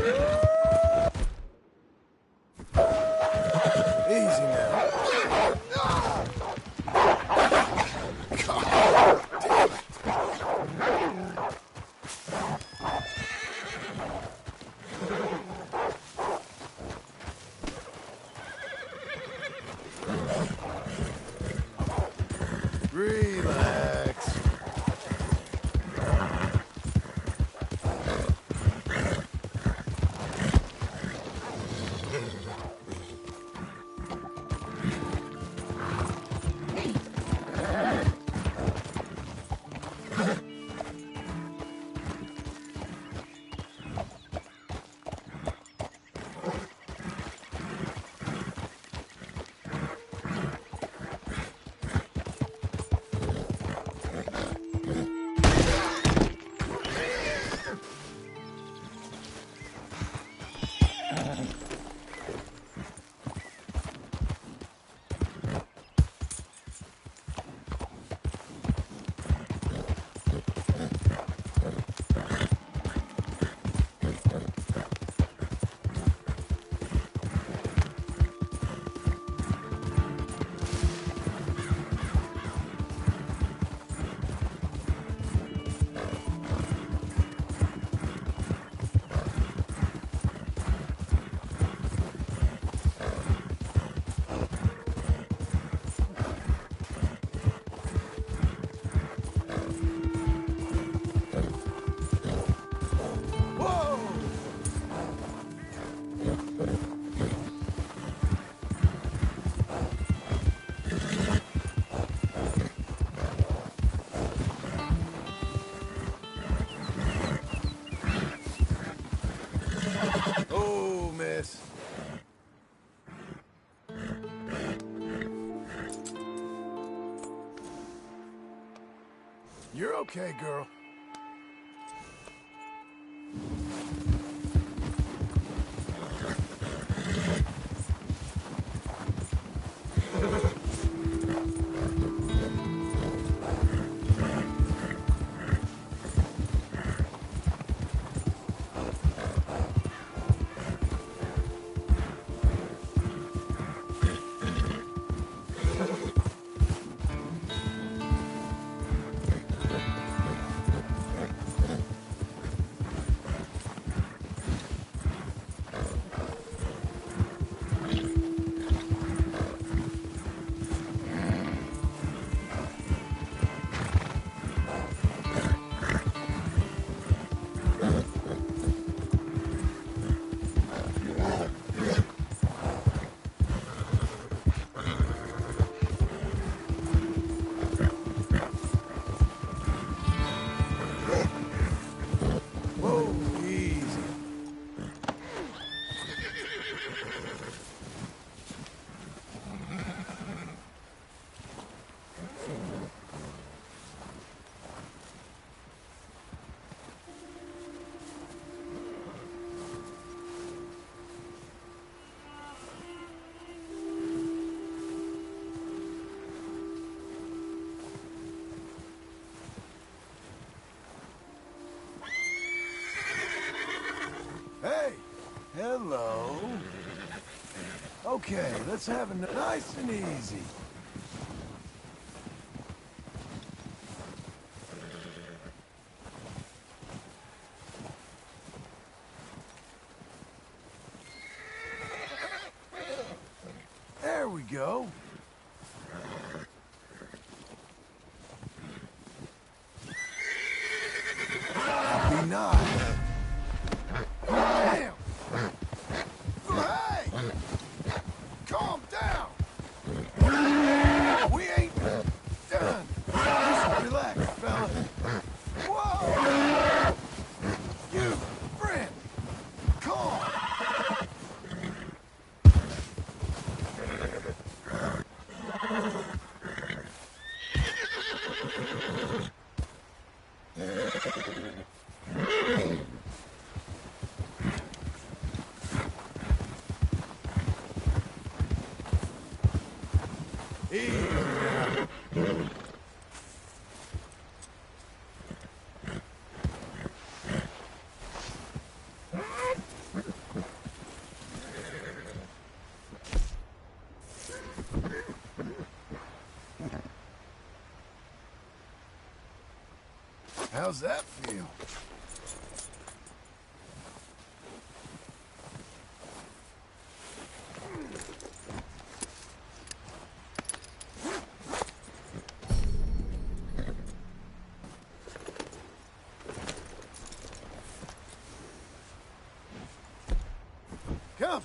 Easy now. Relax. Oh, miss. You're okay, girl. Whoa, easy. Hey, hello. Okay, let's have it nice and easy. There we go. Be nice. Damn! Hey! Calm down! We ain't done. Just relax, fella. Whoa! You, friend! Calm! How's that feel? Come.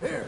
Here.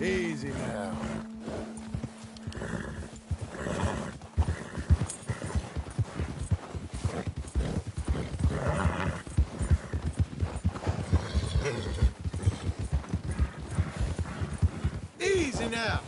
Easy now. Easy now.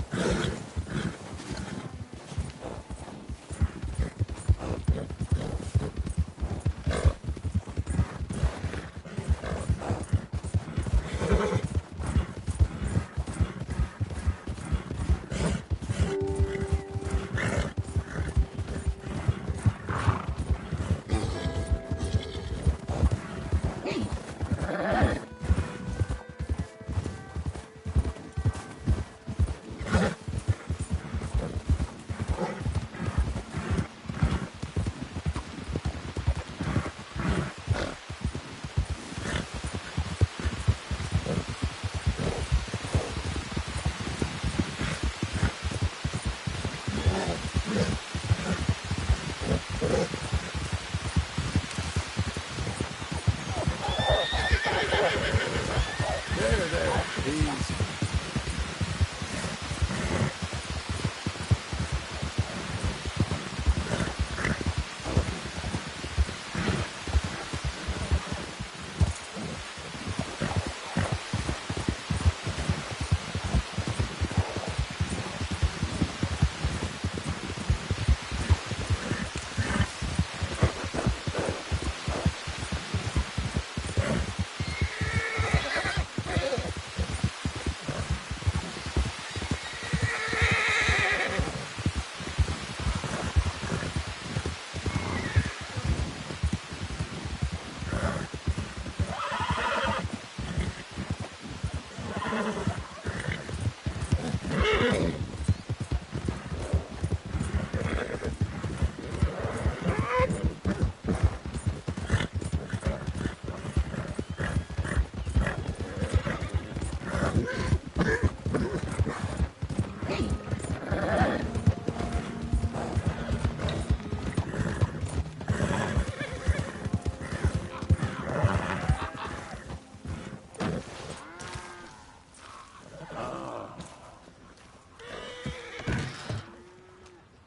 There. Easy.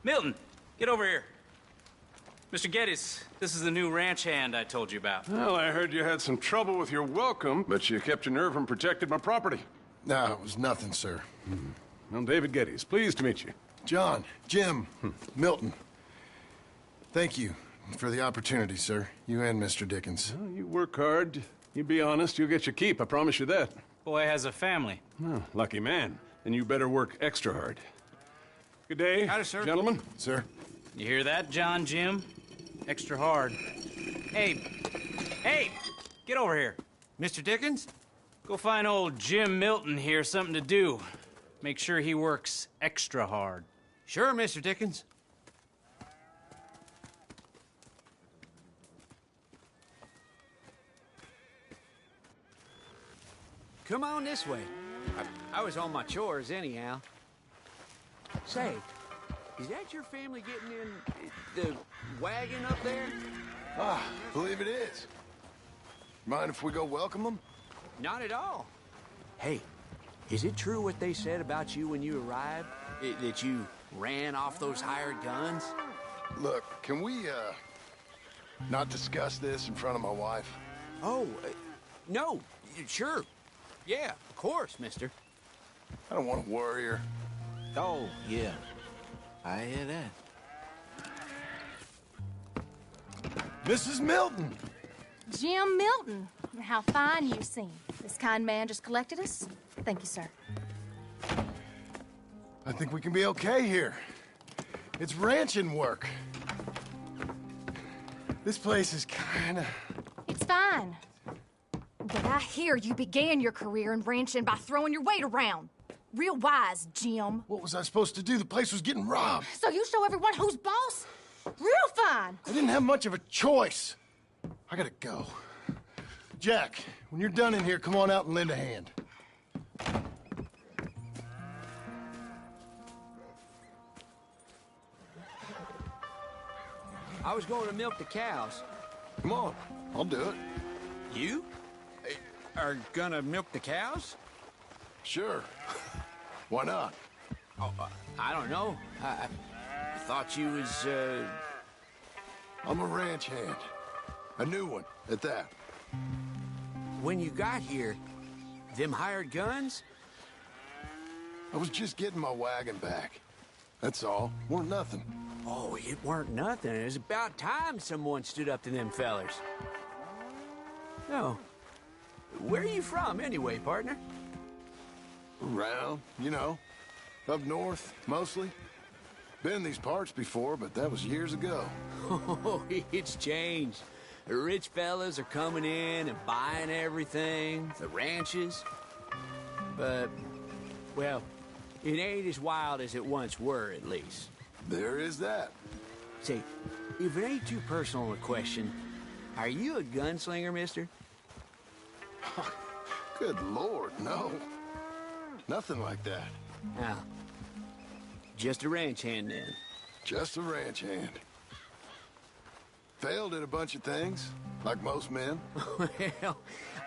Milton, get over here. Mr. Geddes, this is the new ranch hand I told you about. Well, I heard you had some trouble with your welcome, but you kept your nerve and protected my property. No, it was nothing, sir. I'm David Geddes. Pleased to meet you. John, Jim, Milton. Thank you for the opportunity, sir. You and Mr. Dickens. Well, you work hard. You be honest, you'll get your keep. I promise you that. Boy has a family. Oh, lucky man. Then you better work extra hard. Good day, Howdy, sir. gentlemen. Sir? You hear that, John, Jim? Extra hard. Hey, get over here. Mr. Dickens? Go find old Jim Milton here something to do. Make sure he works extra hard. Sure, Mr. Dickens. come on this way. I was on my chores anyhow. Say, is that your family getting in the wagon up there? Ah, believe it is. Mind if we go welcome them? Not at all. Hey, is it true what they said about you when you arrived? That you ran off those hired guns? Look, can we, not discuss this in front of my wife? Oh, no, sure. Yeah, of course, mister. I don't want to worry her. Oh, yeah. I hear that. Mrs. Milton! Jim Milton. How fine you seem. This kind man just collected us. Thank you, sir. I think we can be okay here. It's ranching work. This place is kinda... It's fine. But I hear you began your career in ranching by throwing your weight around. Real wise, Jim. What was I supposed to do? The place was getting robbed. So you show everyone who's boss? Real fine. I didn't have much of a choice. I gotta go. Jack, when you're done in here, come on out and lend a hand. I was going to milk the cows. Come on, I'll do it. You? Are gonna milk the cows? Sure. Why not? Oh, I don't know. I thought you was, I'm a ranch hand. A new one, at that. When you got here, them hired guns? I was just getting my wagon back. That's all. Weren't nothing. Oh, it weren't nothing. It was about time someone stood up to them fellers. No. Where are you from, anyway, partner? Around, you know. Up north, mostly. Been in these parts before, but that was years ago. Oh, it's changed. The rich fellas are coming in and buying everything, the ranches. But, well, it ain't as wild as it once were, at least. There is that. Say, if it ain't too personal a question, are you a gunslinger, mister? Good Lord, no. Nothing like that. Now, just a ranch hand then. Just a ranch hand. Failed at a bunch of things, like most men. Well,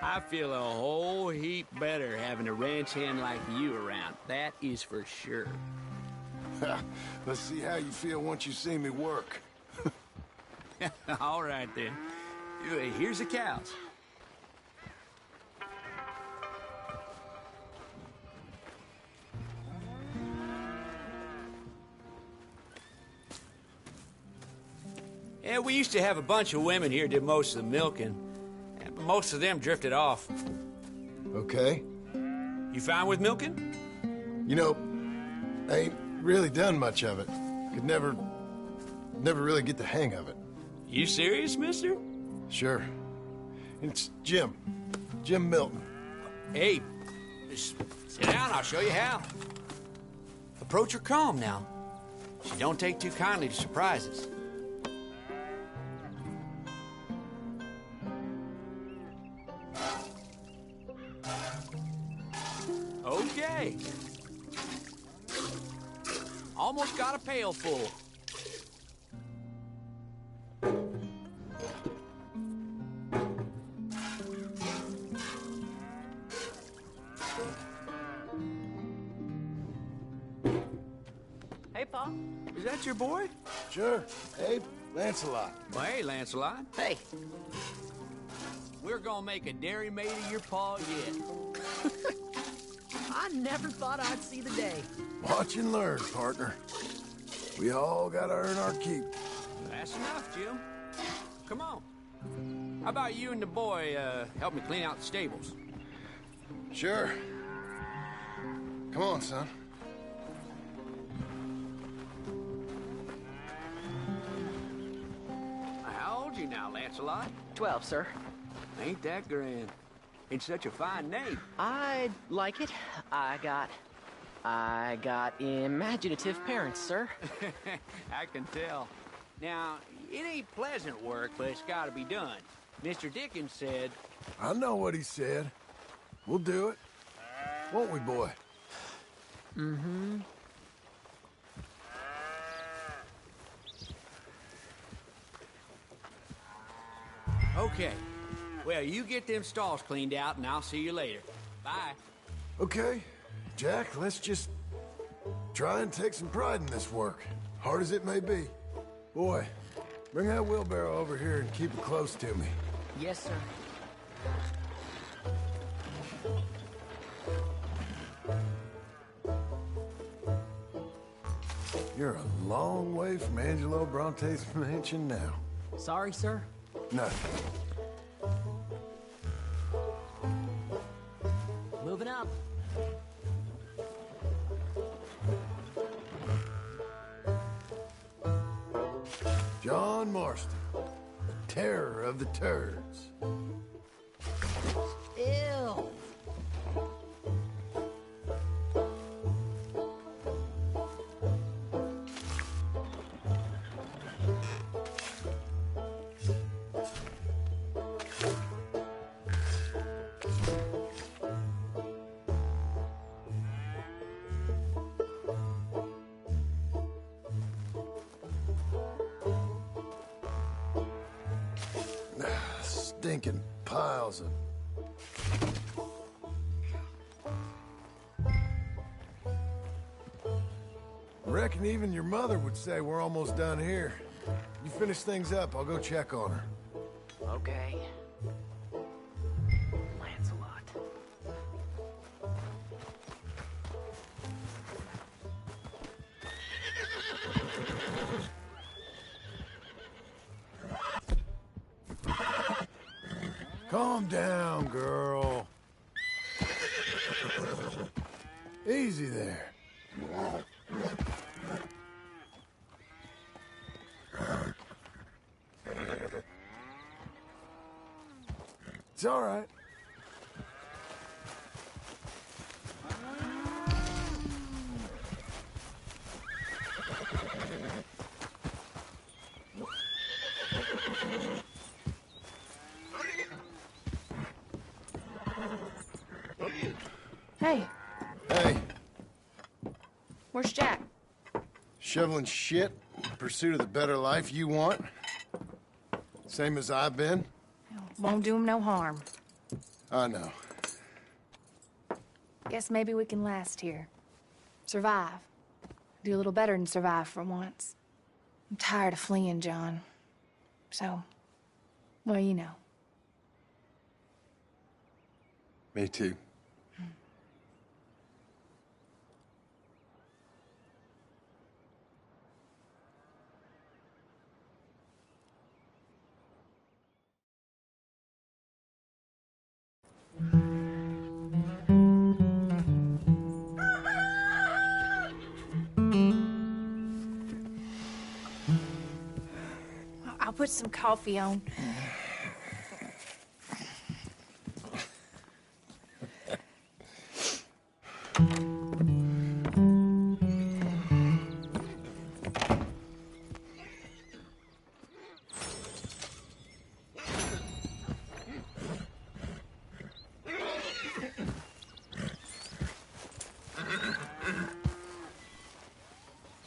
I feel a whole heap better having a ranch hand like you around. That is for sure. Let's see how you feel once you see me work. All right, then. Here's the cows. Yeah, we used to have a bunch of women here did most of the milking. But most of them drifted off. Okay. You fine with milking? You know, I ain't really done much of it. Could never really get the hang of it. You serious, mister? Sure. It's Jim. Jim Milton. Hey, just sit down, I'll show you how. Approach her calm now. She don't take too kindly to surprises. Okay. Almost got a pail full. Hey, Paul. Is that your boy? Sure. Hey, Lancelot. Well, hey, Lancelot. Hey. We're gonna make a dairy maid of your paw yet. I never thought I'd see the day. Watch and learn, partner. We all gotta earn our keep. That's enough, Jim. Come on. How about you and the boy help me clean out the stables? Sure. Come on, son. How old you now, Lancelot? 12, sir. Ain't that grand. It's such a fine name. I like it. I got imaginative parents, sir. I can tell. Now, it ain't pleasant work, but it's gotta be done. Mr. Dickens said... I know what he said. We'll do it. Won't we, boy? Mm-hmm. Okay. Well, you get them stalls cleaned out, and I'll see you later. Bye. Okay, Jack, let's just try and take some pride in this work, hard as it may be. Boy, bring that wheelbarrow over here and keep it close to me. Yes, sir. You're a long way from Angelo Bronte's mansion now. Sorry, sir. Nothing. Moving up. John Marston, terror of the turds. Ew. Stinking piles of... Reckon even your mother would say we're almost done here. You finish things up, I'll go check on her. Okay. Lancelot. Calm down, girl. Easy there. It's all right. Hey, Hey, where's Jack? shoveling shit in pursuit of the better life you want? Same as I've been? Won't do him no harm. I know. Guess maybe we can last here. Survive. Do a little better than survive for once. I'm tired of fleeing, John. So, well, you know. Me too. I'll put some coffee on.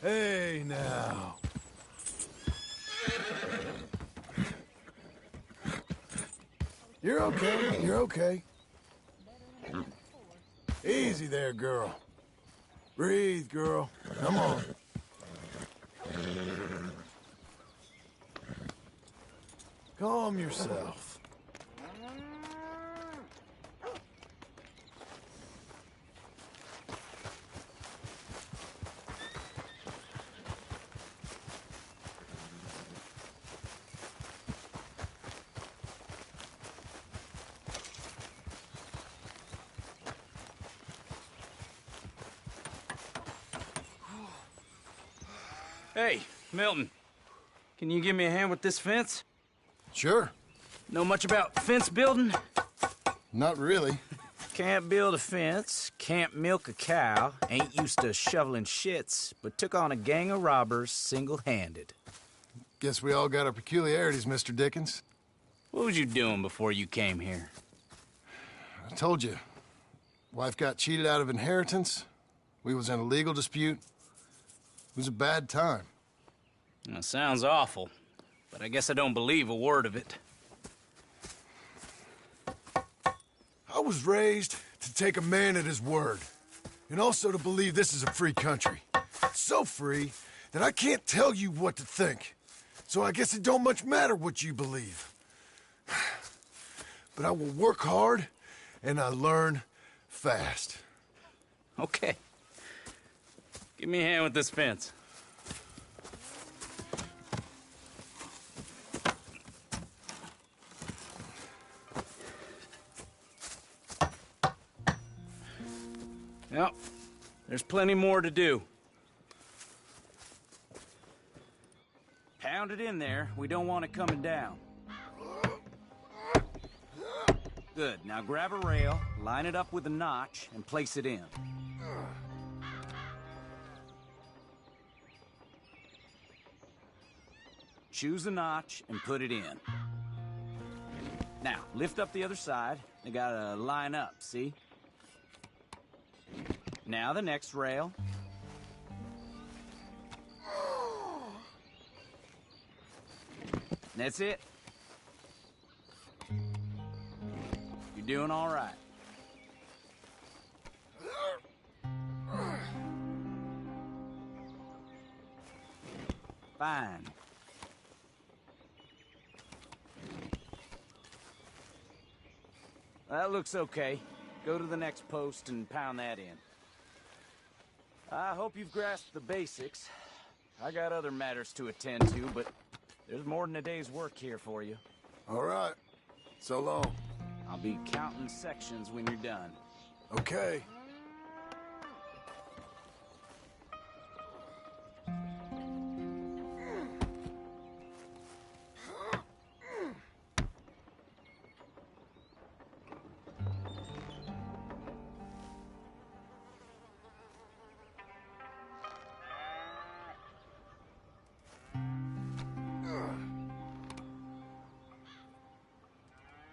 Hey, now. You're okay. You're okay. Easy there, girl. Breathe, girl. Come on. Calm yourself. Hey, Milton. Can you give me a hand with this fence? Sure. Know much about fence building? Not really. Can't build a fence, can't milk a cow, ain't used to shoveling shits, but took on a gang of robbers single-handed. Guess we all got our peculiarities, Mr. Dickens. What was you doing before you came here? I told you. Wife got cheated out of inheritance. We was in a legal dispute. It was a bad time. That sounds awful, but I guess I don't believe a word of it. I was raised to take a man at his word, and also to believe this is a free country. So free that I can't tell you what to think. So I guess it don't much matter what you believe. But I will work hard, and I learn fast. Okay. Give me a hand with this fence. Yep, there's plenty more to do. Pound it in there. We don't want it coming down. Good. Now grab a rail, line it up with a notch, and place it in. Choose a notch and put it in. Now, lift up the other side. They gotta line up, see? Now the next rail. That's it. You're doing all right. Fine. That looks okay. Go to the next post and pound that in. I hope you've grasped the basics. I got other matters to attend to, but there's more than a day's work here for you. All right. So long. I'll be counting sections when you're done. Okay.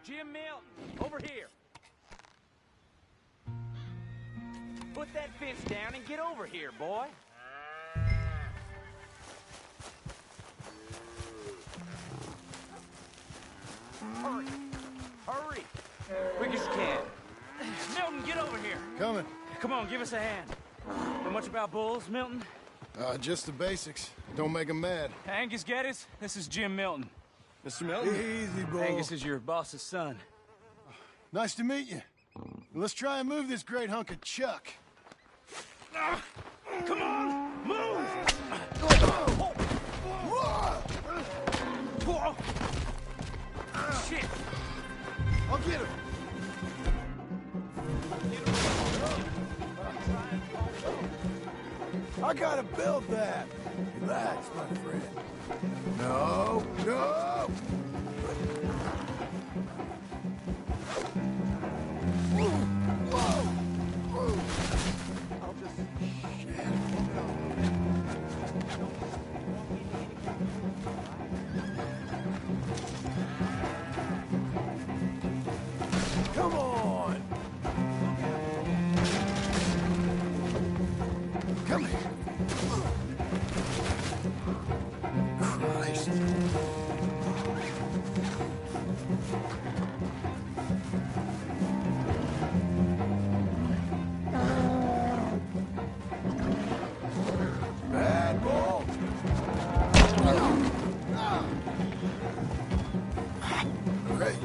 Jim Milton, over here. Put that fence down and get over here, boy. Hurry. Hurry. Quick as you can. Milton, get over here. Coming. Come on, give us a hand. Know much about bulls, Milton? Just the basics. Don't make them mad. Angus Geddes, this is Jim Milton. Mr. Milton? Easy, boy. Angus is your boss's son. Nice to meet you. Let's try and move this great hunk of chuck. Come on, move! Shit! I'll get him. I gotta build that. Relax, my friend. No, no! Come on! Come here. Christ. Bad ball. Great.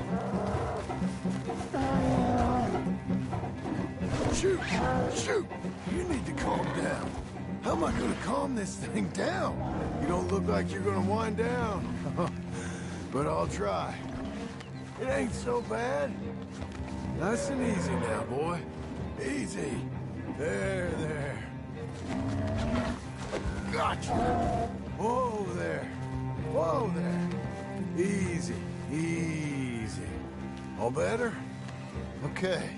Shoot! Shoot! You need to calm down. How am I gonna calm this thing down? You don't look like you're gonna wind down. But I'll try. It ain't so bad. Nice and easy now, boy. Easy. There, there. Gotcha. Whoa there. Whoa there. Easy, easy. All better? Okay.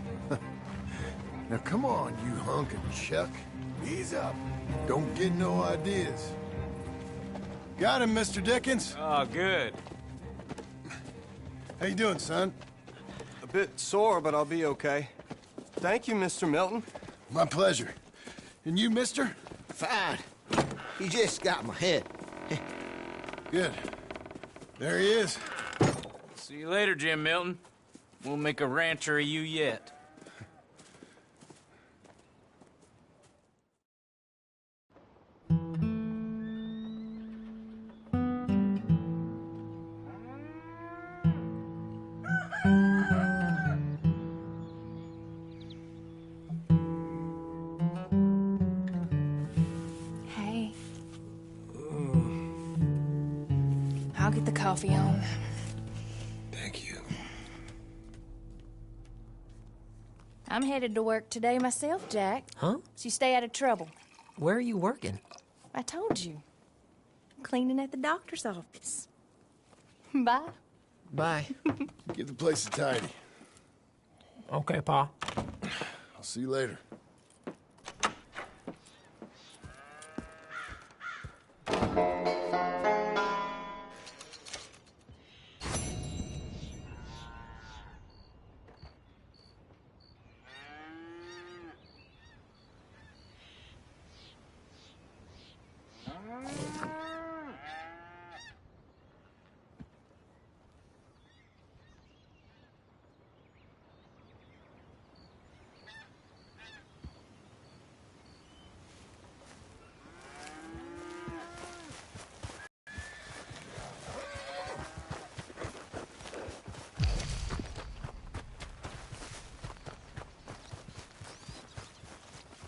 Now come on, you hunk of chuck. Ease up. Don't get no ideas. Got him, Mr. Dickens. Oh, good. How you doing, son? A bit sore, but I'll be okay. Thank you, Mr. Milton. My pleasure. And you, mister? Fine. You just got my head. Good. There he is. See you later, Jim Milton. We'll make a rancher of you yet. Hey. I'll get the coffee on. Thank you. I'm headed to work today myself, Jack. Huh? So you stay out of trouble. Where are you working? I told you. Cleaning at the doctor's office. Bye. Bye. Get the place tidy. Okay, Pa. I'll see you later.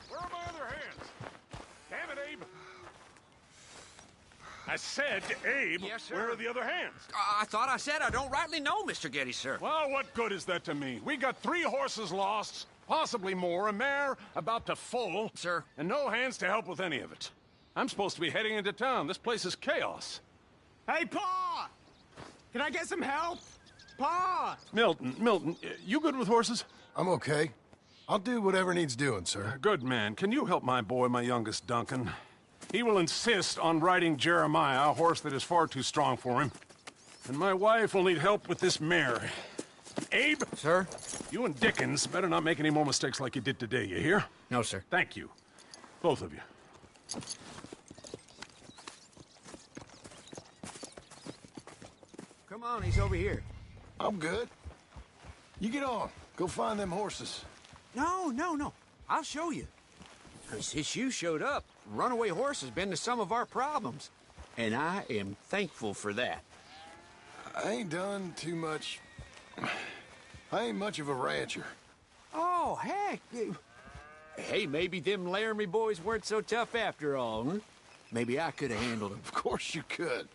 Where are my other hands? Damn it, Abe. I said, Abe, Yes, sir. where are the other hands? I thought I said I don't rightly know, Mr. Geddes, sir. Well, what good is that to me? We got 3 horses lost, possibly more, a mare about to foal. Sir. And no hands to help with any of it. I'm supposed to be heading into town. This place is chaos. Hey, Pa! Can I get some help? Pa! Milton, you good with horses? I'm okay. I'll do whatever needs doing, sir. Good man. Can you help my boy, my youngest Duncan? He will insist on riding Jeremiah, a horse that is far too strong for him. And my wife will need help with this mare. Abe? Sir? You and Dickens better not make any more mistakes like you did today, you hear? No, sir. Thank you. Both of you. Come on, he's over here. I'm good. You get on. Go find them horses. No. I'll show you. Since you showed up, runaway horse has been to some of our problems. And I am thankful for that. I ain't done too much. I ain't much of a rancher. Oh, heck. Hey, maybe them Laramie boys weren't so tough after all, huh? Maybe I could have handled them. Of course you could.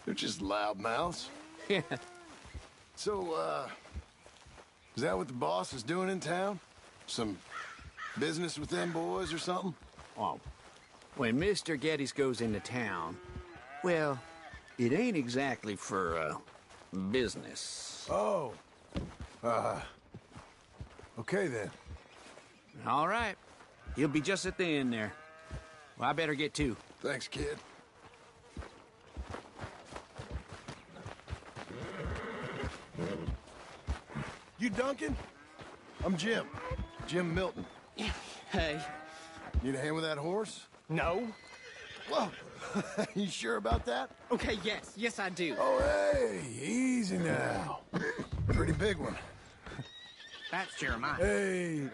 They're just loudmouths. Yeah. So, is that what the boss is doing in town? Some business with them boys or something? Oh, when Mr. Geddes goes into town, well, it ain't exactly for, business. Oh. Okay then. All right. He'll be just at the end there. Well, I better get to. Thanks, kid. You Duncan? I'm Jim. Jim Milton. Hey. Need a hand with that horse? No? Whoa. You sure about that? Okay, yes, I do. Oh, hey, easy now. Pretty big one. That's Jeremiah. Hey.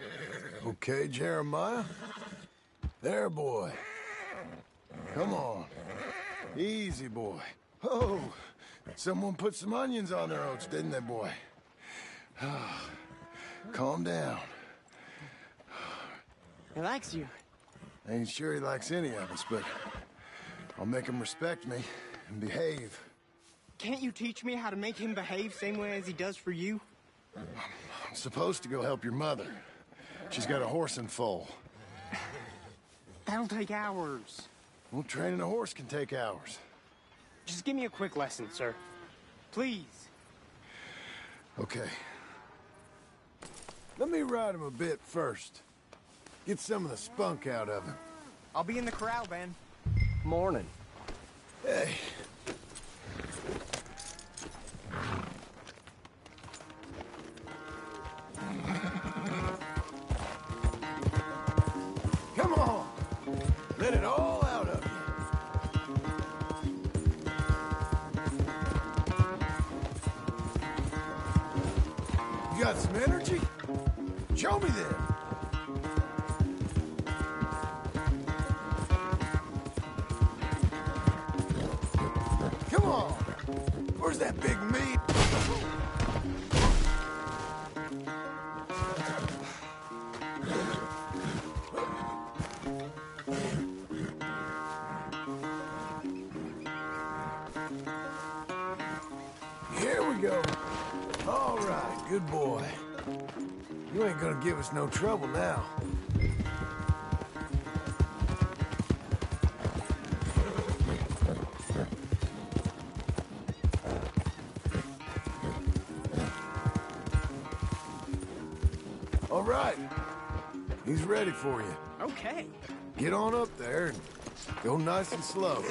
Okay, Jeremiah. There, boy. Come on. Easy, boy. Oh, someone put some onions on their oats, didn't they, boy? Calm down. He likes you. Ain't sure he likes any of us, but I'll make him respect me and behave. Can't you teach me how to make him behave same way as he does for you? I'm supposed to go help your mother. She's got a horse in foal. That'll take hours. Well, training a horse can take hours. Just give me a quick lesson, sir. Please. Okay. Let me ride him a bit first. Get some of the spunk out of him. I'll be in the corral, Ben. Morning. Hey. Let it all out of you. You got some energy? Show me then. Come on. Where's that big meat? Here we go. All right, good boy. You ain't gonna give us no trouble now. All right. He's ready for you. Okay. Get on up there and go nice and slow.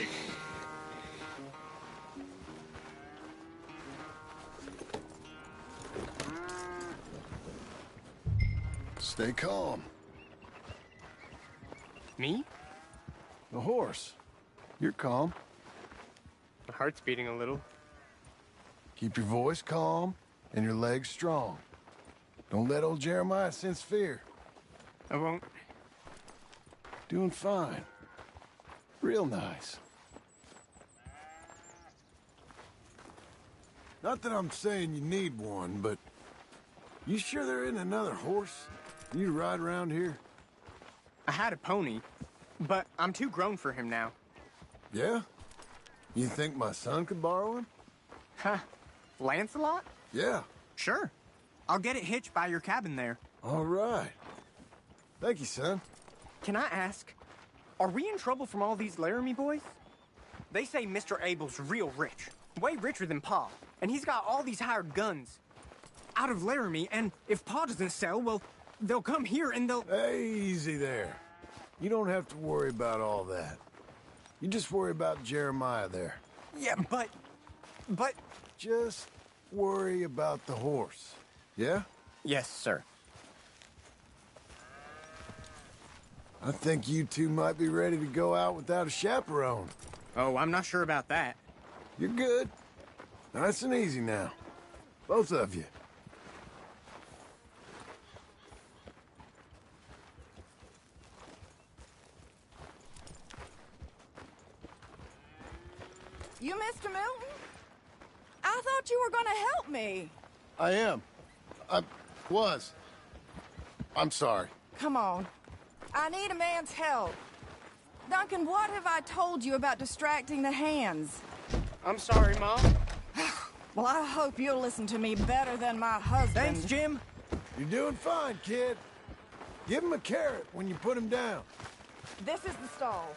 Stay calm. Me? The horse. You're calm. My heart's beating a little. Keep your voice calm and your legs strong. Don't let old Jeremiah sense fear. I won't. Doing fine. Real nice. Not that I'm saying you need one, but you sure there isn't another horse you ride around here? I had a pony, but I'm too grown for him now. Yeah? You think my son could borrow him? Huh. Lancelot? Yeah. Sure. I'll get it hitched by your cabin there. All right. Thank you, son. Can I ask, are we in trouble from all these Laramie boys? They say Mr. Abel's real rich. Way richer than Pa. And he's got all these hired guns out of Laramie, and if Pa doesn't sell, well, they'll come here and they'll... Hey, easy there. You don't have to worry about all that. You just worry about Jeremiah there. Yeah, but... Just worry about the horse. Yeah? Yes, sir. I think you two might be ready to go out without a chaperone. Oh, I'm not sure about that. You're good. Nice and easy now. Both of you. You, Mr. Milton? I thought you were gonna help me. I am. I was. I'm sorry. Come on. I need a man's help. Duncan, what have I told you about distracting the hands? I'm sorry, Mom. Well, I hope you'll listen to me better than my husband. Thanks, Jim. You're doing fine, kid. Give him a carrot when you put him down. This is the stall.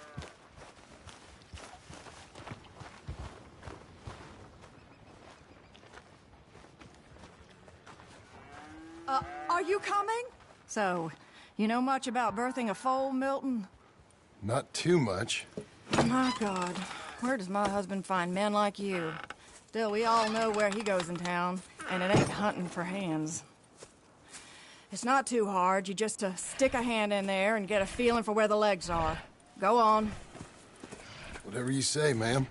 Are you coming? So, you know much about birthing a foal, Milton? Not too much. My God, where does my husband find men like you? Still, we all know where he goes in town, and it ain't hunting for hands. It's not too hard. You just stick a hand in there and get a feeling for where the legs are. Go on. Whatever you say, ma'am.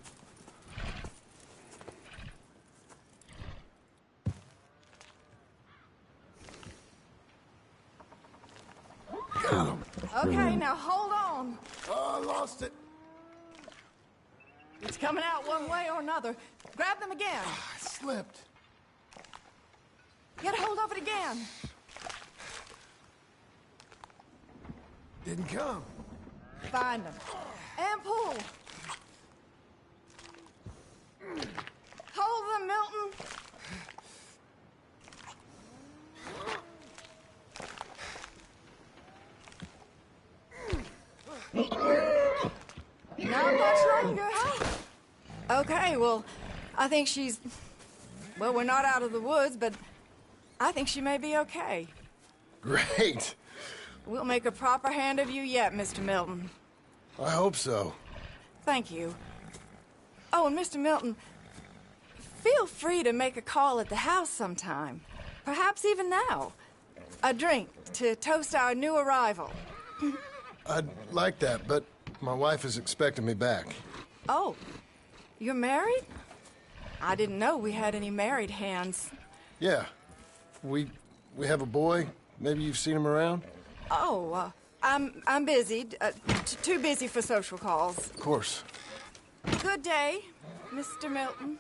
Got him. Okay, now hold on. Oh, I lost it. It's coming out one way or another. Grab them again. I slipped. Get a hold of it again. Didn't come. Find them. And pull. Hold them, Milton. Not much longer, huh? Okay, well, I think she's... Well, we're not out of the woods, but I think she may be okay. Great. We'll make a proper hand of you yet, Mr. Milton. I hope so. Thank you. Oh, and Mr. Milton, feel free to make a call at the house sometime. Perhaps even now. A drink to toast our new arrival. I'd like that, but My wife is expecting me back. Oh, you're married? I didn't know we had any married hands. Yeah. We have a boy. Maybe you've seen him around? Oh, I'm busy. Too busy for social calls. Of course. Good day, Mr. Milton.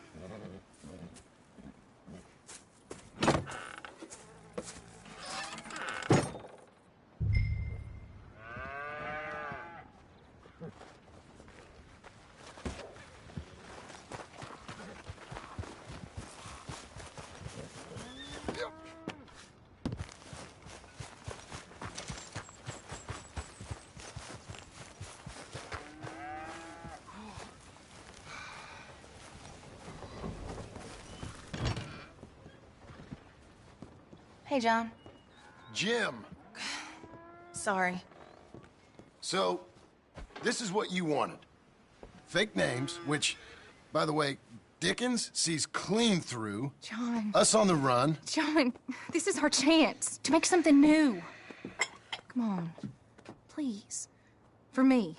Hey, John. Jim. Sorry. So, this is what you wanted. Fake names, which, by the way, Dickens sees clean through. John. Us on the run. John, this is our chance to make something new. Come on. Please. For me.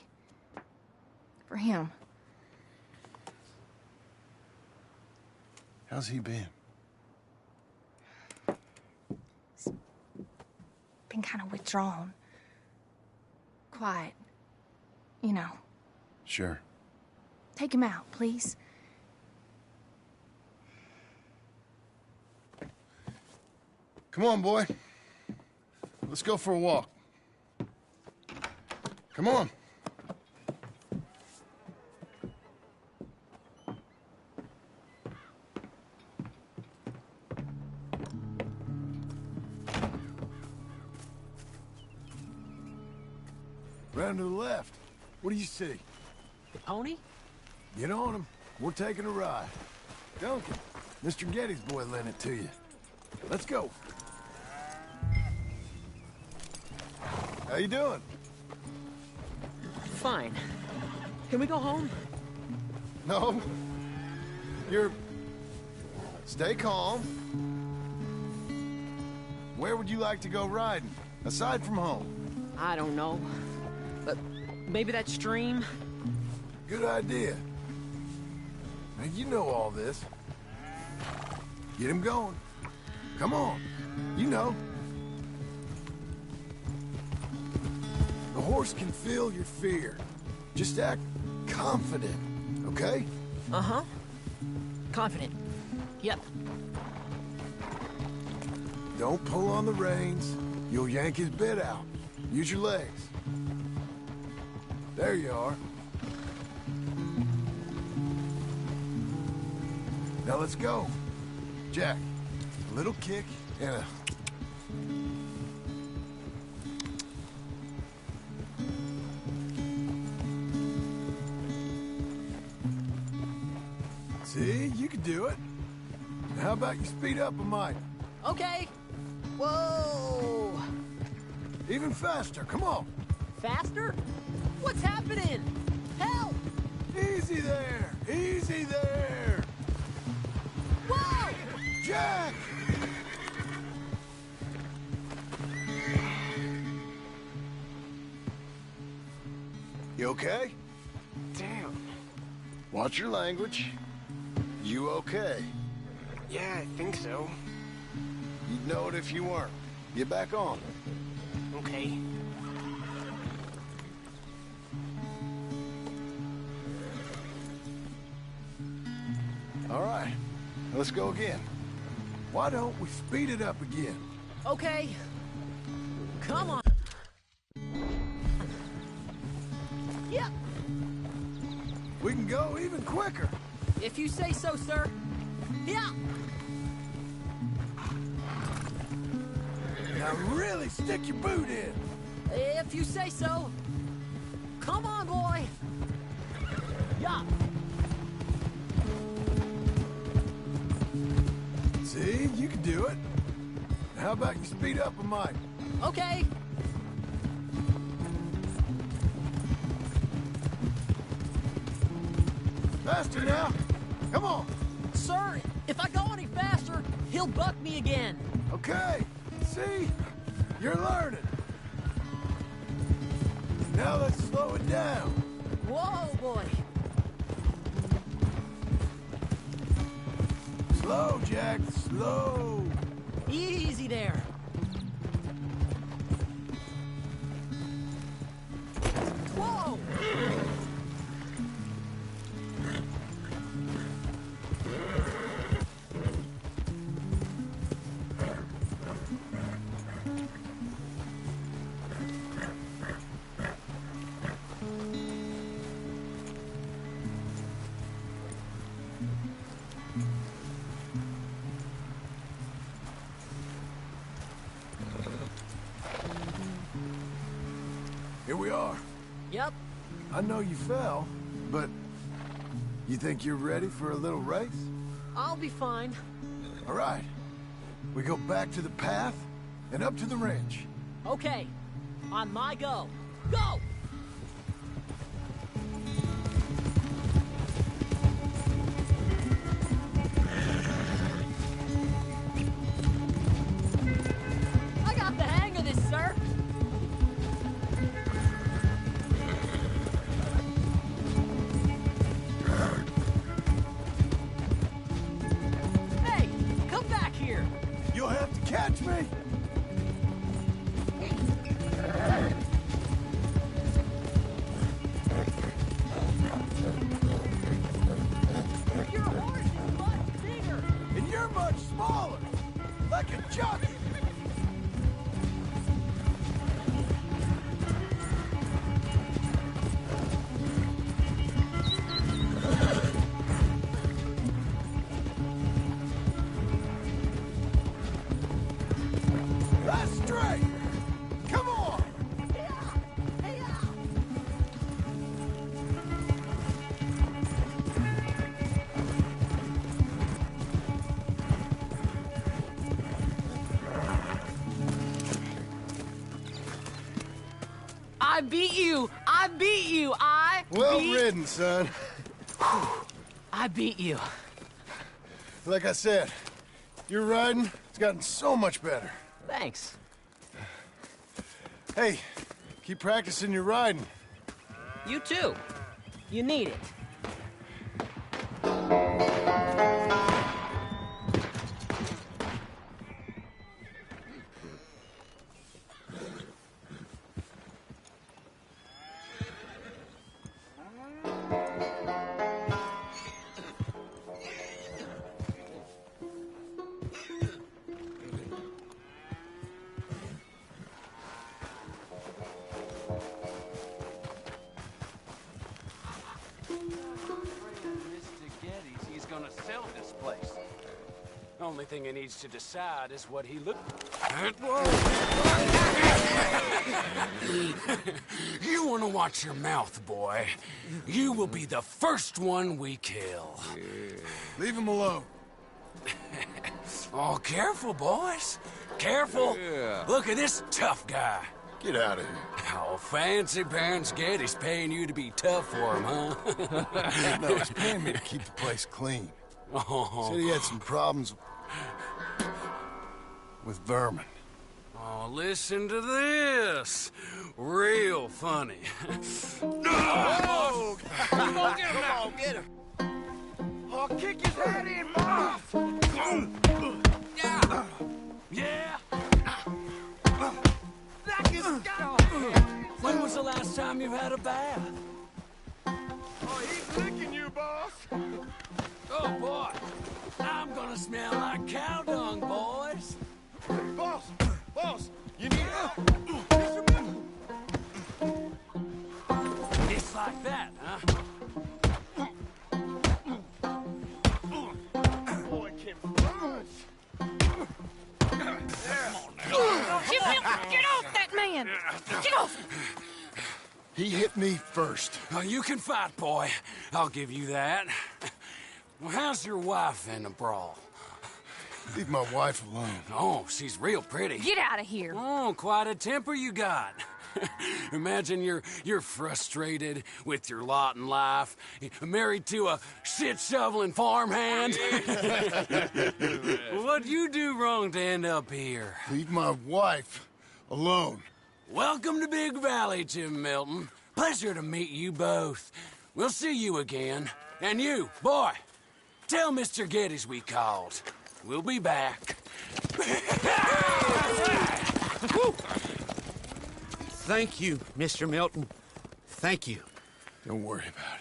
For him. How's he been? Been kind of withdrawn. Quiet. You know. Sure. Take him out, please. Come on, boy. Let's go for a walk. Come on. Round to the left. What do you see? The pony? Get on him. We're taking a ride. Duncan, Mr. Getty's boy lent it to you. Let's go. How you doing? Fine. Can we go home? No. Stay calm. Where would you like to go riding, aside from home? I don't know. But maybe that stream? Good idea. Now, you know all this. Get him going. Come on. You know. The horse can feel your fear. Just act confident, okay? Uh-huh. Confident. Yep. Don't pull on the reins. You'll yank his bit out. Use your legs. There you are. Now let's go. Jack, a little kick and a... See, you can do it. How about you speed up a mite? Okay. Whoa! Even faster, come on. Faster? What's happening? Help! Easy there, easy there. Whoa! Jack! You okay? Damn. Watch your language. You okay? Yeah, I think so. You'd know it if you weren't. Get back on. Okay. All right, let's go again. Why don't we speed it up again? Okay. Come on. Yep. We can go even quicker. If you say so, sir. Yeah. Now really stick your boot in. If you say so. Come on, boy. Yeah. See, you can do it. How about you speed up a mite? Okay. Faster now. Come on. Sir, if I go any faster, he'll buck me again. Okay. See? You're learning. Now let's slow it down. Whoa, boy. Slow, Jack, slow. Easy there. Whoa! Here we are. Yep. I know you fell, but you think you're ready for a little race? I'll be fine. All right. We go back to the path and up to the ranch. Okay. On my go. Go! I got the hang of this, sir. Hey, come back here. You'll have to catch me. Your horse is much bigger. And you're much smaller. Like a jockey. That's straight. Come on. I beat you. I beat you. Well ridden, son. I beat you. Like I said, your riding has gotten so much better. Thanks. Hey, keep practicing your riding. You too. You need it. He's gonna sell this place. Only thing he needs to decide is what he You want to watch your mouth, boy. You will be the first one we kill. Leave him alone. Oh, careful, boys. Careful. Look at this tough guy. Get out of here. Oh, fancy pants Getty's paying you to be tough for him, huh? No, he's paying me to keep the place clean. Oh. Said he had some problems with vermin. Oh, listen to this. Real funny. Oh! Come on, get him. I'll kick his head in, Boss! Yeah. Yeah. When was the last time you had a bath? Oh, he's licking you, Boss! Oh, boy. I'm gonna smell like cow dung, boys. Boss, you need help? It's like that, huh? Boy can punch. Get off that man! Get off! He hit me first. Oh, you can fight, boy. I'll give you that. Well, how's your wife in the brawl? Leave my wife alone. Oh, she's real pretty. Get out of here! Oh, quite a temper you got. Imagine you're frustrated with your lot in life, married to a shit-shoveling farmhand. What'd you do wrong to end up here? Leave my wife alone. Welcome to Big Valley, Jim Milton. Pleasure to meet you both. We'll see you again. And you, boy, tell Mr. Geddes we called. We'll be back. Thank you, Mr. Milton. Thank you. Don't worry about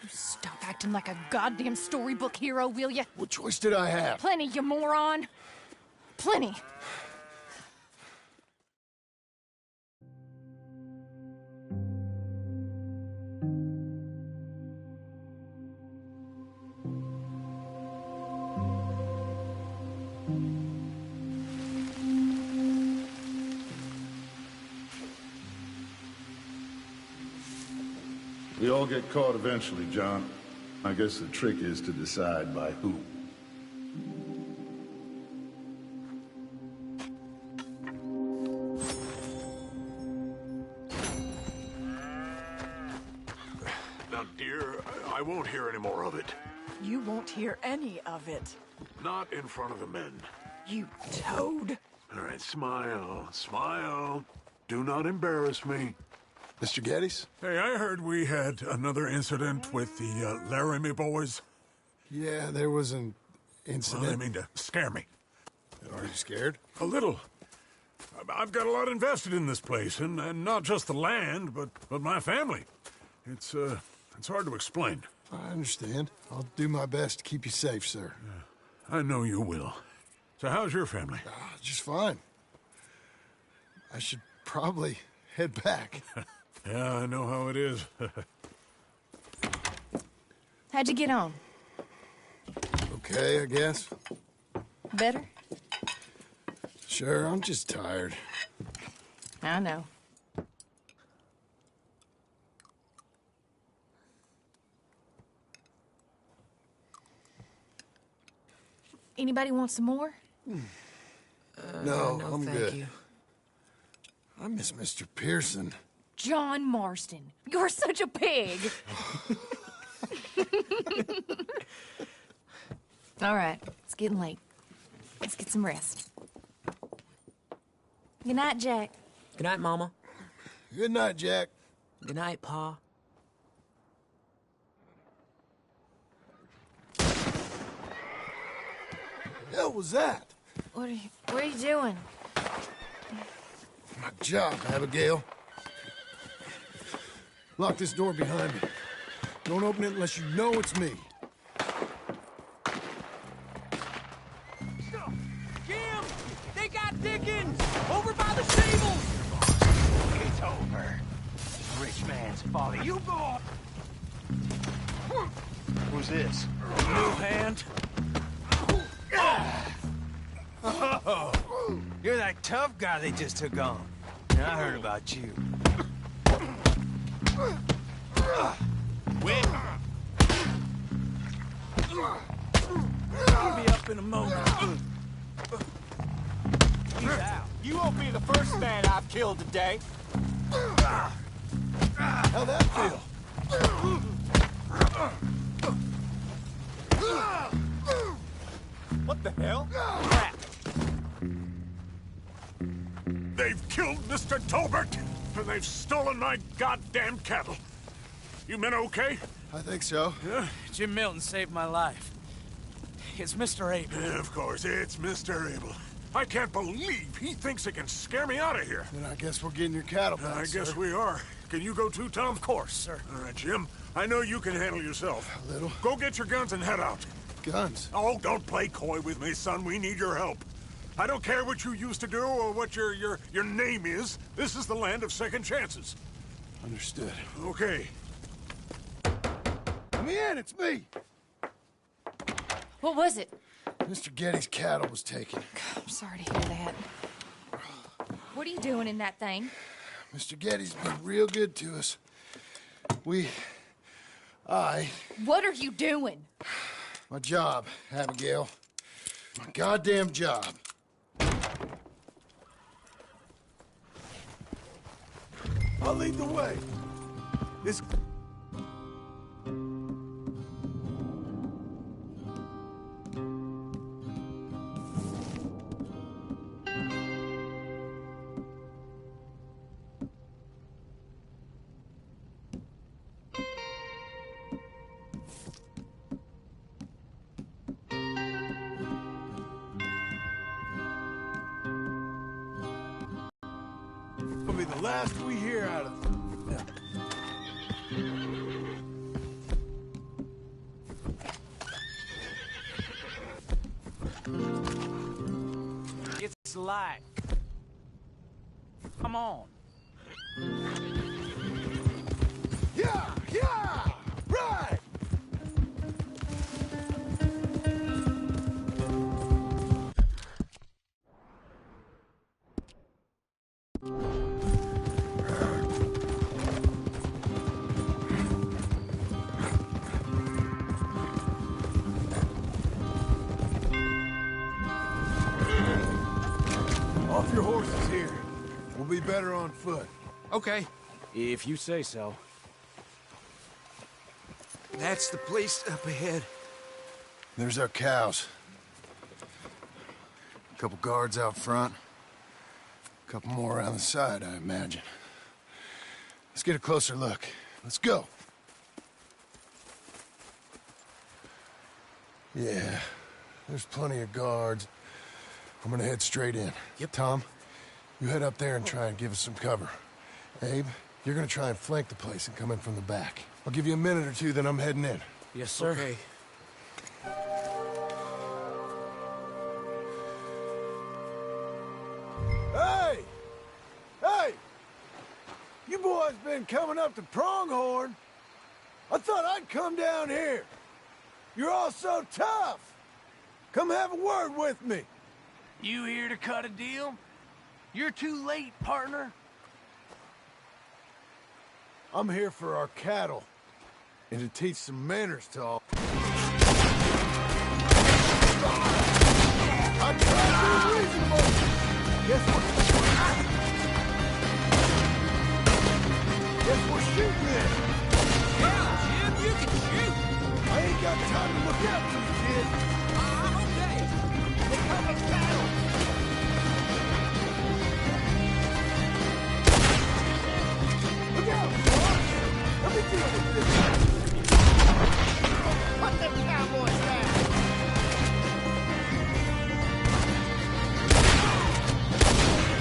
it. Stop acting like a goddamn storybook hero, will ya? What choice did I have? Plenty, you moron. Plenty. We all get caught eventually, John. I guess the trick is to decide by who. Now, dear, I won't hear any more of it. You won't hear any of it. Not in front of the men. You toad. All right, smile, smile. Do not embarrass me. Mr. Geddes? Hey, I heard we had another incident with the Laramie boys. Yeah, there was an Well, incident. I mean to scare me. Are you scared? A little. I've got a lot invested in this place, and not just the land, but my family. It's hard to explain. I understand. I'll do my best to keep you safe, sir. I know you will. So how's your family? Just fine. I should probably head back. Yeah, I know how it is. How'd you get on? Okay, I guess. Better? Sure, I'm just tired. I know. Anybody want some more? No, no, I'm thank good. you. I miss Mr. Pearson. John Marston, you're such a pig. All right, it's getting late. Let's get some rest. Good night, Jack. Good night, Mama. Good night, Jack. Good night, Pa. Hell was that? What are you doing? My job, Abigail. Lock this door behind me. Don't open it unless you know it's me. Jim! They got Dickens! Over by the stables! It's over. Rich man's folly. You go! Who's this? New hand. Oh, you're that tough guy they just took on. I heard about you. Win. I'll be up in a moment. He's out. You won't be the first man I've killed today. How'd that feel? What the hell? Crap. They've killed Mr. Tolbert, and they've stolen my goddamn cattle. You men okay? I think so. Yeah? Jim Milton saved my life. It's Mr. Abel. Yeah, of course, it's Mr. Abel. I can't believe he thinks he can scare me out of here. Then I guess we're getting your cattle back, I guess sir. we are. Can you go too, Tom? Of course, sir. All right, Jim. I know you can handle yourself. A little. Go get your guns and head out. Guns. Oh, don't play coy with me, son. We need your help. I don't care what you used to do or what your name is. This is the land of second chances. Understood. Okay. Let me in, it's me. What was it? Mr. Geddes' cattle was taken. I'm sorry to hear that. What are you doing in that thing? Mr. Geddes been real good to us. What are you doing? My job, Abigail. My goddamn job. I'll lead the way. This... last we hear out of them. It's light. Come on. Yeah! Yeah! Right! Off your horses here. We'll be better on foot. Okay, If you say so. that's the place up ahead. There's our cows. A couple guards out front. A couple more around the side, I imagine. Let's get a closer look. Let's go. Yeah, there's plenty of guards. I'm gonna head straight in. Yep. Tom, you head up there and try and give us some cover. Abe, you're gonna try and flank the place and come in from the back. I'll give you a minute or two, then I'm heading in. Yes, sir. Okay. Hey! Hey! You boys been coming up to Pronghorn. I thought I'd come down here. You're all so tough. Come have a word with me. You here to cut a deal? You're too late, partner. I'm here for our cattle. And to teach some manners to all. I'm trying to be reasonable. Guess we're shooting then. Yeah, Jim, you can shoot. I ain't got time to look out for you, kid. I'm okay. We're coming cattle. Look out, boy. Let me deal with this. Put them cowboys down.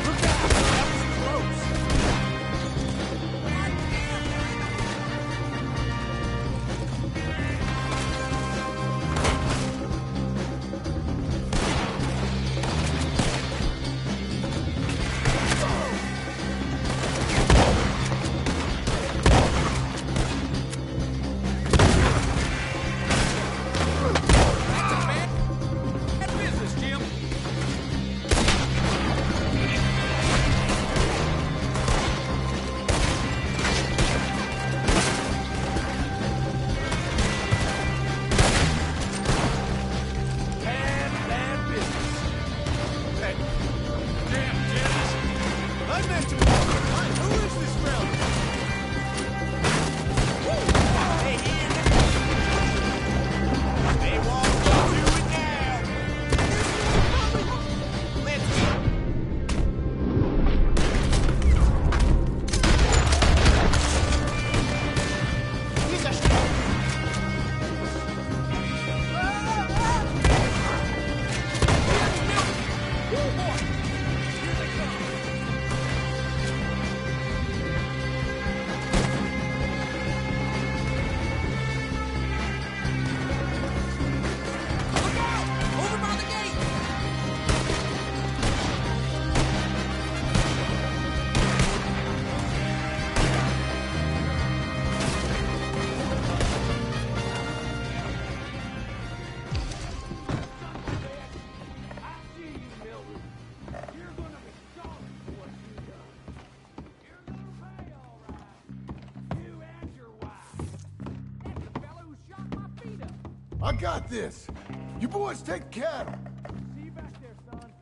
Look out. That was close. Bad business, Jim. Bad business. Hey. Damn, Dennis. I meant to. Who is this fella? Hey, they won't do it now. Let's go. He's a Over by the gate. I see you, Mildred. You're gonna be sorry for what you done. You're gonna pay, all right. You and your wife. That's the fellow who shot my feet up. I got this. You boys take the cattle. See you back there, son.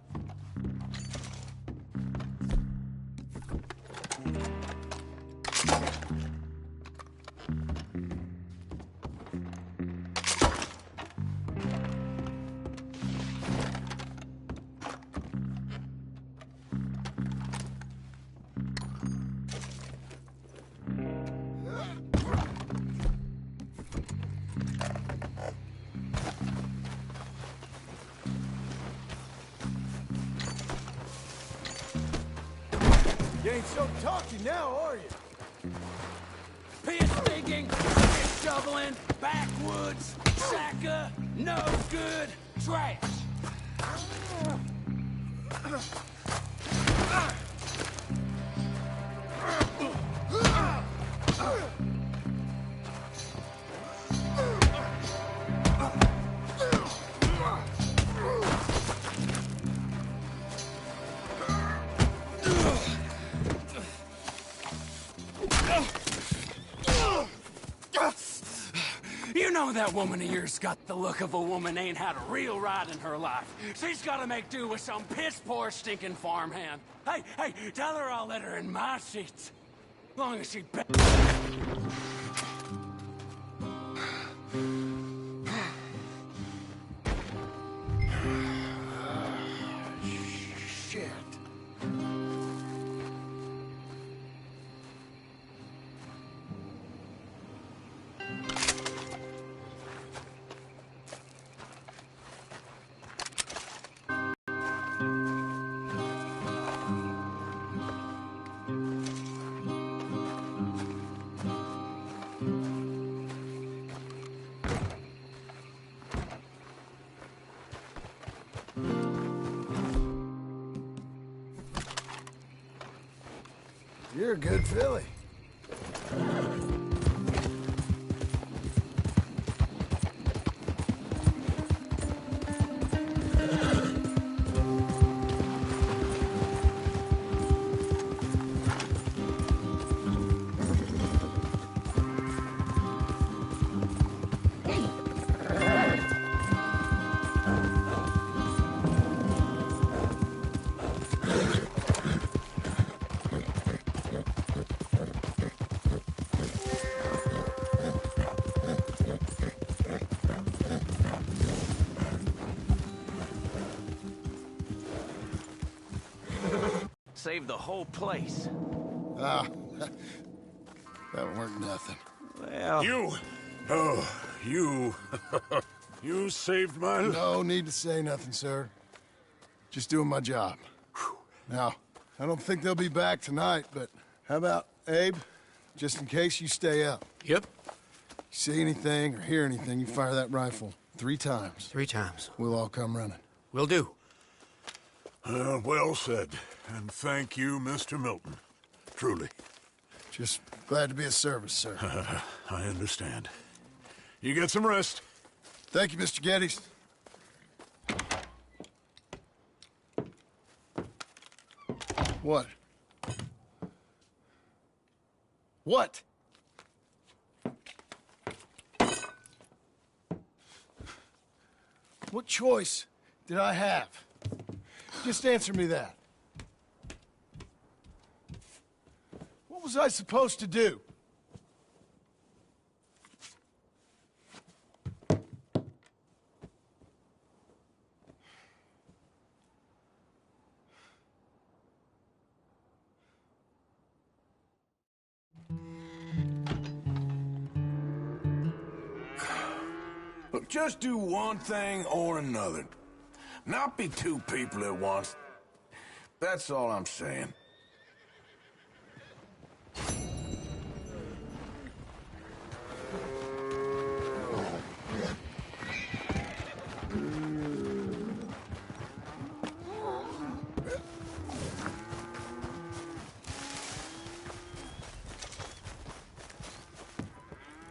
so talky now, are you? Piss digging, shoveling, backwoods, sacker, no good, trash. You know that woman of yours got the look of a woman ain't had a real ride in her life. She's gotta make do with some piss-poor stinking farmhand. Hey, tell her I'll let her in my seats. Long as she... Shit. You're a good filly. Saved the whole place. Ah, that weren't nothing. Well... You! Oh, you... you saved my life. No need to say nothing, sir. Just doing my job. Now, I don't think they'll be back tonight, but how about, Abe? Just in case you stay up. Yep. You see anything or hear anything, you fire that rifle 3 times. 3 times. We'll all come running. Will do. Well said. And thank you, Mr. Milton. Truly. Just glad to be of service, sir. I understand. You get some rest. Thank you, Mr. Geddes. What? What? What choice did I have? Just answer me that. What was I supposed to do? Look, just do one thing or another. Not be 2 people at once. That's all I'm saying.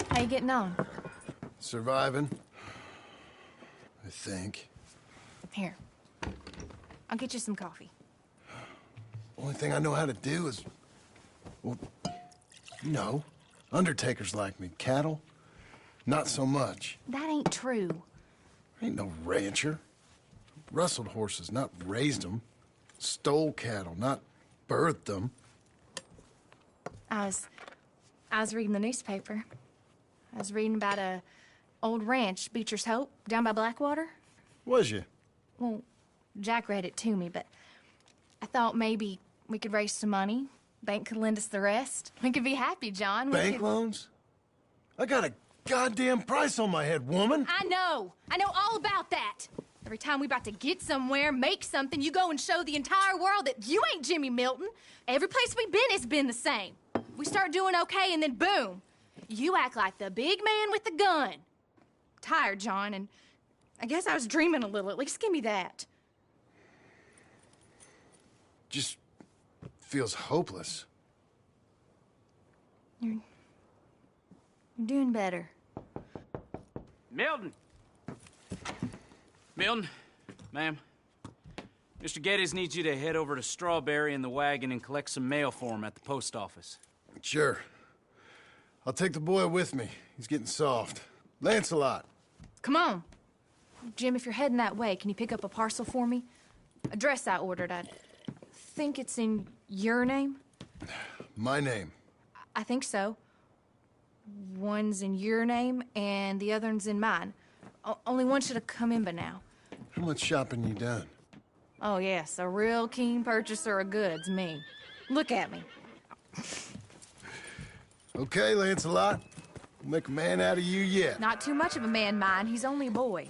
How you getting on? Surviving. I think. Here. I'll get you some coffee. Only thing I know how to do is... Well, you know, undertakers like me. Cattle, not so much. That ain't true. I ain't no rancher. Rustled horses, not raised them. Stole cattle, not birthed them. I was reading the newspaper. I was reading about a old ranch, Beecher's Hope, down by Blackwater. Was you? Well, Jack read it to me, but I thought maybe we could raise some money. Bank could lend us the rest. We could be happy, John. Bank loans? I got a goddamn price on my head, woman. I know all about that. Every time we about to get somewhere, make something, you go and show the entire world that you ain't Jimmy Milton. Every place we've been has been the same. We start doing okay, and then boom, you act like the big man with the gun. Tired, John, and I guess I was dreaming a little. At least give me that. Just feels hopeless. You're doing better. Milton! Milton, ma'am. Mr. Geddes needs you to head over to Strawberry in the wagon and collect some mail for him at the post office. Sure. I'll take the boy with me. He's getting soft. Lancelot. Come on. Jim, if you're heading that way, can you pick up a parcel for me? A dress I ordered. I think it's in your name? My name. I think so. One's in your name, and the other one's in mine. Only one should have come in by now. How much shopping you done? Oh, yes, a real keen purchaser of goods, me. Look at me. Okay, Lancelot. We'll make a man out of you yet. Not too much of a man, mine. He's only a boy.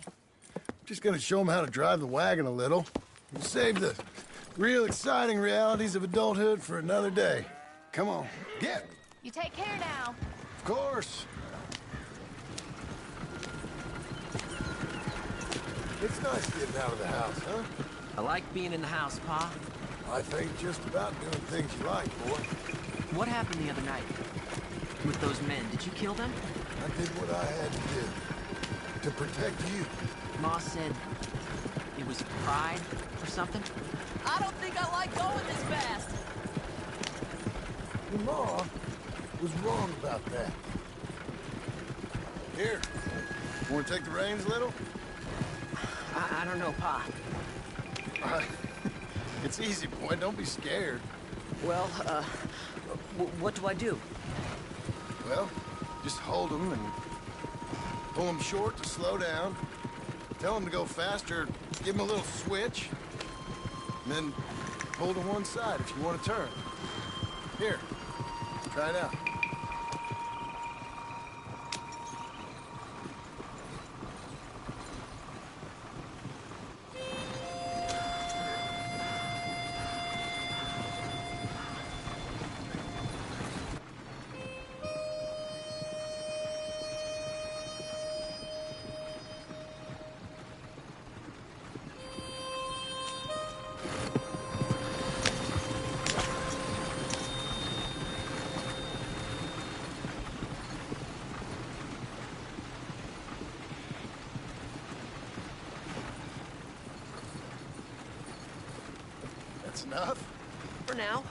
Just gonna show him how to drive the wagon a little. We'll save the real exciting realities of adulthood for another day. Come on, get. You take care now. Of course. It's nice getting out of the house, huh? I like being in the house, Pa. I think just about doing things you like, boy. What happened the other night? With those men, did you kill them? I did what I had to do. To protect you. Ma said it was pride or something? I don't think I like going this fast. Your Ma was wrong about that. Here, you want to take the reins a little? I don't know, Pa. It's easy, boy. Don't be scared. Well, what do I do? Well, just hold them and pull them short to slow down. Tell them to go faster. Give them a little switch. And then pull to one side if you want to turn. Here, try it out. That's enough? For now.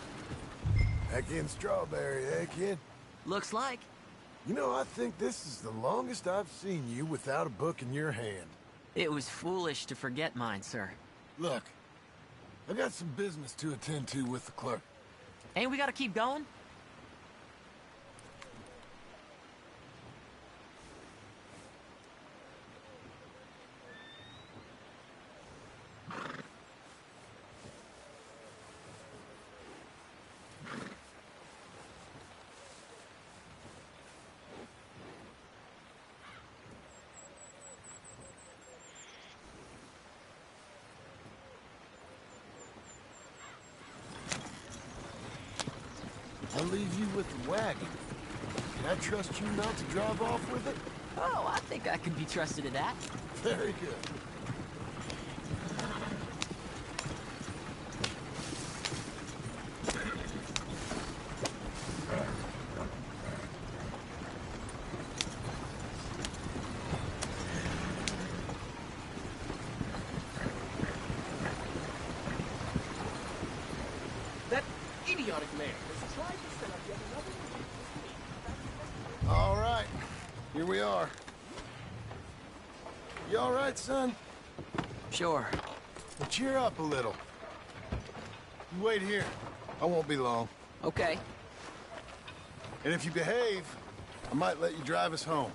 Back in Strawberry, eh, kid? Looks like. You know, I think this is the longest I've seen you without a book in your hand. It was foolish to forget mine, sir. Look, I got some business to attend to with the clerk. Ain't we gotta keep going? I'll leave you with the wagon. Can I trust you not to drive off with it? Oh, I think I could be trusted at that. Very good. That idiotic man has tried to set up yet another one. All right, here we are. You all right, son? Sure. Well, cheer up a little. You wait here. I won't be long. Okay. And if you behave, I might let you drive us home.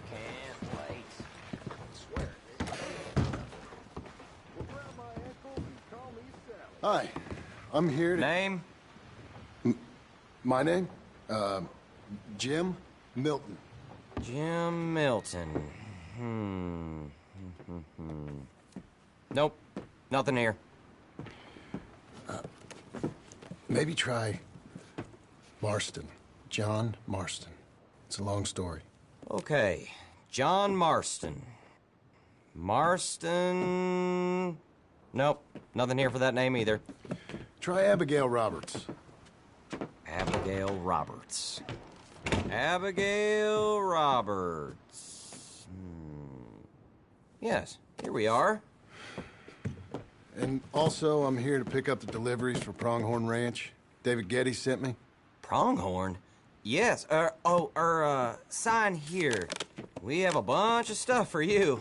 Can't wait. Hi, I'm here to... Name? My name? Jim Milton. Jim Milton. Nope, nothing here. Maybe try Marston. John Marston. It's a long story. Okay, John Marston. Marston... Nope, nothing here for that name either. Try Abigail Roberts. Abigail Roberts. Abigail Roberts. Yes, here we are. And also, I'm here to pick up the deliveries for Pronghorn Ranch. David Getty sent me. Pronghorn? Yes, sign here. We have a bunch of stuff for you.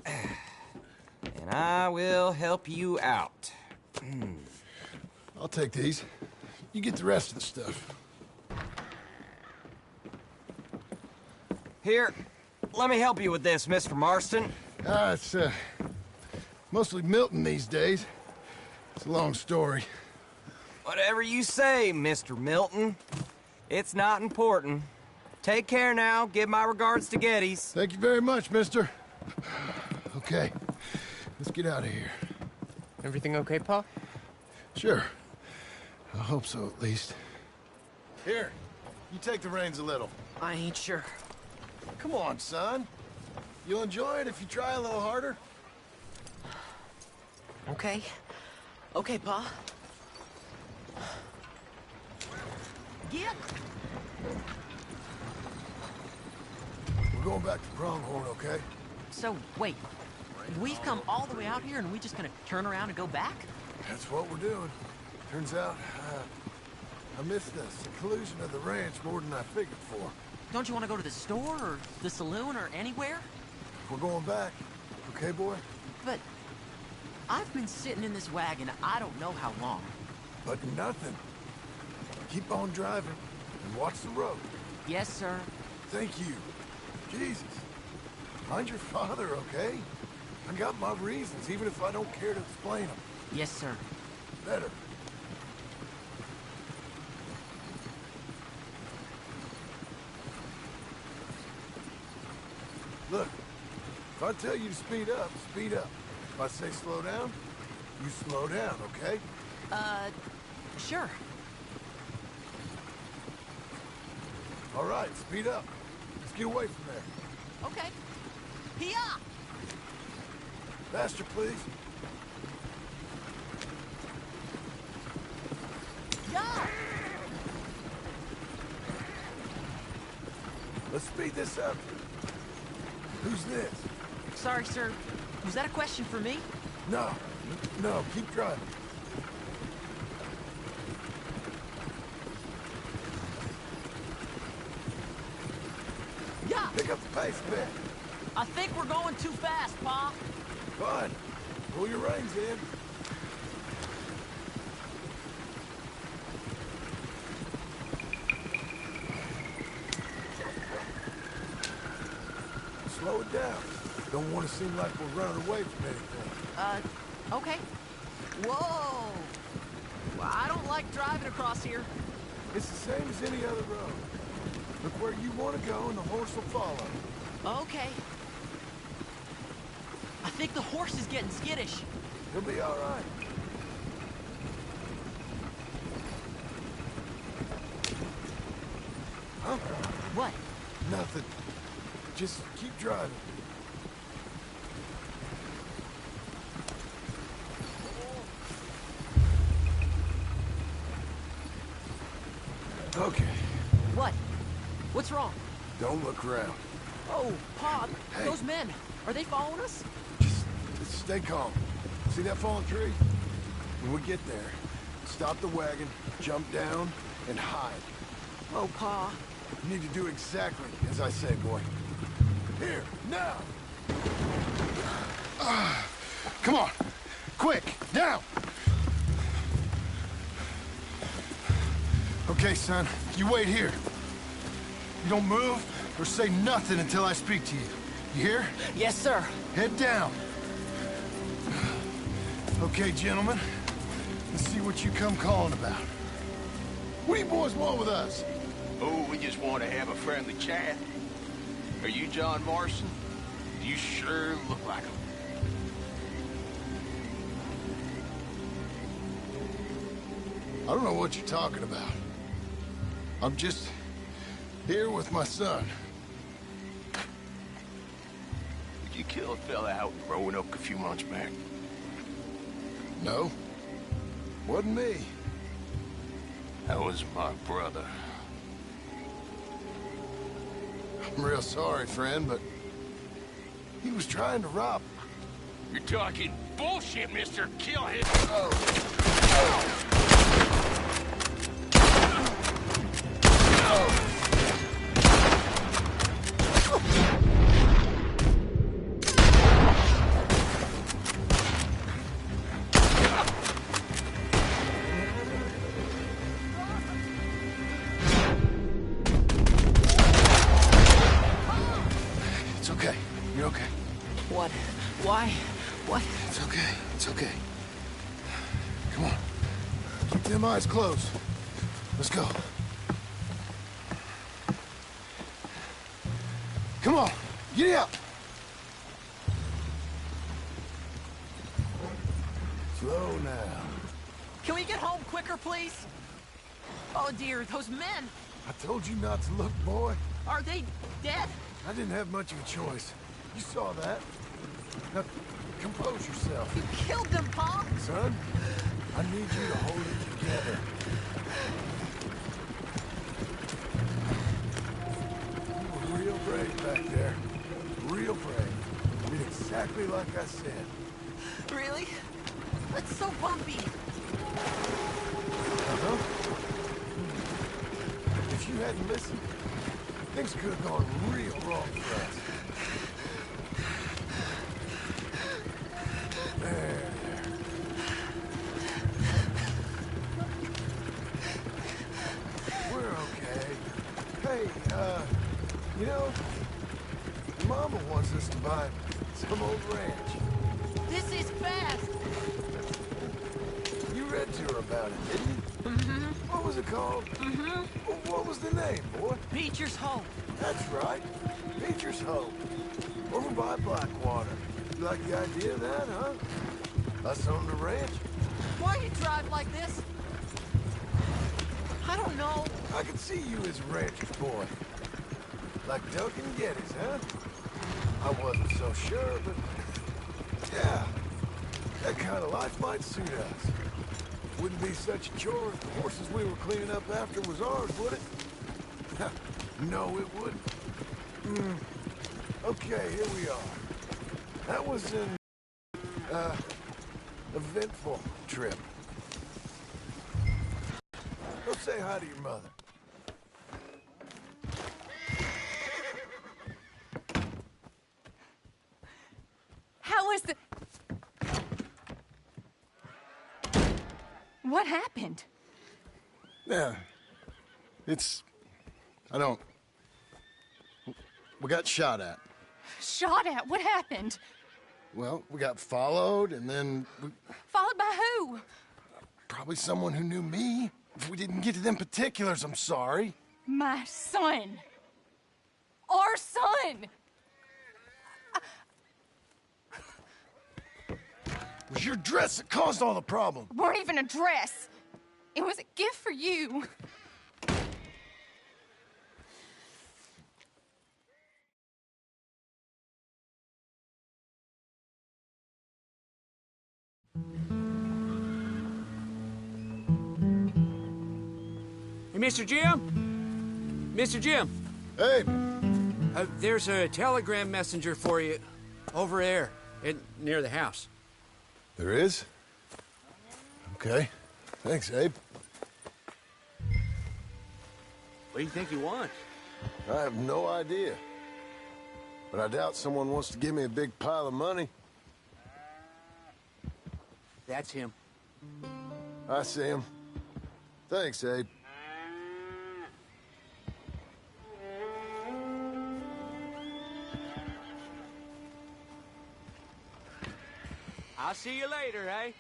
And I will help you out. I'll take these. You get the rest of the stuff. Here, let me help you with this, Mr. Marston. It's, mostly Milton these days. It's a long story. Whatever you say, Mr. Milton. It's not important. Take care now. Give my regards to Geddes. Thank you very much, mister. Okay, let's get out of here. Everything okay, Pa? Sure. I hope so, at least. Here, you take the reins a little. I ain't sure. Come on, son. You'll enjoy it if you try a little harder. Okay. Okay, Pa. Get! We're going back to Pronghorn, okay? So, wait. We've come all the way out here and we just gonna turn around and go back? That's what we're doing. Turns out, I missed the seclusion of the ranch more than I figured for. Don't you want to go to the store or the saloon or anywhere? We're going back. Okay, boy? But I've been sitting in this wagon I don't know how long. But nothing. Keep on driving and watch the road. Yes, sir. Thank you. Jesus. Mind your father, okay? I got my reasons, even if I don't care to explain them. Yes, sir. Better. Look, if I tell you to speed up, speed up. If I say slow down, you slow down, okay? Sure. All right, speed up. Let's get away from there. Okay. Hiya! Faster, please. Yeah! Let's speed this up. Who's this? Sorry, sir. Was that a question for me? No, no, keep driving. Yeah! Pick up the pace a bit. I think we're going too fast, Pa. Fine. Pull your reins in. Slow it down. Don't want to seem like we're running away from anything. Okay. Whoa! Well, I don't like driving across here. It's the same as any other road. Look where you want to go and the horse will follow. Okay. I think the horse is getting skittish. He'll be all right. Huh? What? Nothing. Just keep driving. Okay. What? What's wrong? Don't look around. Oh, Pa, Hey. those men, are they following us? Just stay calm. See that fallen tree? When we get there, stop the wagon, jump down, and hide. Oh, Pa. You need to do exactly as I say, boy. Here, now! Come on! Quick, down! Okay, son, you wait here. You don't move or say nothing until I speak to you. You hear? Yes, sir. Head down. Okay, gentlemen. Let's see what you come calling about. What do you boys want with us? Oh, we just want to have a friendly chat. Are you John Marston? You sure look like him. I don't know what you're talking about. I'm just here with my son. Did you kill a fella out in Roanoke a few months back? No. Wasn't me. That was my brother. I'm real sorry, friend, but he was trying to rob. You're talking bullshit, mister. Kill him. It's okay. You're okay. What? Why? What? It's okay. It's okay. Come on. Keep them eyes closed. Let's go. Come on. Get up. Slow now. Can we get home quicker, please? Oh dear, those men! I told you not to look, boy. Are they dead? I didn't have much of a choice. You saw that. Now, compose yourself. You killed them, Pa! Son, I need you to hold it together. You were real brave back there. Real brave. You did exactly like I said. Really? That's so bumpy. Uh-huh. If you hadn't listened, things could have gone real wrong for us. There. We're okay. Hey, you know, Mama wants us to buy some old ranch. This is fast! You read to her about it, didn't you? Mm-hmm. What was it called? Mm-hmm. What was the name, boy? Beecher's Home. That's right. Beecher's Home. Over by Blackwater. You like the idea of that, huh? Us on the ranch? Why you drive like this? I don't know. I could see you as a rancher's boy. Like Duncan Geddes, huh? I wasn't so sure, but... yeah. That kind of life might suit us. Wouldn't be such a chore if the horses we were cleaning up after was ours, would it? No, it wouldn't. Okay, here we are. That was an, eventful trip. Go say hi to your mother. How was the... What happened? Yeah. I don't... We got shot at. Shot at? What happened? Well, we got followed, and then... Followed by who? Probably someone who knew me. If we didn't get to them particulars, I'm sorry. My son. Our son. It was your dress that caused all the problem. It weren't even a dress. It was a gift for you. Hey, Mr. Jim? Mr. Jim? Hey. There's a telegram messenger for you over there near the house. There is? Okay. Thanks, Abe. What do you think he wants? I have no idea. But I doubt someone wants to give me a big pile of money. That's him. I see him. Thanks, Abe. I'll see you later, eh?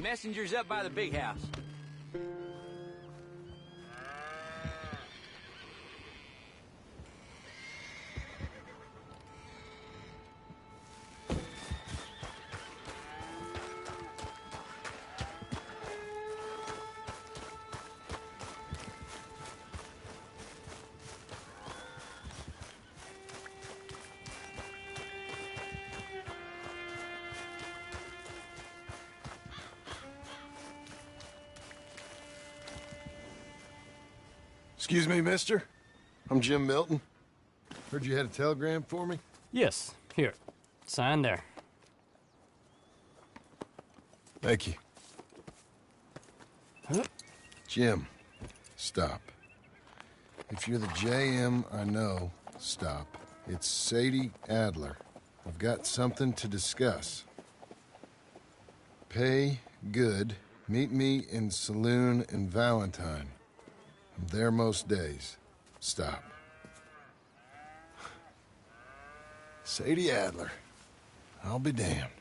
Messenger's up by the big house. Excuse me, mister. I'm Jim Milton. Heard you had a telegram for me? Yes, here. Sign there. Thank you. Huh? Jim, stop. If you're the JM I know, stop. It's Sadie Adler. I've got something to discuss. Pay good. Meet me in Saloon in Valentine. I'm there most days. Stop. Sadie Adler. I'll be damned.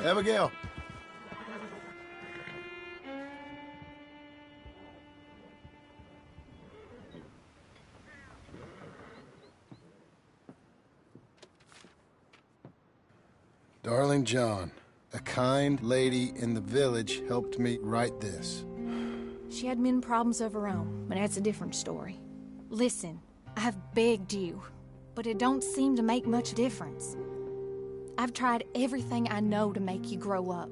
Abigail. Darling John, a kind lady in the village helped me write this. She had men problems of her own, but that's a different story. Listen, I've begged you, but it don't seem to make much difference. I've tried everything I know to make you grow up.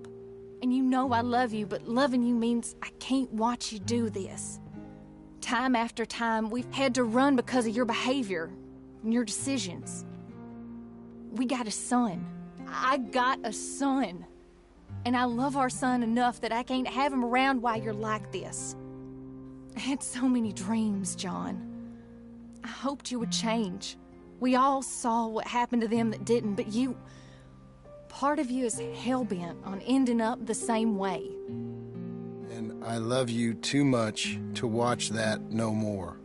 And you know I love you, but loving you means I can't watch you do this. Time after time, we've had to run because of your behavior and your decisions. We got a son. I got a son. And I love our son enough that I can't have him around while you're like this. I had so many dreams, John. I hoped you would change. We all saw what happened to them that didn't, but you... Part of you is hell-bent on ending up the same way. And I love you too much to watch that no more.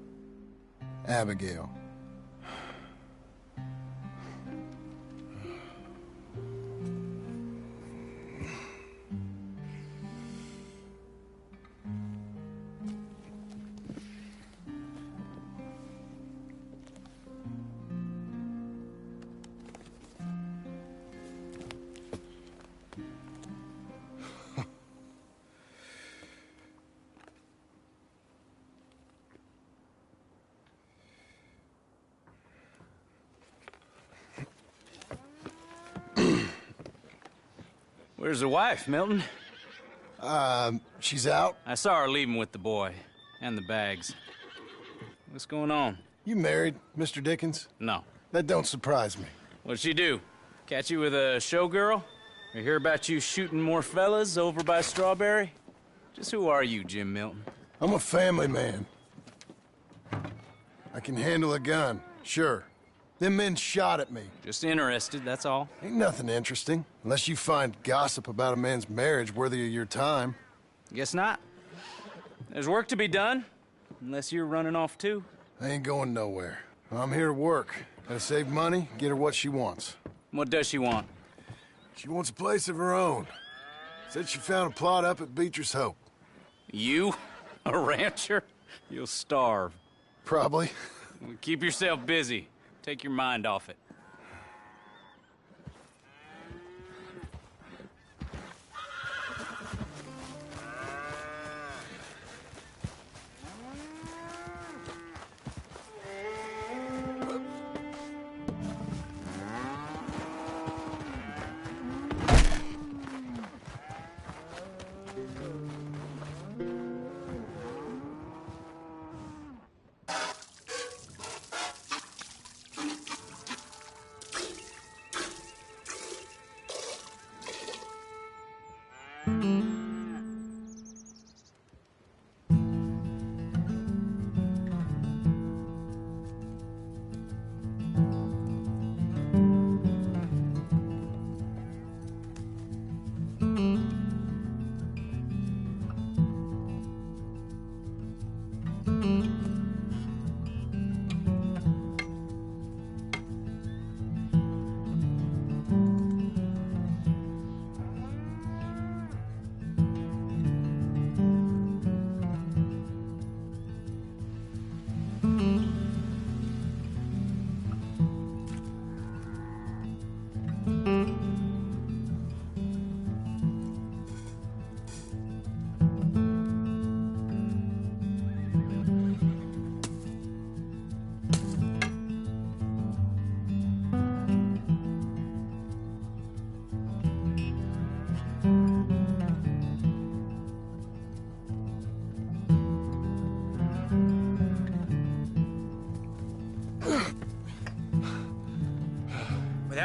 Abigail. Where's the wife, Milton? She's out. I saw her leaving with the boy. And the bags. What's going on? You married, Mr. Dickens? No. That don't surprise me. What'd she do? Catch you with a showgirl? Or hear about you shooting more fellas over by Strawberry? Just who are you, Jim Milton? I'm a family man. I can handle a gun, sure. Them men shot at me. Just interested, that's all. Ain't nothing interesting, unless you find gossip about a man's marriage worthy of your time. Guess not. There's work to be done, unless you're running off too. I ain't going nowhere. I'm here to work. Gotta save money, get her what she wants. What does she want? She wants a place of her own. Said she found a plot up at Beecher's Hope. You? A rancher? You'll starve. Probably. Keep yourself busy. Take your mind off it.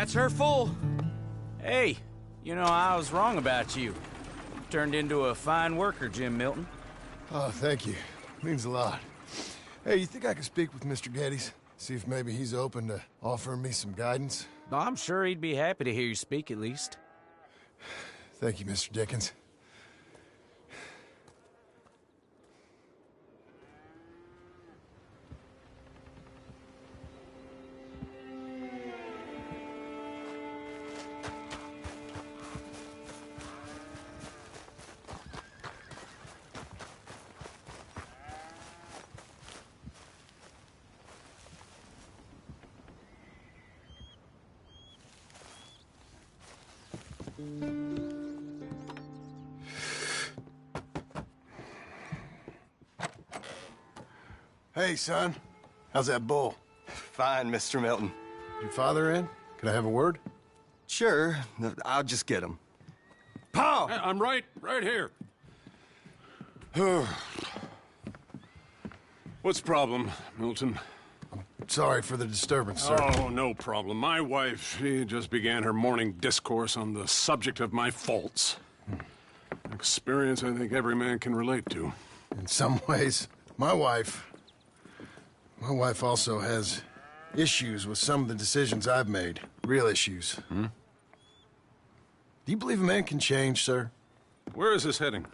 That's her full. Hey, you know, I was wrong about you. Turned into a fine worker, Jim Milton. Oh, thank you. Means a lot. Hey, you think I could speak with Mr. Geddes? See if maybe he's open to offering me some guidance? I'm sure he'd be happy to hear you speak, at least. Thank you, Mr. Dickens. Hey, son. How's that bull? Fine, Mr. Milton. Your father in? Can I have a word? Sure. I'll just get him. Pa! I'm right here. What's the problem, Milton? Sorry for the disturbance, sir. Oh, no problem. My wife, she just began her morning discourse on the subject of my faults. Experience I think every man can relate to. In some ways, my wife also has issues with some of the decisions I've made. Real issues. Hmm? Do you believe a man can change, sir? Where is this heading?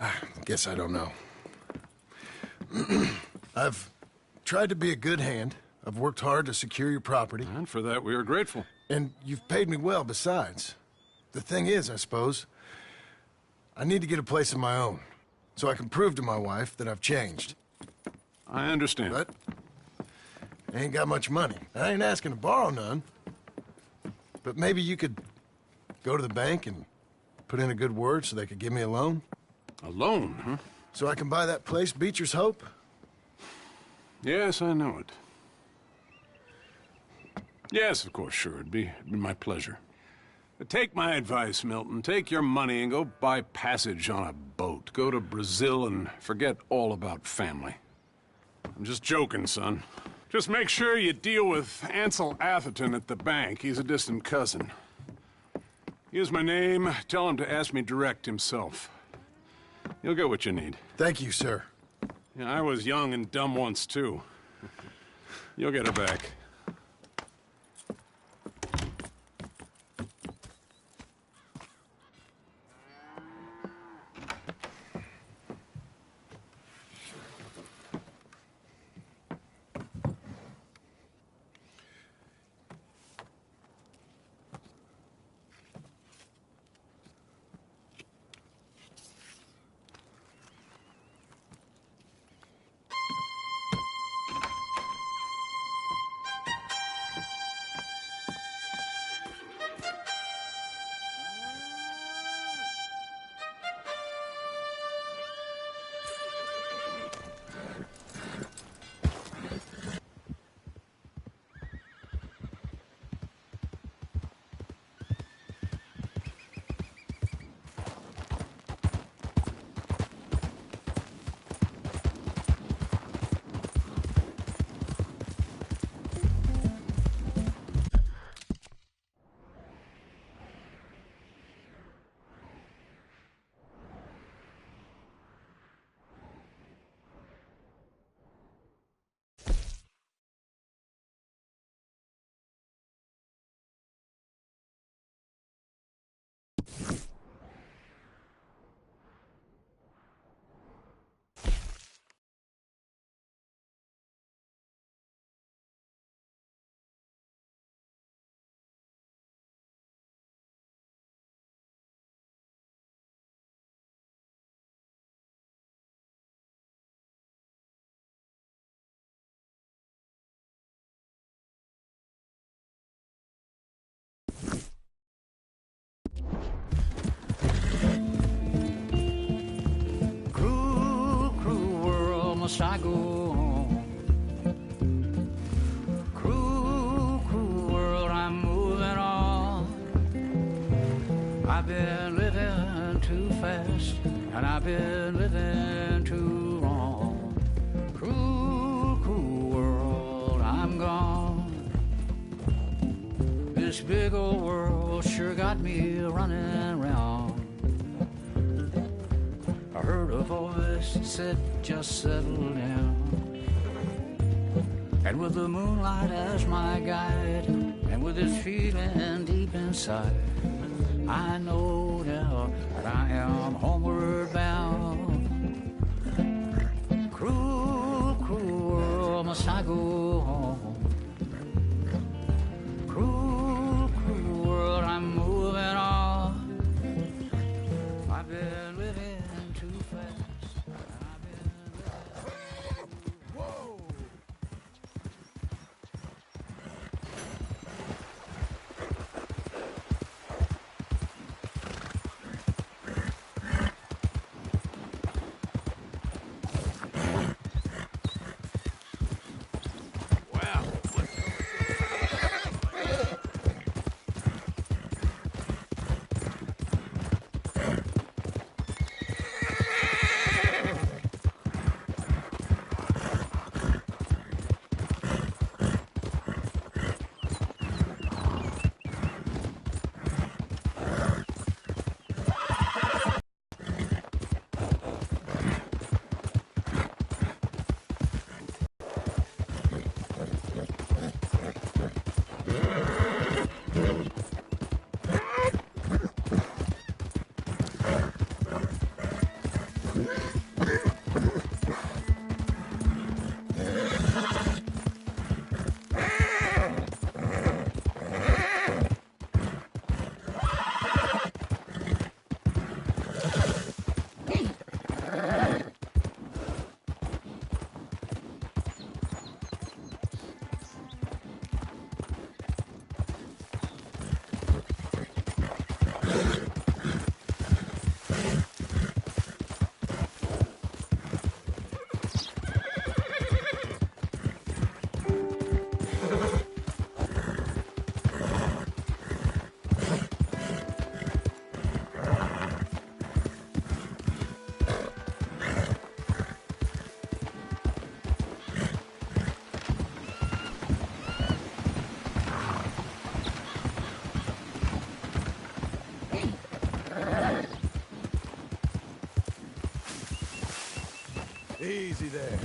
I guess I don't know. I've tried to be a good hand. I've worked hard to secure your property. And for that, we are grateful. And you've paid me well, besides. The thing is, I suppose, I need to get a place of my own, so I can prove to my wife that I've changed. I understand. But I ain't got much money. I ain't asking to borrow none. But maybe you could go to the bank and put in a good word so they could give me a loan? A loan, huh? So I can buy that place, Beecher's Hope? Yes, I know it. Yes, of course, sure. It'd be my pleasure. But take my advice, Milton. Take your money and go buy passage on a boat. Go to Brazil and forget all about family. I'm just joking, son. Just make sure you deal with Ansel Atherton at the bank. He's a distant cousin. Here's my name. Tell him to ask me direct himself. You'll get what you need. Thank you, sir. Yeah, I was young and dumb once, too. You'll get it back. Must I go on? Cruel, cruel world, I'm moving on. I've been living too fast, and I've been living too long. Cruel, cruel world, I'm gone. This big old world sure got me running round. I heard a voice that said, just settle down. And with the moonlight as my guide, and with this feeling deep inside, I know now that I am homeward bound. Cruel, cruel world, must I go home? Cruel, cruel world, I'm moving on. I've been living too fast. I've been living... Whoa! Easy there.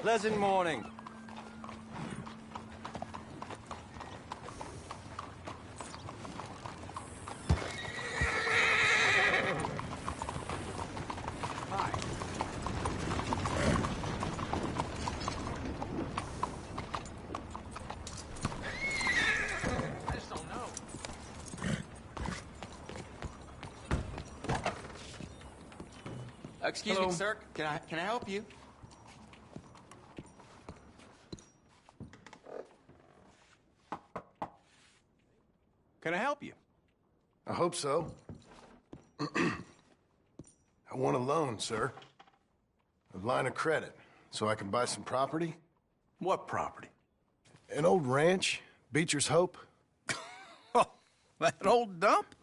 Pleasant morning. Excuse Hello. me, sir. Can I help you? Can I help you? I hope so. I want a loan, sir. A line of credit, so I can buy some property. What property? An old ranch, Beecher's Hope. That old dump?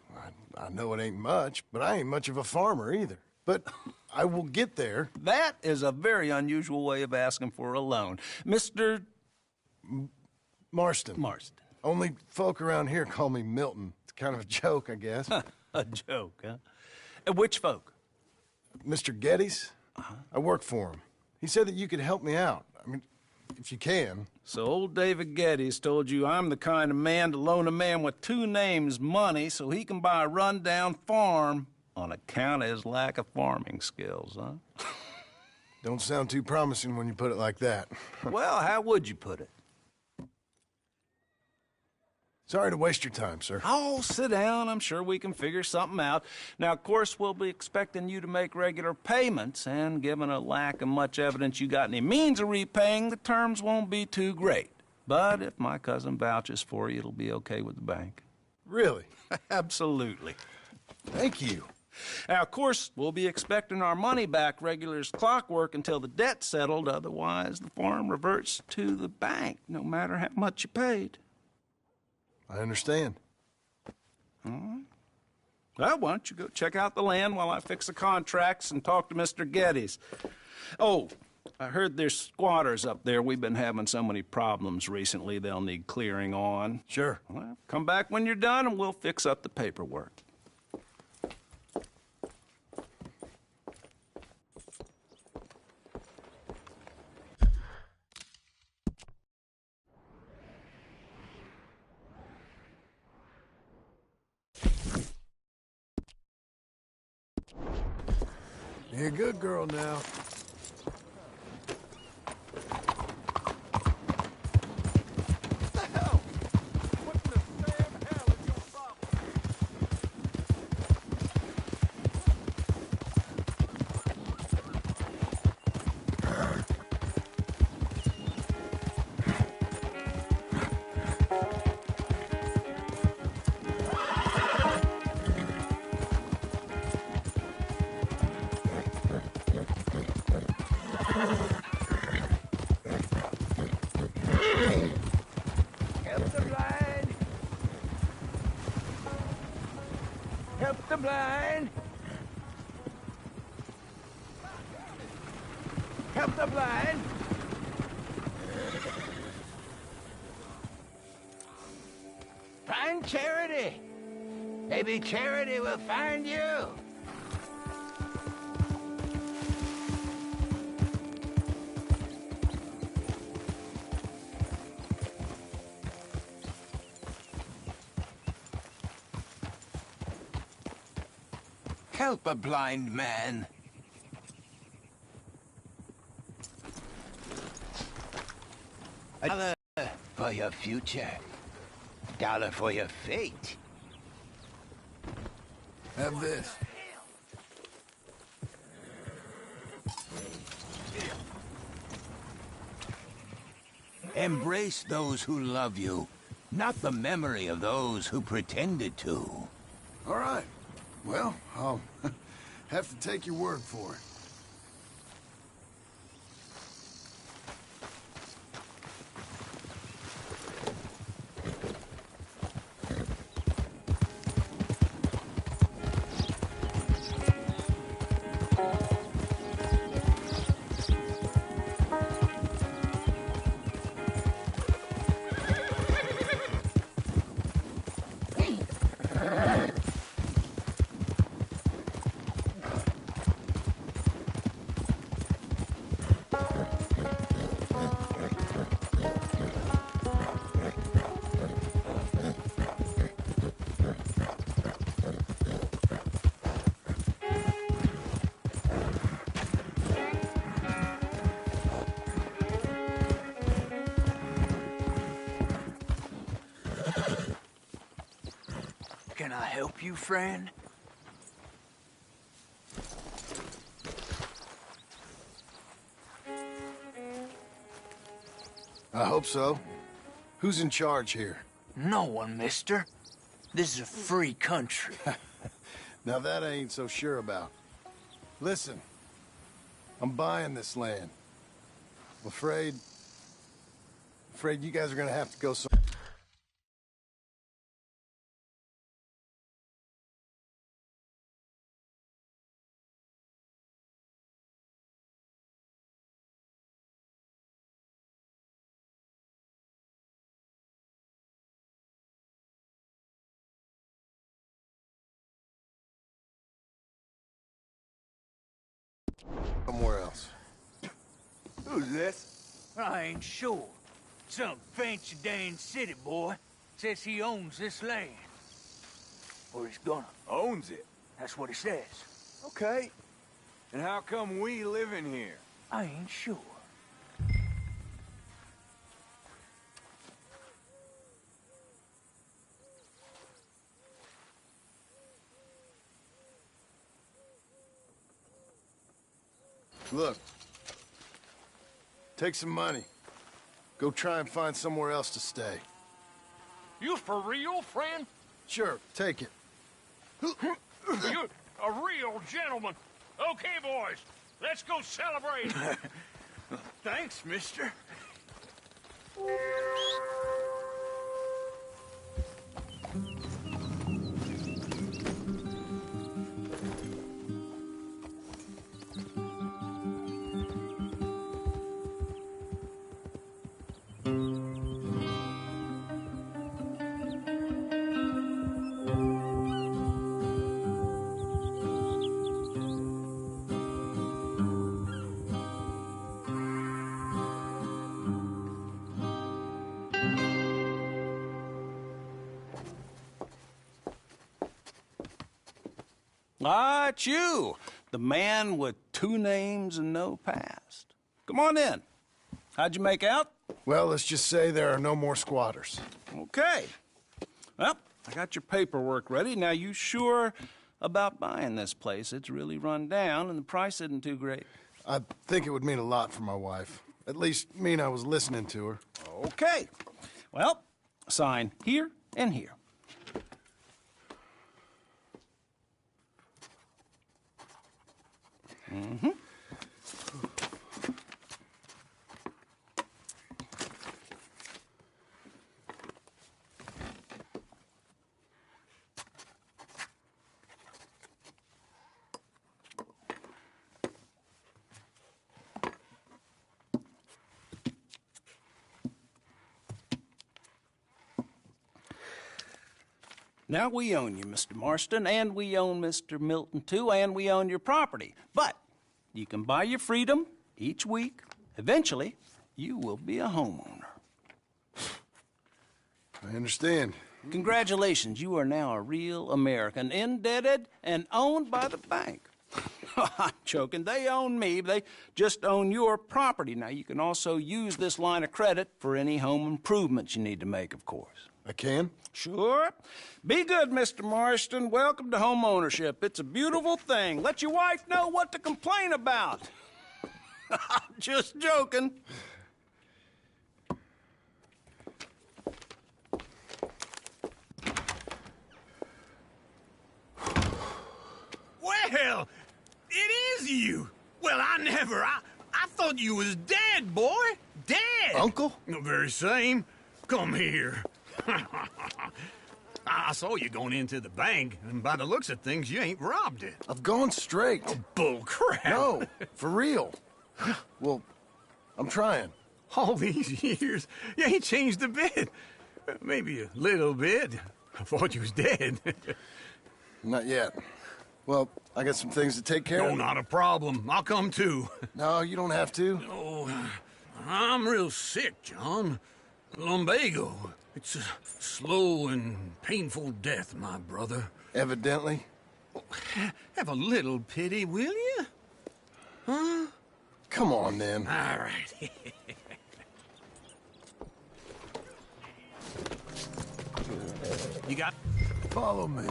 I know it ain't much, but I ain't much of a farmer either. But I will get there. That is a very unusual way of asking for a loan. Mr. Marston. Marston. Only folk around here call me Milton. It's kind of a joke, I guess. A joke, huh? And which folk? Mr. Geddes. I work for him. He said that you could help me out. I mean, if you can. So old David Geddes told you I'm the kind of man to loan a man with two names money so he can buy a rundown farm on account of his lack of farming skills, huh? Don't sound too promising when you put it like that. Well, how would you put it? Sorry to waste your time, sir. Oh, sit down. I'm sure we can figure something out. Now, of course, we'll be expecting you to make regular payments, and given a lack of much evidence you got any means of repaying, the terms won't be too great. But if my cousin vouches for you, it'll be okay with the bank. Really? Absolutely. Thank you. Now, of course, we'll be expecting our money back regular as clockwork until the debt's settled. Otherwise, the farm reverts to the bank, no matter how much you paid. I understand. All right. Well, why don't you go check out the land while I fix the contracts and talk to Mr. Geddes. Oh, I heard there's squatters up there. We've been having so many problems recently, they'll need clearing on. Sure. Well, come back when you're done and we'll fix up the paperwork. You're a good girl now. Help the blind! Help the blind! Find charity! Maybe charity will find you! Help a blind man. A dollar for your future. Dollar for your fate. Have this. Embrace those who love you, not the memory of those who pretended to. All right. Well, I'll have to take your word for it. Can I help you, friend? I hope so. Who's in charge here? No one, mister. This is a free country. Now that I ain't so sure about. Listen, I'm buying this land. I'm afraid you guys are gonna have to go somewhere else. Who's this? I ain't sure. Some fancy Dan city boy says he owns this land. Or he's gonna. Owns it? That's what he says. Okay. And how come we live in here? I ain't sure. Look. Take some money. Go try and find somewhere else to stay. You for real, friend? Sure, take it. You're a real gentleman. Okay, boys, let's go celebrate. Thanks, mister. Ah, it's you, the man with 2 names and no past. Come on in. How'd you make out? Well, let's just say there are no more squatters. Okay. Well, I got your paperwork ready. Now, you sure about buying this place? It's really run down, and the price isn't too great. I think it would mean a lot for my wife. At least mean I was listening to her. Okay. Well, sign here and here. Mm-hmm. Now we own you, Mr. Marston, and we own Mr. Milton, too, and we own your property. But you can buy your freedom each week. Eventually, you will be a homeowner. I understand. Congratulations, you are now a real American, indebted and owned by the bank. I'm joking. They own me. They just own your property. Now, you can also use this line of credit for any home improvements you need to make, of course. I can? Sure. Be good, Mr. Marston. Welcome to home ownership. It's a beautiful thing. Let your wife know what to complain about. Just joking. Well, it is you. Well, I thought you was dead, boy. Dead. Uncle? The very same. Come here. I saw you going into the bank, and by the looks of things, you ain't robbed it. I've gone straight. Oh, bull crap. No, for real. Well, I'm trying. All these years, you ain't changed a bit. Maybe a little bit. I thought you was dead. Not yet. Well, I got some things to take care of. No, not a problem. I'll come too. No, you don't have to. Oh, I'm real sick, John. Lumbago. It's a slow and painful death, my brother. Evidently. Have a little pity, will you? Huh? Come on, then. All right. You got... Follow me.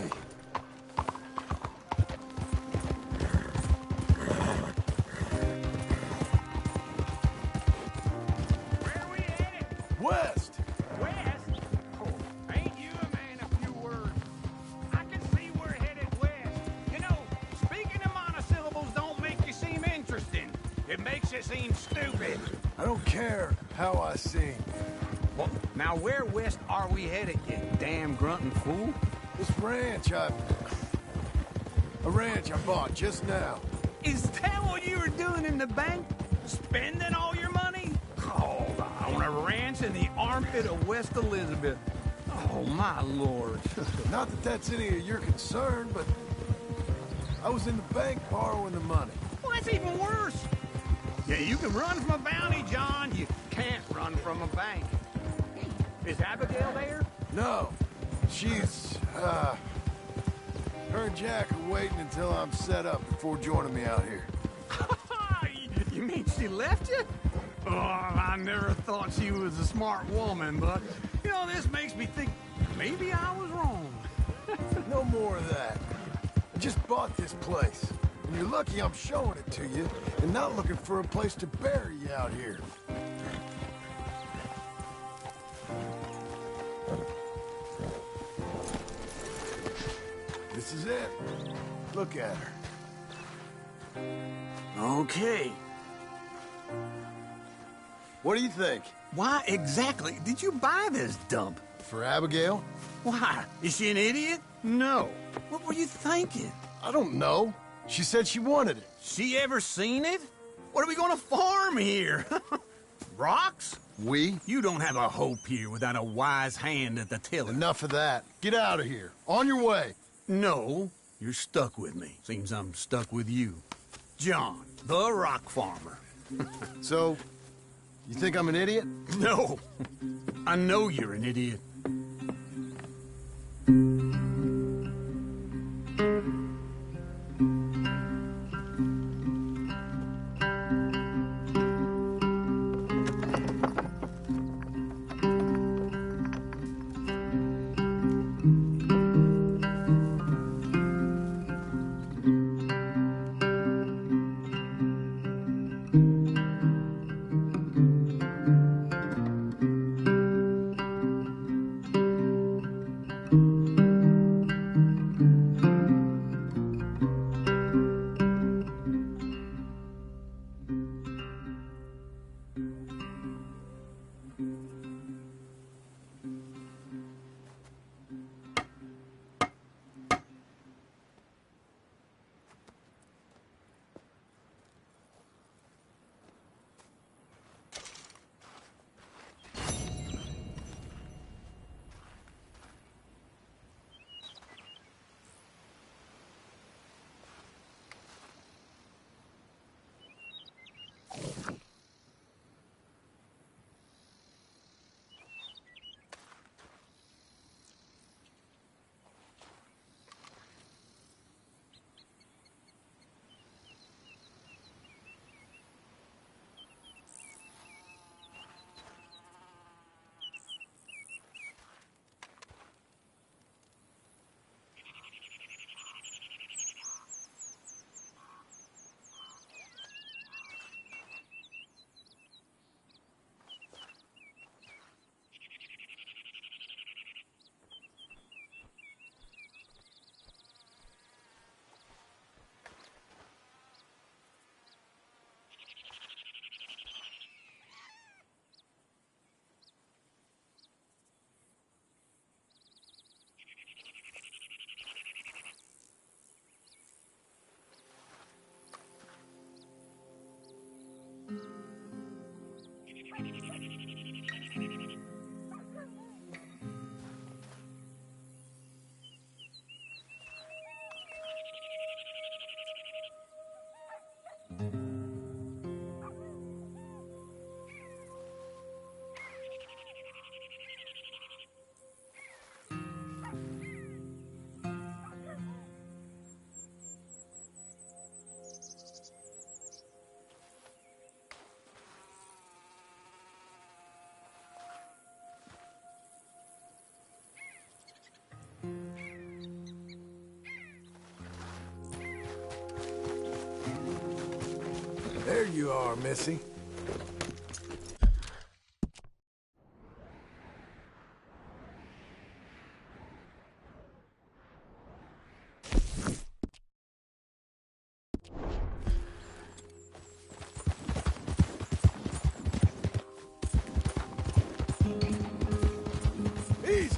you seem stupid. I don't care how I sing. Well, now where west are we headed, you damn grunting fool? This ranch a ranch I bought just now. Is that what you were doing in the bank? Spending all your money? Oh, on a ranch in the armpit of West Elizabeth. Oh, my lord. Not that that's any of your concern, but I was in the bank borrowing the money. Well, that's even worse. Yeah, you can run from a bounty, John. You can't run from a bank. Is Abigail there? No. She's, her and Jack are waiting until I'm set up before joining me out here. You mean she left you? Oh, I never thought she was a smart woman, but, you know, this makes me think maybe I was wrong. No more of that. I just bought this place. And you're lucky I'm showing it to you and not looking for a place to bury you out here. This is it. Look at her. Okay. What do you think? Why exactly did you buy this dump? For Abigail? Why? Is she an idiot? No. What were you thinking? I don't know. She said she wanted it. She ever seen it? What are we gonna farm here? Rocks? We? You don't have a hope here without a wise hand at the tiller. Enough of that. Get out of here. On your way. No, you're stuck with me. Seems I'm stuck with you. John, the rock farmer. So, you think I'm an idiot? No. I know you're an idiot. There you are, Missy. Easy.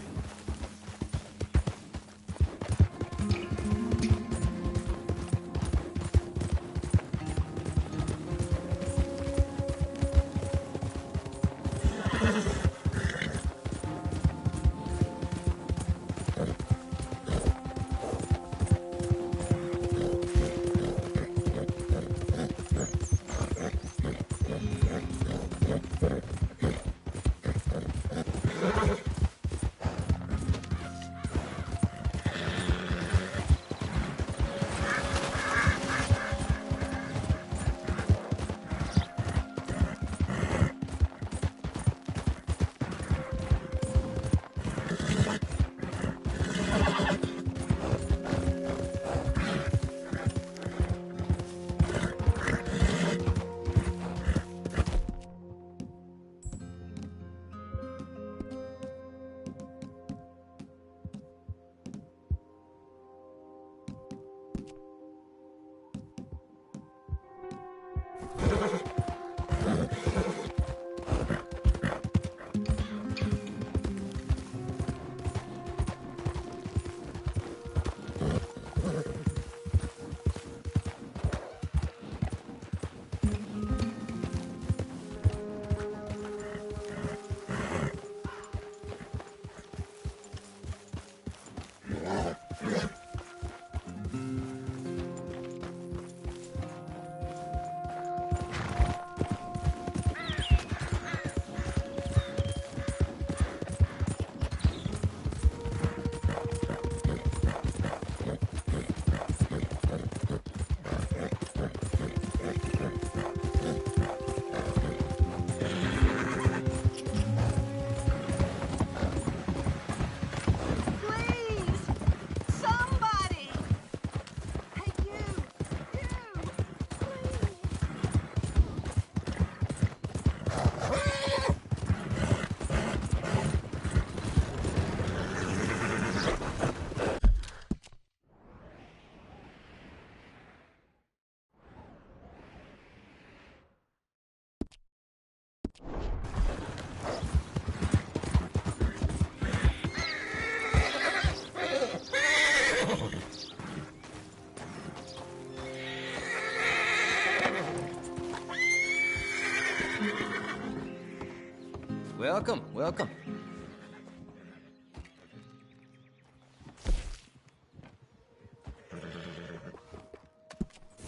Welcome, welcome.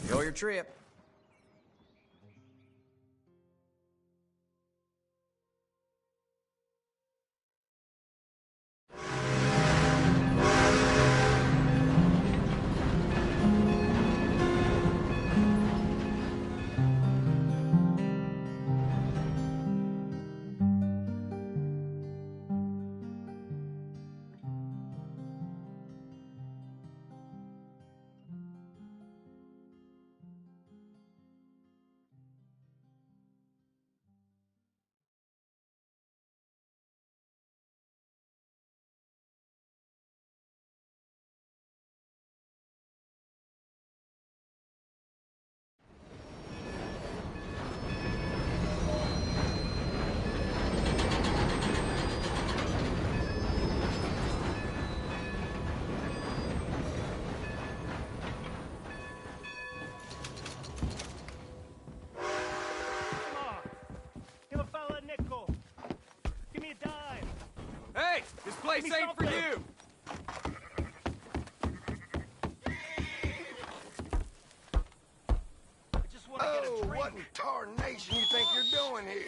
Enjoy your trip. Hey, this place ain't for you! Oh, what in tarnation you think you're doing here?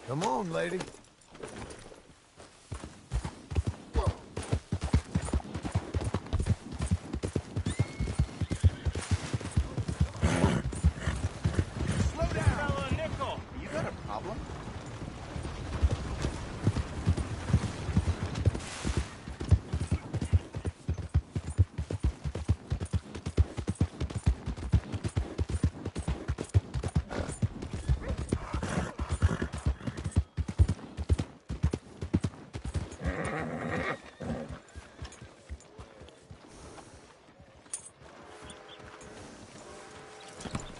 Come on, lady. Slow down! Fella Nickel! You got a problem?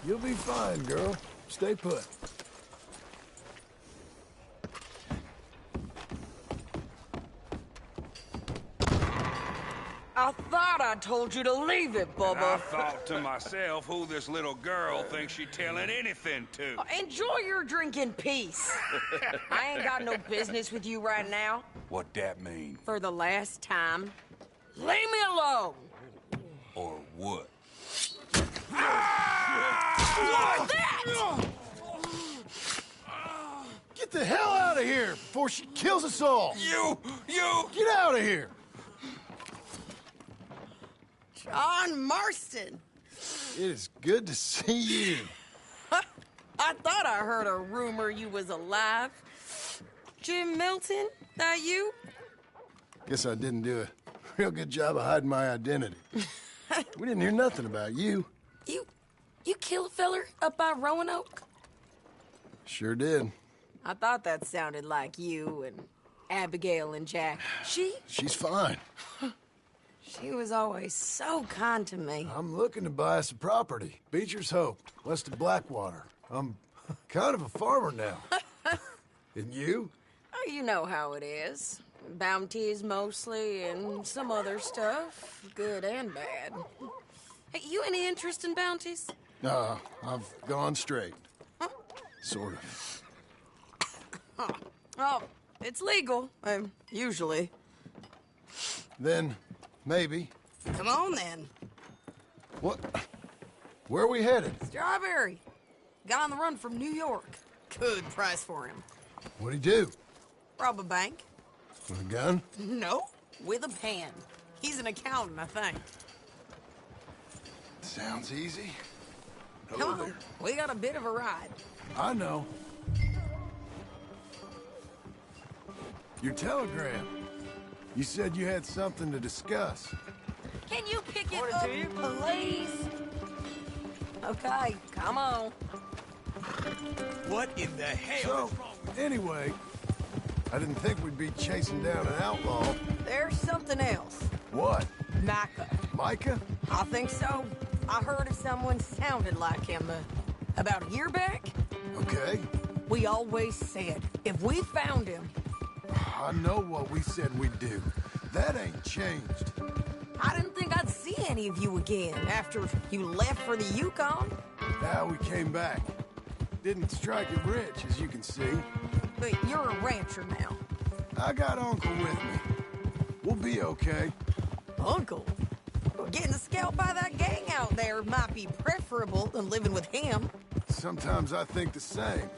You'll be fine, girl. Stay put. I thought I told you to leave it, And Bubba. I thought to myself who this little girl thinks she's telling anything to. Enjoy your drink in peace. I ain't got no business with you right now. What that mean? For the last time, leave me alone. Or what? What's that? Get the hell out of here before she kills us all! You! Get out of here! John Marston. It is good to see you. I thought I heard a rumor you was alive. Jim Milton, that you? Guess I didn't do a real good job of hiding my identity. We didn't hear nothing about you. You kill a feller up by Roanoke? Sure did. I thought that sounded like you and Abigail and Jack. She's fine. She was always so kind to me. I'm looking to buy us a property. Beecher's Hope, west of Blackwater. I'm kind of a farmer now. And you? Oh, you know how it is. Bounties mostly, and some other stuff, good and bad. Hey, you any interest in bounties? No, I've gone straight. Sort of. Oh, it's legal, usually. Then, maybe. Come on, then. What? Where are we headed? Strawberry. Got on the run from New York. Good price for him. What'd he do? Rob a bank. With a gun? No, with a pen. He's an accountant, I think. Sounds easy. Come on, we got a bit of a ride. I know. Your telegram. You said you had something to discuss. Can you pick it up, please? Okay, come on. What in the hell? So, anyway, I didn't think we'd be chasing down an outlaw. There's something else. What? Micah. Micah? I think so. I heard of someone sounded like him about a year back. Okay. We always said, if we found him... I know what we said we'd do. That ain't changed. I didn't think I'd see any of you again after you left for the Yukon. Now we came back. Didn't strike it rich, as you can see. But you're a rancher now. I got Uncle with me. We'll be okay. Uncle? Getting scalped by that gang out there might be preferable than living with him. Sometimes I think the same.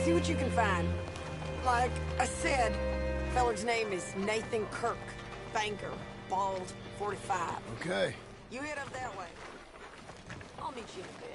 See what you can find. Like I said, feller's name is Nathan Kirk. Banker, bald, 45. Okay. You head up that way. I'll meet you in a bit.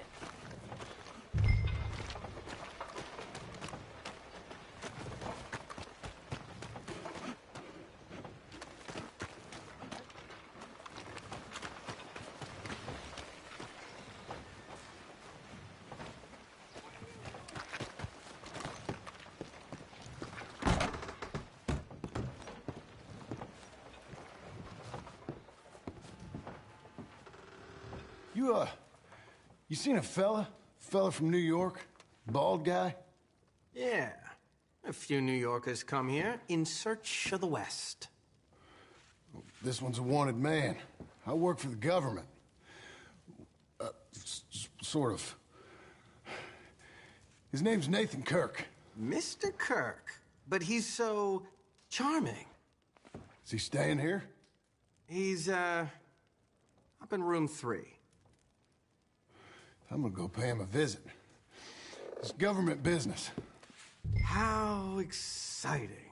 You seen a fella? Fella from New York? Bald guy? Yeah. A few New Yorkers come here in search of the West. This one's a wanted man. I work for the government. Sort of. His name's Nathan Kirk. Mr. Kirk? But he's so charming. Is he staying here? He's, up in room 3. I'm gonna go pay him a visit. It's government business. How exciting.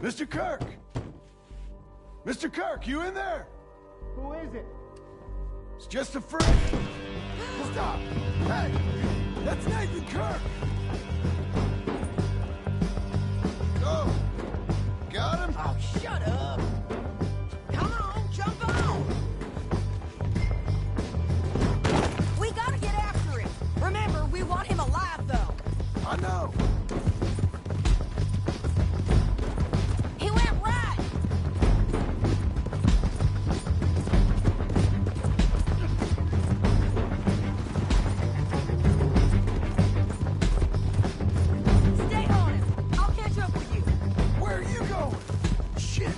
Mr. Kirk! Mr. Kirk, you in there? Who is it? It's just a friend. Stop! Hey! That's Nathan Kirk! Go! Got him? Oh, shut up! Come on, jump on! We gotta get after him. Remember, we want him alive, though. I know. He went right. Stay on him. I'll catch up with you. Where are you going? Shit!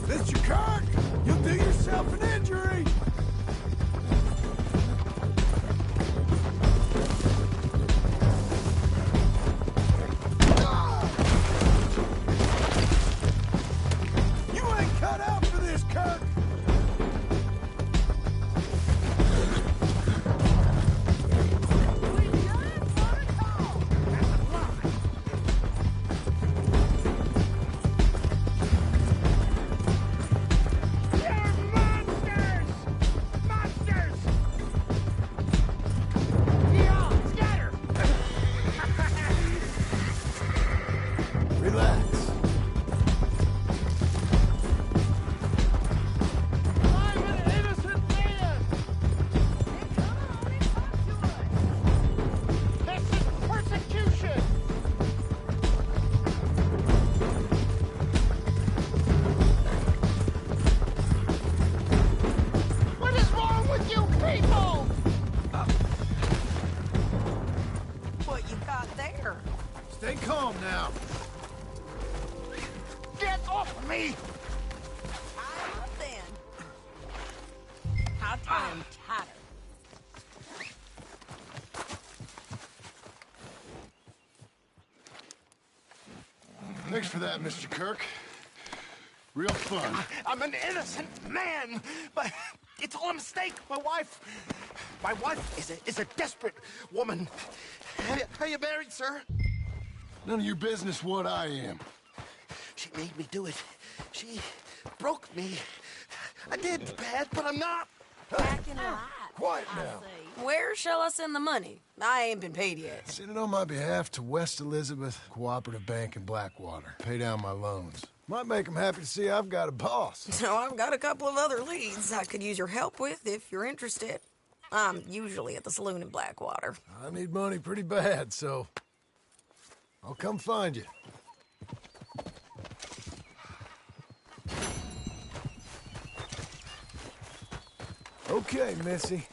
Mr. Kirk! You'll do yourself an injury! You ain't cut out for this, Kirk! Relax. I'm an innocent man! This is persecution! What is wrong with you people? What you got there? Stay calm now. Get off me! Tie him up then. I'll tie him tighter. Thanks for that, Mr. Kirk. Real fun. I'm an innocent man, but it's all a mistake. My wife is a desperate woman. Are you married, sir? None of your business what I am. She made me do it. She broke me. I did bad, but I'm not. Acting right. Quiet now. Where shall I send the money? I ain't been paid yet. Send it on my behalf to West Elizabeth Cooperative Bank in Blackwater. Pay down my loans. Might make them happy to see I've got a boss. So I've got a couple of other leads I could use your help with if you're interested. I'm usually at the saloon in Blackwater. I need money pretty bad, so I'll come find you. Okay, Missy.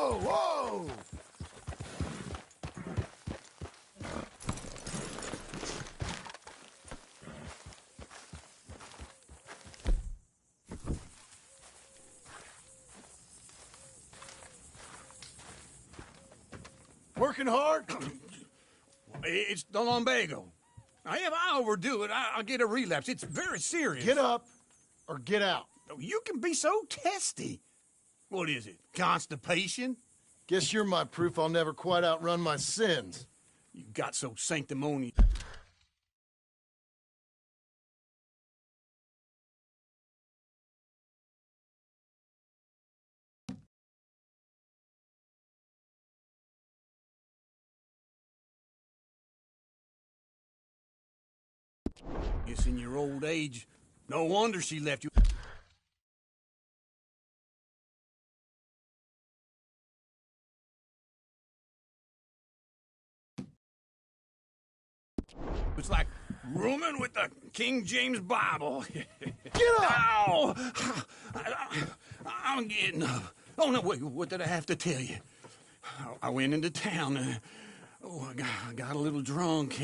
Whoa, whoa! Working hard? It's the lumbago. Now, if I overdo it, I'll get a relapse. It's very serious. Get up or get out. You can be so testy. What is it, constipation? Guess you're my proof I'll never quite outrun my sins. You got so sanctimonious. Guess in your old age, no wonder she left you. It's like rooming with the King James Bible. Get up! Ow! I'm getting up. Oh, no, wait, what did I have to tell you? I went into town. I got a little drunk.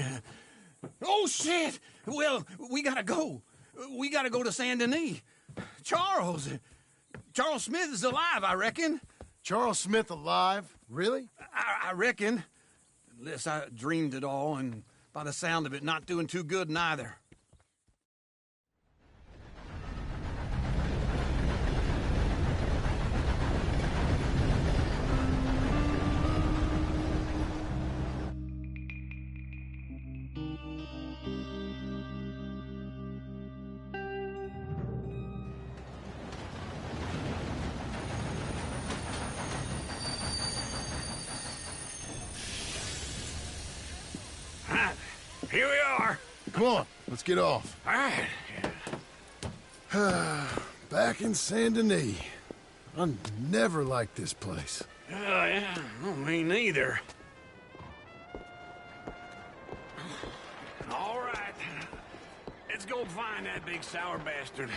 Oh, shit! Well, we gotta go. We gotta go to Saint Denis. Charles Smith is alive, I reckon. Charles Smith alive? Really? I reckon. Unless I dreamed it all, and by the sound of it, not doing too good neither. Here we are. Come on, let's get off. All right. Back in Saint Denis. I never liked this place. Yeah, well, me neither. All right. Let's go find that big sour bastard.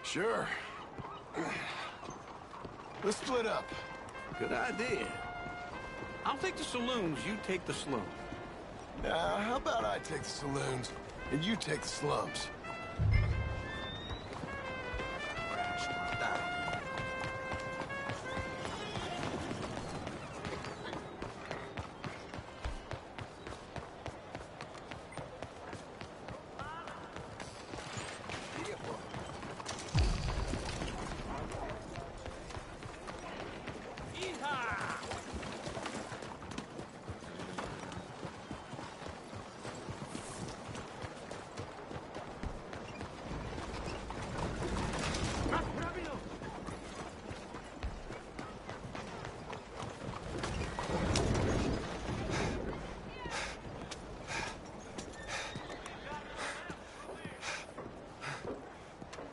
Sure. Let's split up. Good idea. I'll take the saloons, you take the slums. How about I take the saloons and you take the slums?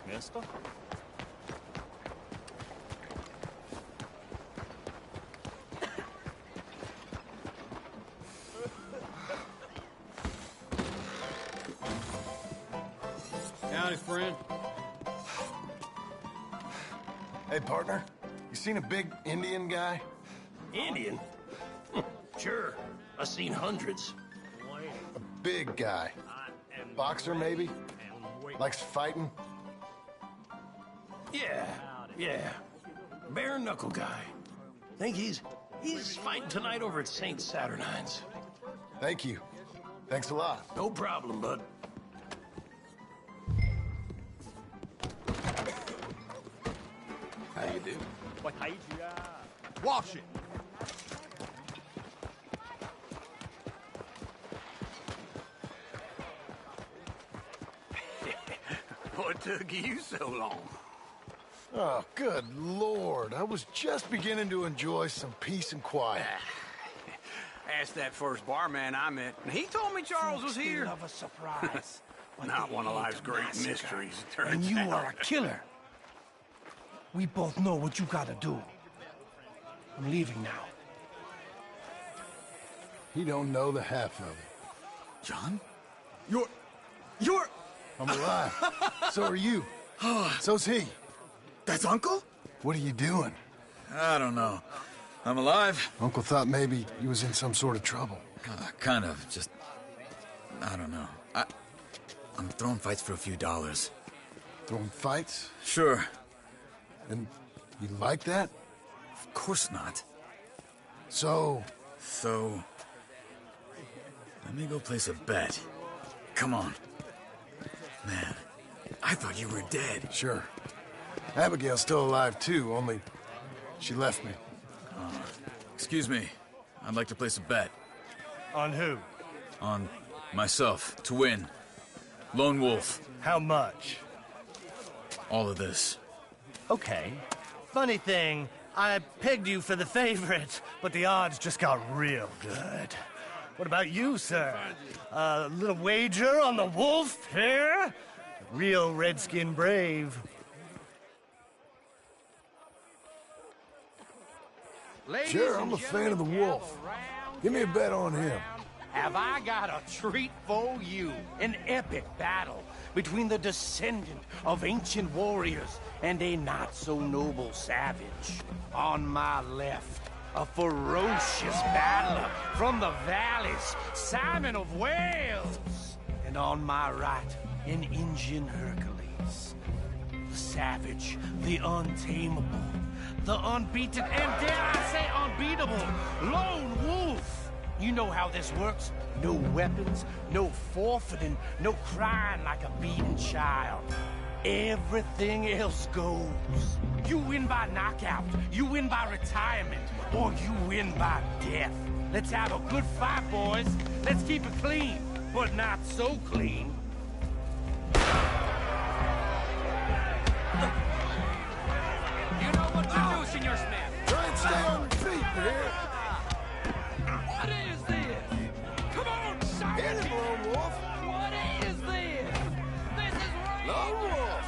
Mister? Howdy, friend. Hey, partner. You seen a big Indian guy? Indian? Sure. I've seen hundreds. A big guy. Boxer, maybe? Likes fighting? Yeah. Bare knuckle guy. Think he's fighting tonight over at St. Saturnine's. Thank you. Thanks a lot. No problem, bud. How you do? Wash it. What took you so long? Oh, good Lord. I was just beginning to enjoy some peace and quiet. Asked that first barman I met, and he told me Charles was here. Of a surprise. Not one of life's great mysteries, it turns And you out. are a killer. We both know what you gotta do. I'm leaving now. He don't know the half of it. John? You're... I'm alive. So are you. So's he. That's Uncle? What are you doing? I don't know. I'm alive. Uncle thought maybe you was in some sort of trouble. Kind of. Just... I don't know. I'm throwing fights for a few dollars. Throwing fights? Sure. And you like that? Of course not. So, let me go place a bet. Come on. Man, I thought you were dead. Sure. Abigail's still alive, too, only she left me. Excuse me. I'd like to place a bet. On who? On myself, to win. Lone Wolf. How much? All of this. Okay. Funny thing, I pegged you for the favorite, but the odds just got real good. What about you, sir? A little wager on the wolf here? Real redskin brave. Sure, I'm a fan of the wolf. Give me a bet on him. Have I got a treat for you? An epic battle between the descendant of ancient warriors and a not-so-noble savage. On my left, a ferocious battler from the valleys, Simon of Wales. And on my right, an Indian Hercules. The savage, the untamable, the unbeaten, and dare I say unbeatable, Lone Wolf. You know how this works. No weapons, no forfeiting, no crying like a beaten child. Everything else goes. You win by knockout, you win by retirement, or you win by death. Let's have a good fight, boys. Let's keep it clean, but not so clean. You know what to do, Senor Smith. Try and stay on your feet, here. What is this? Come on, Simon! Hit him, Lone Wolf! What is this? This is rape! Lone Wolf!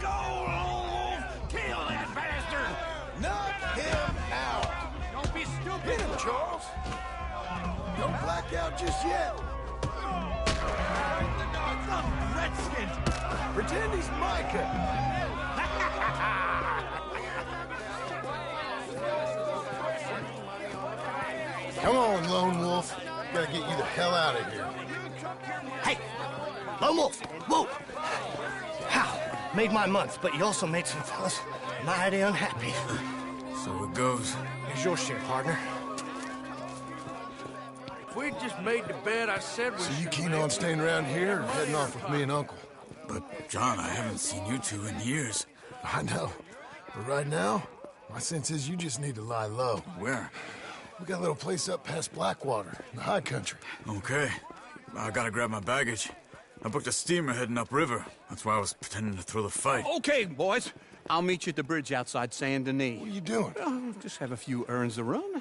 Go, Lone Wolf! Kill that bastard! Knock him out! Don't be stupid! Hit him, Charles! Don't black out just yet! Redskins! Pretend he's Micah! Come on, Lone Wolf. Gotta get you the hell out of here. Hey! Lone Wolf! Whoa! How? Made my month, but you also made some fellas mighty unhappy. So it goes. Here's your share, partner. If we'd just made the bet I said we So you should keen make, on staying around here or heading off with me and Uncle? But, John, I haven't seen you two in years. I know. But right now, my sense is you just need to lie low. Where? We got a little place up past Blackwater, in the high country. Okay. I gotta grab my baggage. I booked a steamer heading upriver. That's why I was pretending to throw the fight. Okay, boys. I'll meet you at the bridge outside Saint Denis. What are you doing? Just have a few errands to run.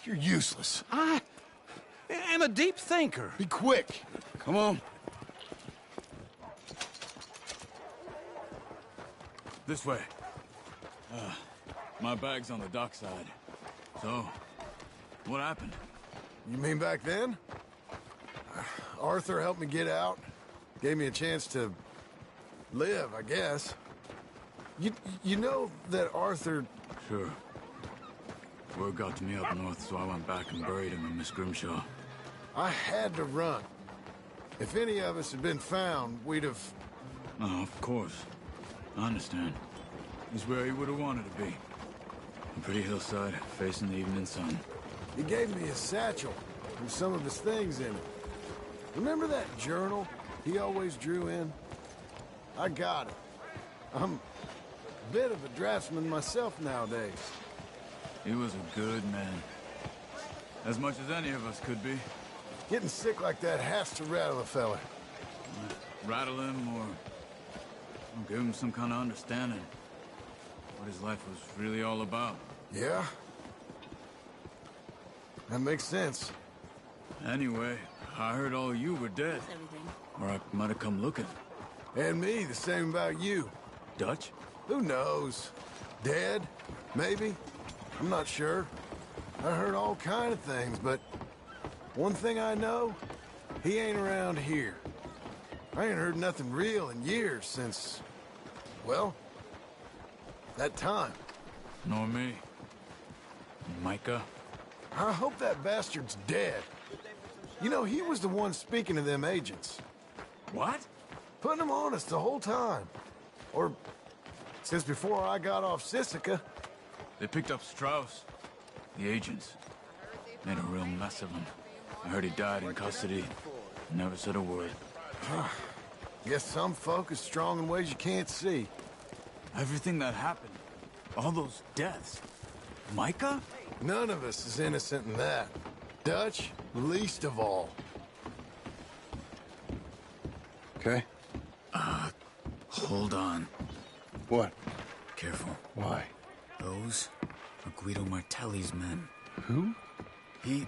You're useless. I am a deep thinker. Be quick. Come on. This way. My bag's on the dockside. So, what happened? You mean back then? Arthur helped me get out. Gave me a chance to live, I guess. You know that Arthur... Sure. Word got to me up north, so I went back and buried him in Miss Grimshaw. I had to run. If any of us had been found, we'd have... Oh, of course. I understand. He's where he would have wanted to be. A pretty hillside, facing the evening sun. He gave me a satchel with some of his things in it. Remember that journal he always drew in? I got it. I'm a bit of a draftsman myself nowadays. He was a good man. As much as any of us could be. Getting sick like that has to rattle a fella. Rattle him or give him some kind of understanding. What his life was really all about. Yeah? That makes sense. Anyway, I heard all you were dead. Or I might have come looking. And me, the same about you. Dutch? Who knows? Dead? Maybe? I'm not sure. I heard all kind of things, but one thing I know, he ain't around here. I ain't heard nothing real in years since, well, that time. Nor me. Micah? I hope that bastard's dead. You know, he was the one speaking to them agents. What? Putting them on us the whole time. Or since before I got off Sisika. They picked up Strauss. The agents. Made a real mess of him. I heard he died in custody. Never said a word. Guess some folk is strong in ways you can't see. Everything that happened. All those deaths. Micah? None of us is innocent in that. Dutch, least of all. Okay? Hold on. What? Careful. Why? Those are Guido Martelli's men. Who? He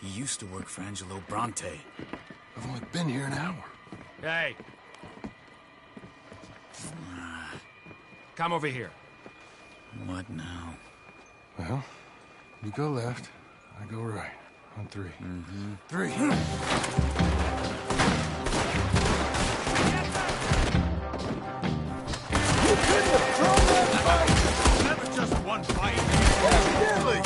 used to work for Angelo Bronte. I've only been here an hour. Hey. Come over here. What now? Well, you go left, I go right. On three. Mm-hmm. 3. You couldn't have thrown that fight! Never just one fight! Evidently!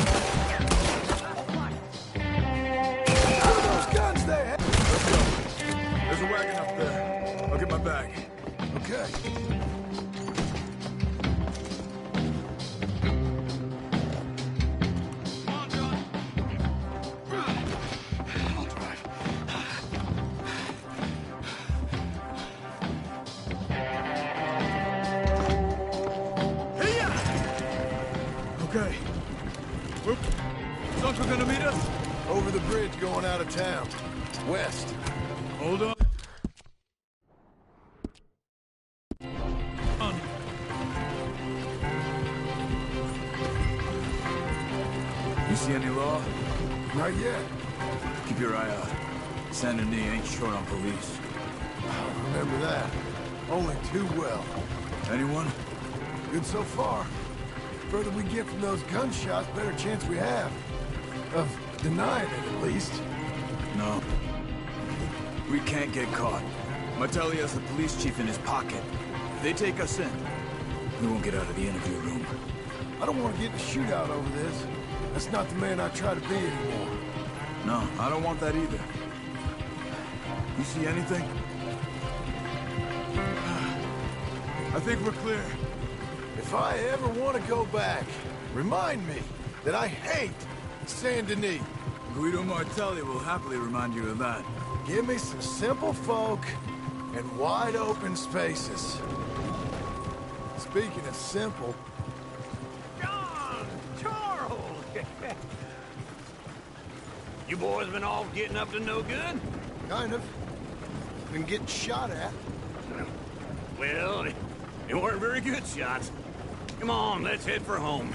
How are those guns they have? Let's go. There's a wagon up there. I'll get my bag. Okay. Okay. Whoop. Is Uncle gonna meet us? Over the bridge going out of town. West. Hold on. You see any law? Not yet. Keep your eye out. Saint Denis ain't short on police. I'll remember that. Only too well. Anyone? Good so far. Further we get from those gunshots, better chance we have. Of denying it, at least. No. We can't get caught. Martelli has the police chief in his pocket. If they take us in, we won't get out of the interview room. I don't want to get in a shootout over this. That's not the man I try to be anymore. No, I don't want that either. You see anything? I think we're clear. If I ever want to go back, remind me that I hate Saint Denis. Guido Martelli will happily remind you of that. Give me some simple folk and wide open spaces. Speaking of simple... John! Charles! You boys been all getting up to no good? Kind of. Been getting shot at. Well, they weren't very good shots. Come on, let's head for home.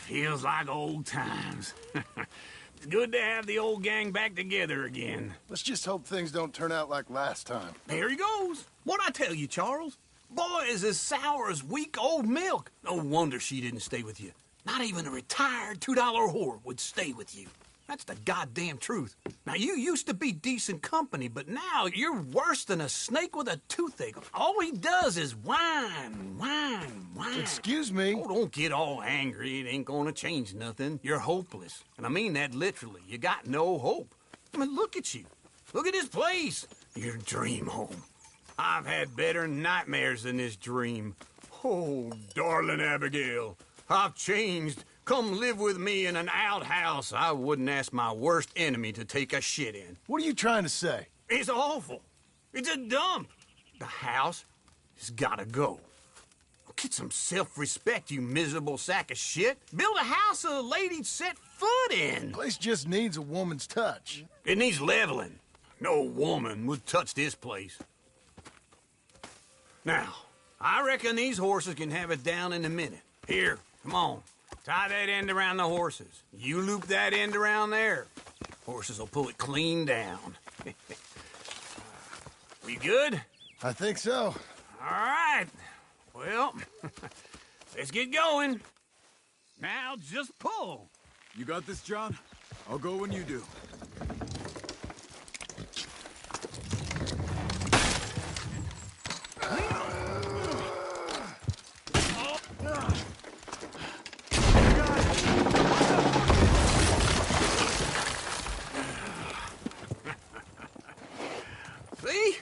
Feels like old times. It's good to have the old gang back together again. Let's just hope things don't turn out like last time. There he goes. What'd I tell you, Charles? Boy is as sour as weak old milk. No wonder she didn't stay with you. Not even a retired $2 whore would stay with you. That's the goddamn truth. Now, you used to be decent company, but now you're worse than a snake with a toothache. All he does is whine, whine, whine. Excuse me? Oh, don't get all angry. It ain't gonna change nothing. You're hopeless. And I mean that literally. You got no hope. I mean, look at you. Look at this place. Your dream home. I've had better nightmares than this dream. Oh, darling Abigail, I've changed, Come live with me in an outhouse I wouldn't ask my worst enemy to take a shit in. What are you trying to say? It's awful. It's a dump. The house has gotta go. Get some self-respect, you miserable sack of shit. Build a house a lady'd set foot in. The place just needs a woman's touch. It needs leveling. No woman would touch this place. Now, I reckon these horses can have it down in a minute. Here, come on. Tie that end around the horses. You loop that end around there. Horses will pull it clean down. We good? I think so. All right. Well, let's get going. Now, just pull. You got this, John? I'll go when you do. See?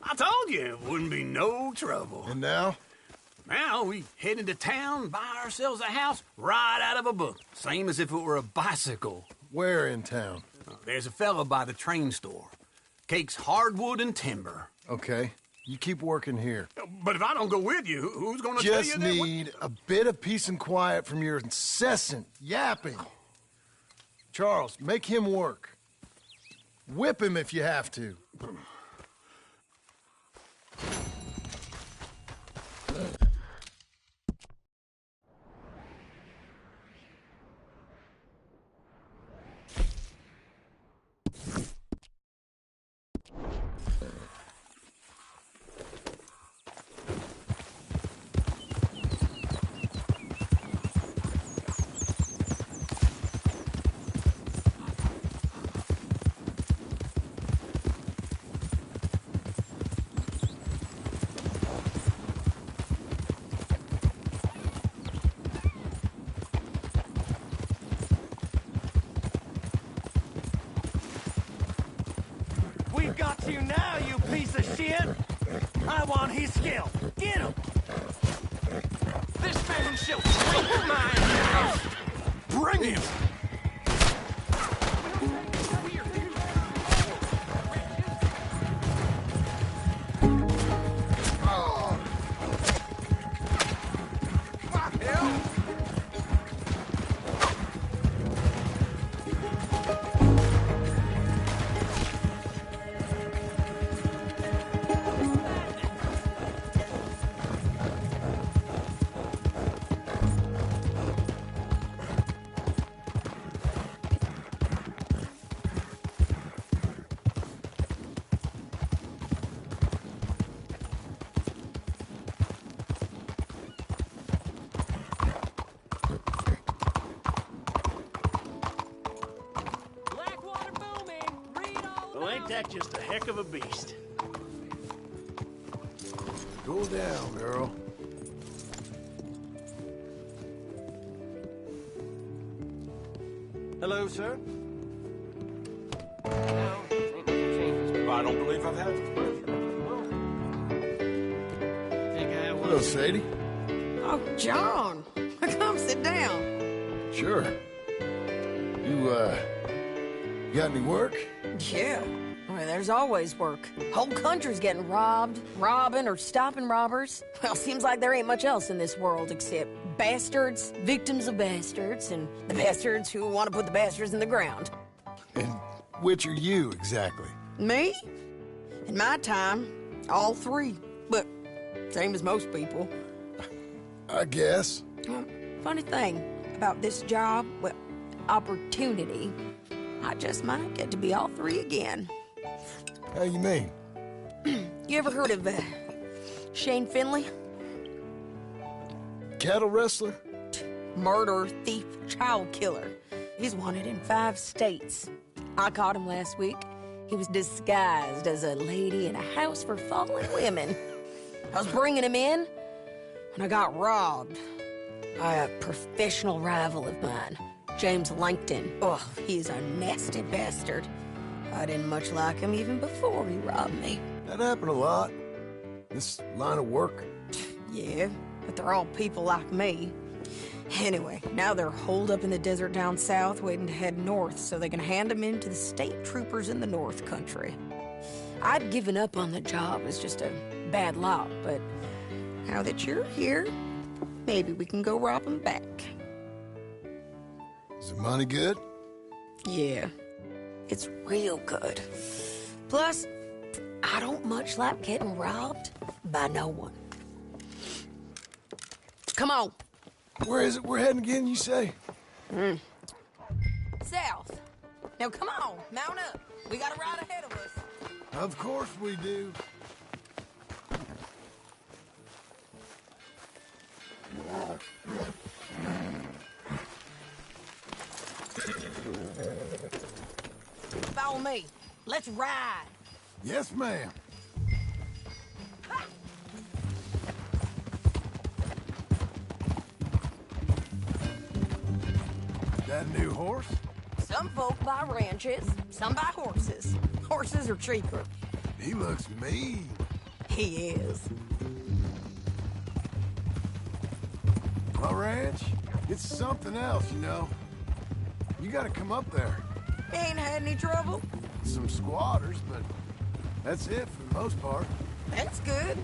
I told you it wouldn't be no trouble. And now? Now we head into town, buy ourselves a house right out of a book. Same as if it were a bicycle. Where in town? There's a fella by the train store. Cakes hardwood and timber. Okay. You keep working here. But if I don't go with you, who's gonna tell you Just that? need a bit of peace and quiet from your incessant yapping. Charles, make him work. Whip him if you have to. We've got you now, you piece of shit! I want his skill. Get him! This man shall take mine! Bring him! Well, ain't that just a heck of a beast? Cool down, girl. Hello, sir. I don't believe I've had it. Hello, Sadie. Oh, John. Come sit down. Sure. You got any work? Yeah. Well, there's always work. Whole country's getting robbed, robbing, or stopping robbers. Well, seems like there ain't much else in this world except bastards, victims of bastards, and the bastards who want to put the bastards in the ground. And which are you, exactly? Me? In my time, all three. But same as most people. I guess. Well, funny thing about this job, well, opportunity, I just might get to be all three again. How you mean? You ever heard of Shane Finley? Cattle wrestler? Murderer, thief, child killer. He's wanted in 5 states. I caught him last week. He was disguised as a lady in a house for fallen women. I was bringing him in when I got robbed by a professional rival of mine, James Langton. Oh, he's a nasty bastard. I didn't much like him even before he robbed me. That happened a lot. This line of work. Yeah, but they're all people like me. Anyway, now they're holed up in the desert down south, waiting to head north so they can hand them in to the state troopers in the North Country. I'd given up on the job as just a bad lot, but now that you're here, maybe we can go rob them back. Is the money good? Yeah, it's real good. Plus, I don't much like getting robbed by no one. Come on. Where is it we're heading again, you say? South. Now come on, mount up. We got a ride ahead of us. Of course we do. Follow me. Let's ride. Yes, ma'am. That a new horse? Some folk buy ranches, some buy horses. Horses are cheaper. He looks mean. He is. My ranch, it's something else, you know. You gotta come up there. Ain't had any trouble? Some squatters, but that's it for the most part. That's good.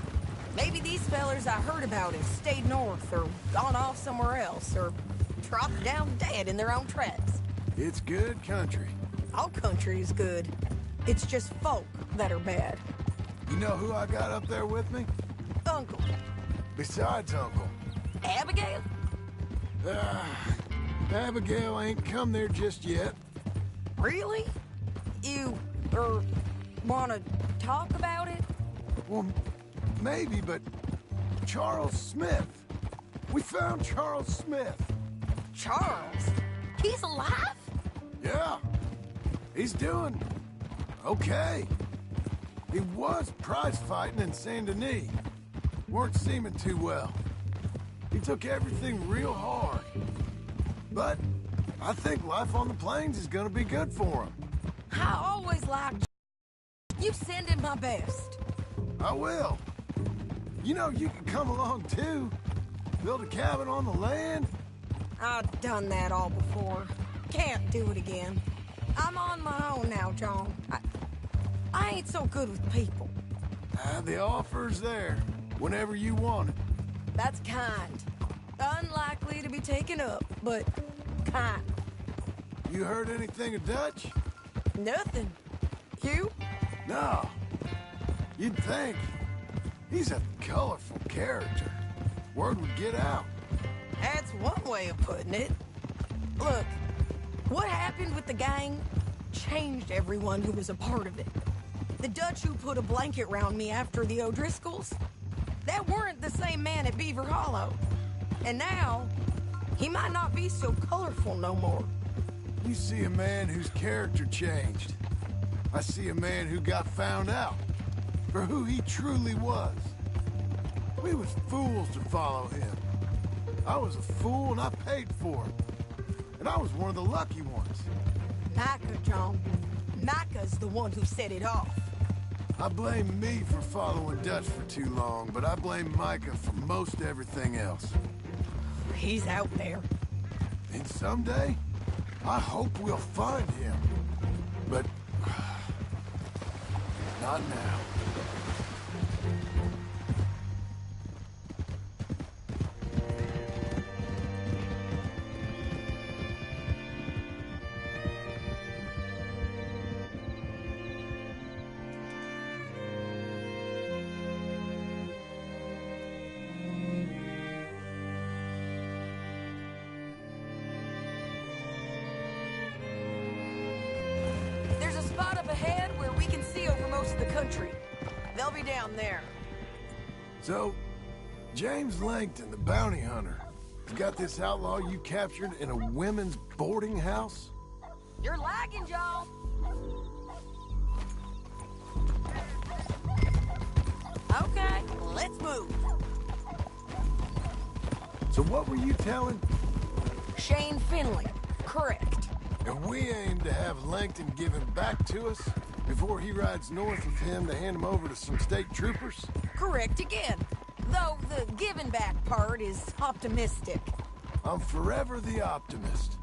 Maybe these fellers I heard about have stayed north or gone off somewhere else or dropped down dead in their own tracks. It's good country. All country is good. It's just folk that are bad. You know who I got up there with me? Uncle. Besides Uncle. Abigail? Abigail ain't come there just yet. Really? You, wanna talk about it? Well, maybe, but Charles Smith. We found Charles Smith. Charles? He's alive? Yeah. He's doing okay. He was prize fighting in Saint Denis. Weren't seeming too well. He took everything real hard. But I think life on the plains is gonna be good for him. I always liked you. Send him my best. I will. You know, you can come along too. Build a cabin on the land. I've done that all before. Can't do it again. I'm on my own now, John. I ain't so good with people. The offer's there, whenever you want it. That's kind. Unlikely to be taken up, but kind. You heard anything of Dutch? Nothing. You? No. You'd think. He's a colorful character. Word would get out. That's one way of putting it. Look, what happened with the gang changed everyone who was a part of it. The Dutch who put a blanket round me after the O'Driscolls, that weren't the same man at Beaver Hollow. And now, he might not be so colorful no more. You see a man whose character changed. I see a man who got found out for who he truly was. We was fools to follow him. I was a fool and I paid for it. And I was one of the lucky ones. Micah, John. Micah's the one who set it off. I blame me for following Dutch for too long, but I blame Micah for most everything else. He's out there. And someday, I hope we'll find him. But not now. There's a spot up ahead where we can see over most of the country. They'll be down there. So, James Langton, the bounty hunter, has got this outlaw you captured in a women's boarding house? You're lagging, John. Okay, let's move. So what were you telling? Shane Finley, correct. And we aim to have Langton give him back to us before he rides north with him to hand him over to some state troopers? Correct again. Though the giving back part is optimistic. I'm forever the optimist.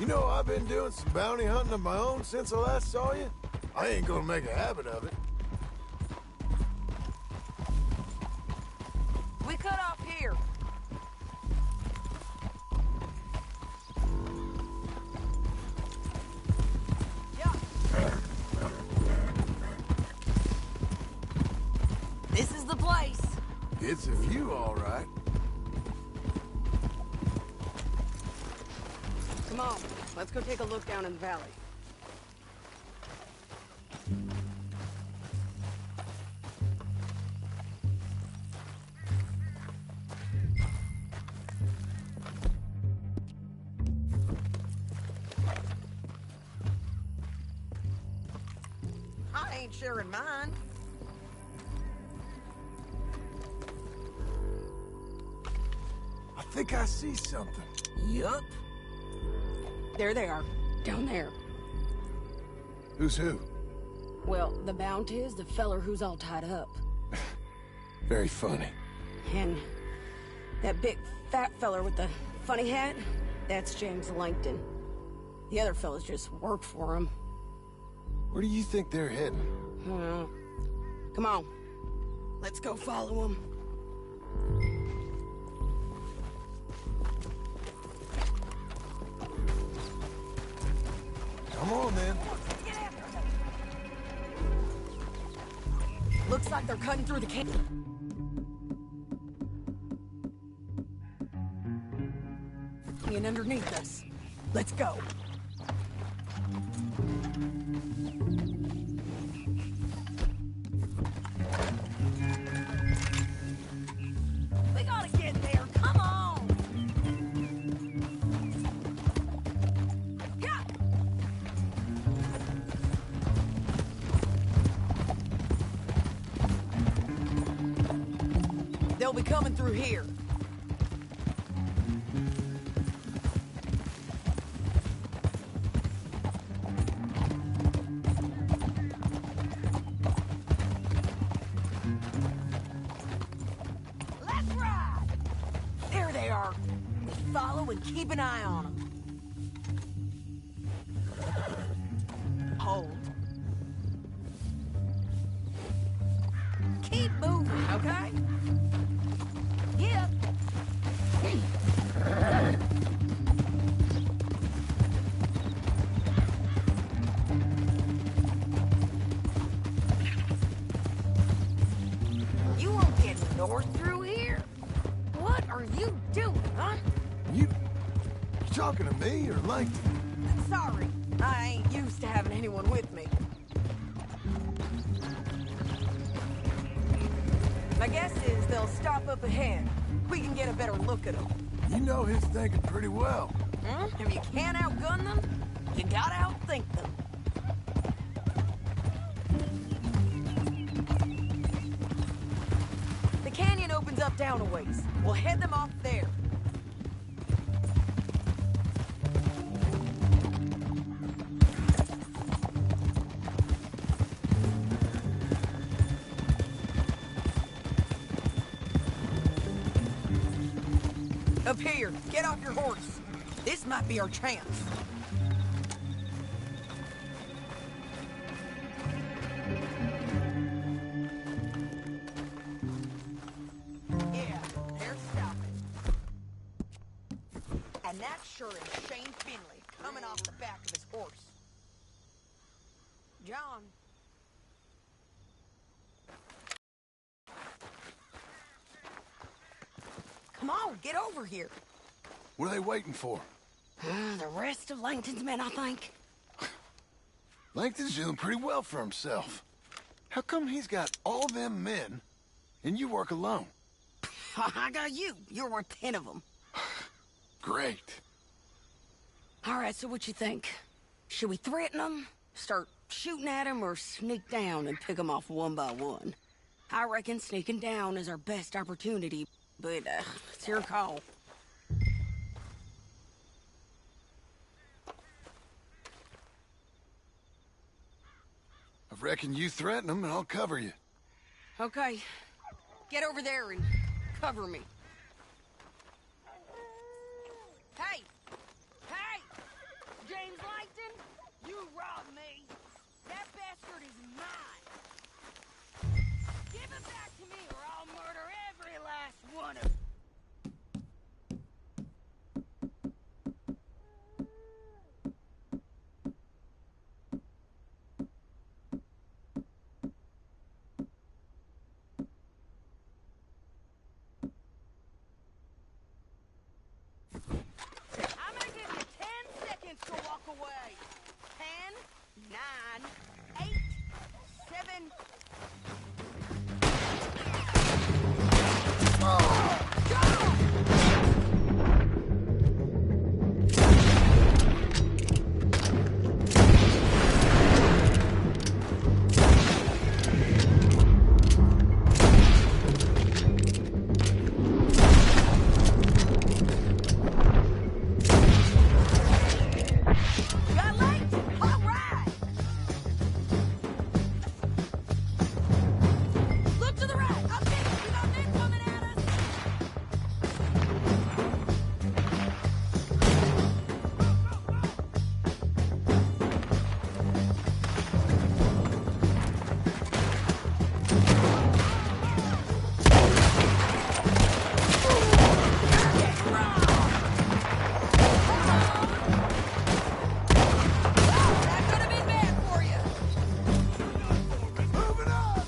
You know, I've been doing some bounty hunting of my own since I last saw you. I ain't gonna make a habit of it. We cut off here. This is the place. It's a view, all right. Come on, let's go take a look down in the valley. I ain't sharing mine. I think I see something. Yup. There they are, down there. Who's who? Well, the bounty is the feller who's all tied up. Very funny. And that big fat feller with the funny hat, that's James Langton. The other fellas just work for him. Where do you think they're heading? Come on, let's go follow them. Come on, then. Looks like they're cutting through the canyon. And underneath us. Let's go. We gotta get there. Come on. Yeah. They'll be coming through here. Let's ride. There they are. Follow and keep an eye on them. Hold. Keep moving, okay? Yeah. You won't get north through here? What are you doing, huh? You talking to me or Langton? Sorry, I ain't used to having anyone with me. My guess is they'll stop up ahead. We can get a better look at them. You know his thinking pretty well. If you can't outgun them, you gotta outthink them. The canyon opens up down a ways. We'll head them off there. Up here, get off your horse. This might be our chance. Yeah, they're stopping. And that sure is Shane Finley coming off the back of his horse. John. Come on, get over here. What are they waiting for? The rest of Langton's men, I think. Langton's doing pretty well for himself. How come he's got all them men, and you work alone? I got you. You're worth 10 of them. Great. All right, so what you think? Should we threaten them, start shooting at them, or sneak down and pick them off one by one? I reckon sneaking down is our best opportunity, but it's your call. I reckon you threaten them and I'll cover you. Okay. Get over there and cover me. Hey! Hey! James Langton, you robbed me. That bastard is mine. Give him back to me or I'll murder every last one of you. I'm gonna give you 10 seconds to walk away. 10, 9, 8, 7... Got late? All right! Look to the right! I'll take it! We got men coming at us! That could have been bad for you! Moving up!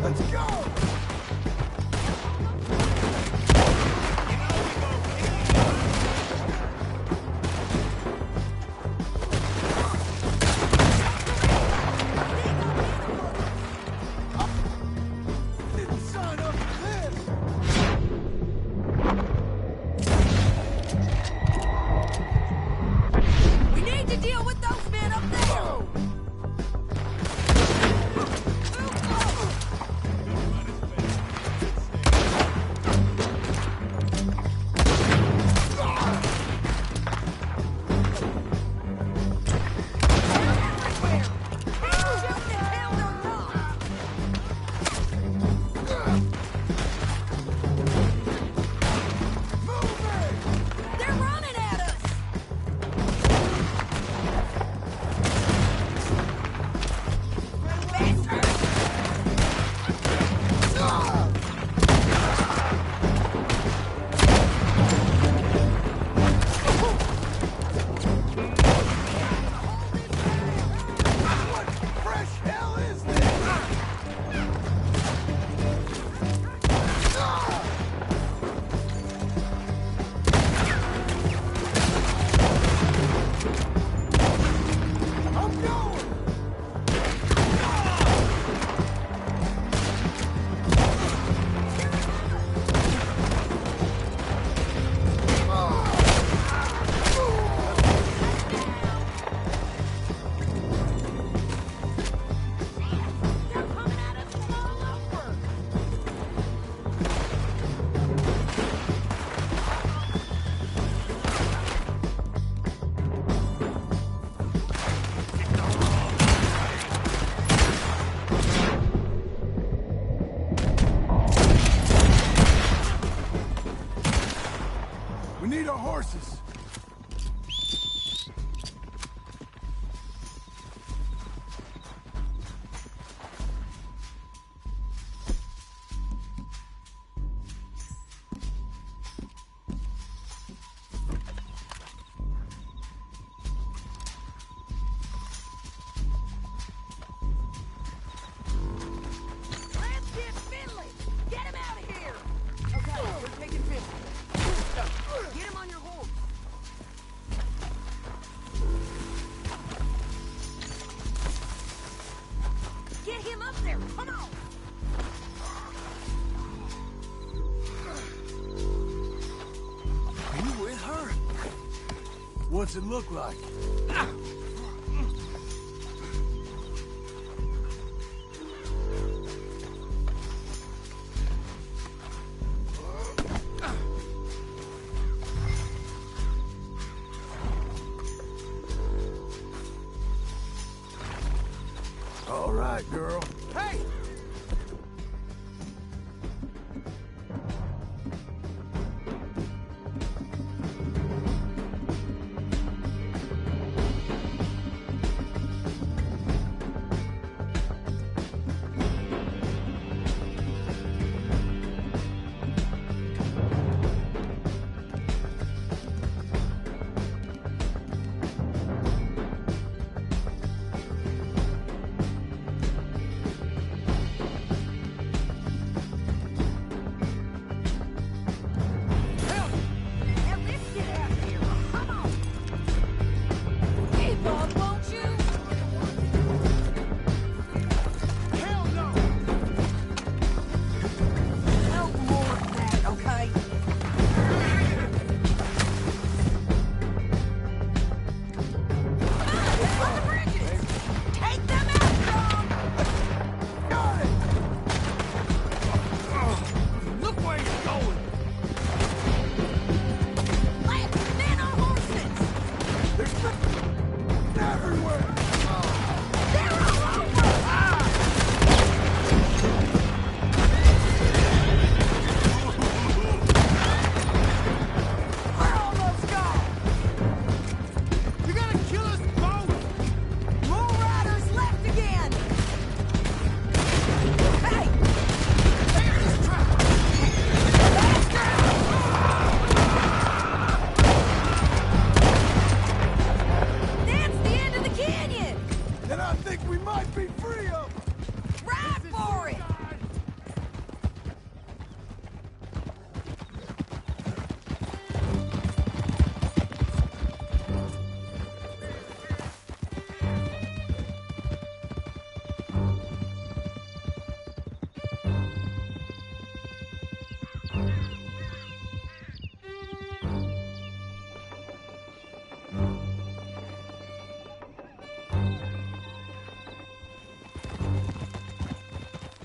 Let's go! Didn't sign up for this! We need to deal with those men up there! They're running at us! What fresh hell is this? I'm going! They're coming at us from all over! We need our horses. Let's get Finley! Get him out of here! Okay, we're taking Finley. Get him on your horse. Get him up there! Come on! Are you with her? What's it look like? right, girl. Hey!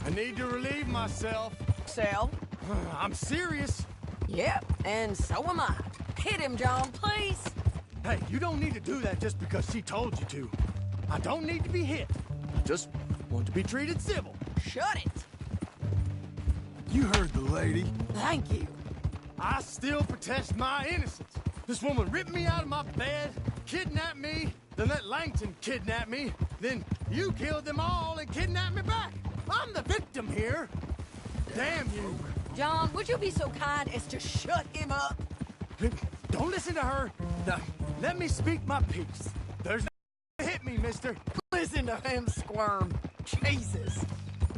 I need to relieve myself. Sal? I'm serious. Yep, and so am I. Hit him, John, please. Hey, you don't need to do that just because she told you to. I don't need to be hit. I just want to be treated civil. Shut it. You heard the lady. Thank you. I still protest my innocence. This woman ripped me out of my bed, kidnapped me, then let Langton kidnap me, then you killed them all and kidnapped me back. I'm the victim here. Damn you. John, would you be so kind as to shut him up? Don't listen to her. Now, let me speak my piece. There's no hit me, mister. Listen to him squirm. Jesus.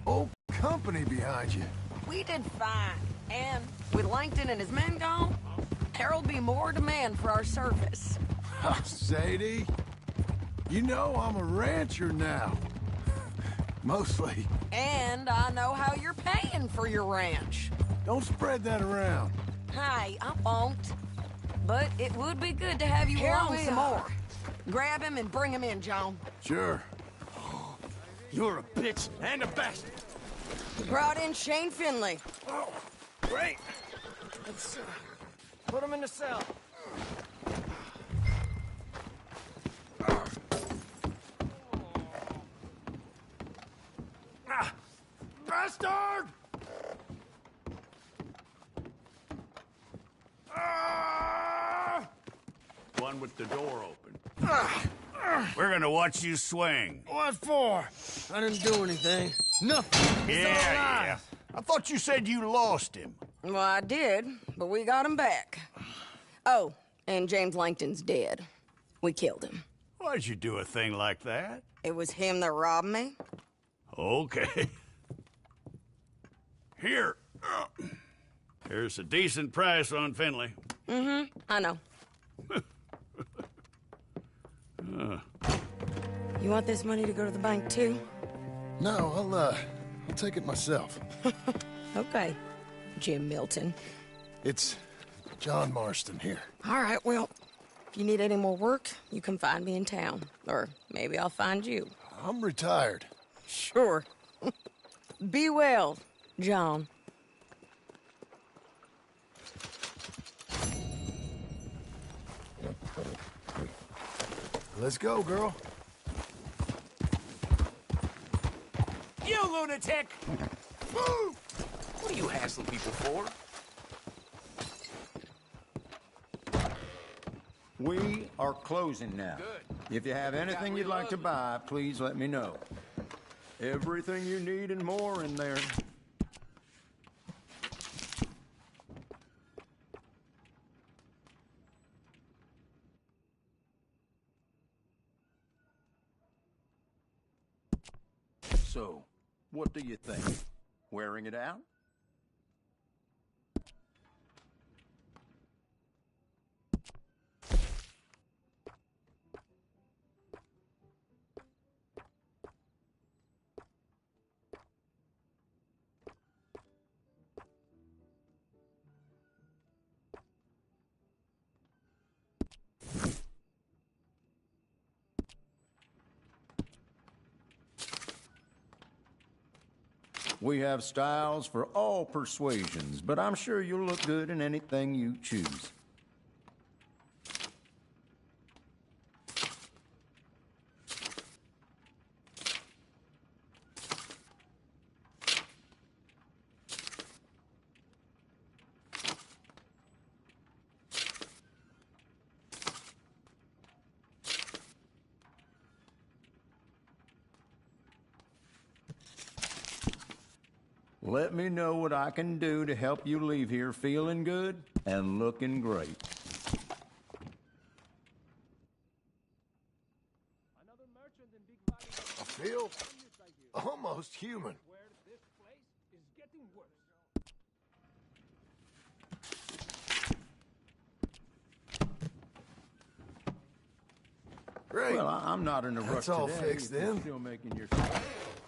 Old company behind you. We did fine. And with Langton and his men gone, there'll be more demand for our service. Sadie, you know I'm a rancher now. Mostly. And I know how you're paying for your ranch. Don't spread that around. Hey, I won't. But it would be good to have you along some more. Grab him and bring him in, John. Sure. You're a bitch and a bastard. Brought in Shane Finley. Oh, great. Let's put him in the cell. Bastard! One with the door open. We're gonna watch you swing. What for? I didn't do anything. Nothing. Yeah. I thought you said you lost him. Well, I did, but we got him back. Oh, and James Langton's dead. We killed him. Why'd you do a thing like that? It was him that robbed me. Okay. Here. Here's a decent price on Finley. Mm-hmm, I know. You want this money to go to the bank, too? No, I'll take it myself. Okay, Jim Milton. It's John Marston here. All right, well, if you need any more work, you can find me in town. Or maybe I'll find you. I'm retired. Sure. Be well, John. Let's go, girl. lunatic! Move! What do you hassle people for? We are closing now. Good. If you have anything you'd like to buy, please let me know. Everything you need and more in there. So, what do you think? Wearing it out? We have styles for all persuasions, but I'm sure you'll look good in anything you choose. Let me know what I can do to help you leave here feeling good and looking great. I feel almost human. Great. Well, I'm not in a rush That's all today. fixed If you're then. still making your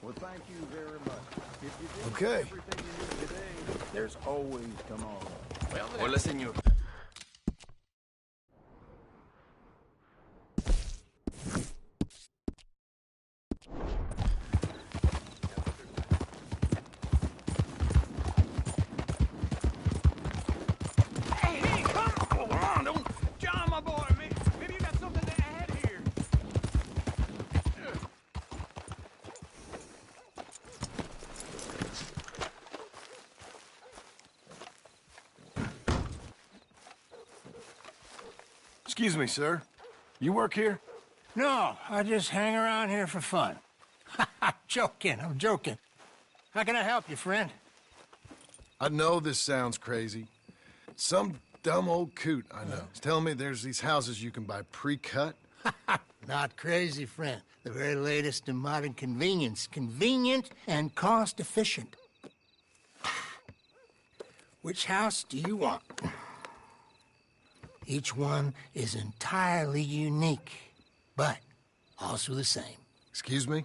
Well, thank you very much. If you did Okay. everything you need today, there's always tomorrow. Hola, señor. Hey, come on, don't John, my boy. Maybe you got something to add here. Excuse me, sir. You work here? No, I just hang around here for fun. I'm joking. How can I help you, friend? I know this sounds crazy. Some dumb old coot I know is telling me there's these houses you can buy pre-cut. Not crazy, friend. The very latest in modern convenience. Convenient and cost-efficient. Which house do you want? Each one is entirely unique, but also the same. Excuse me?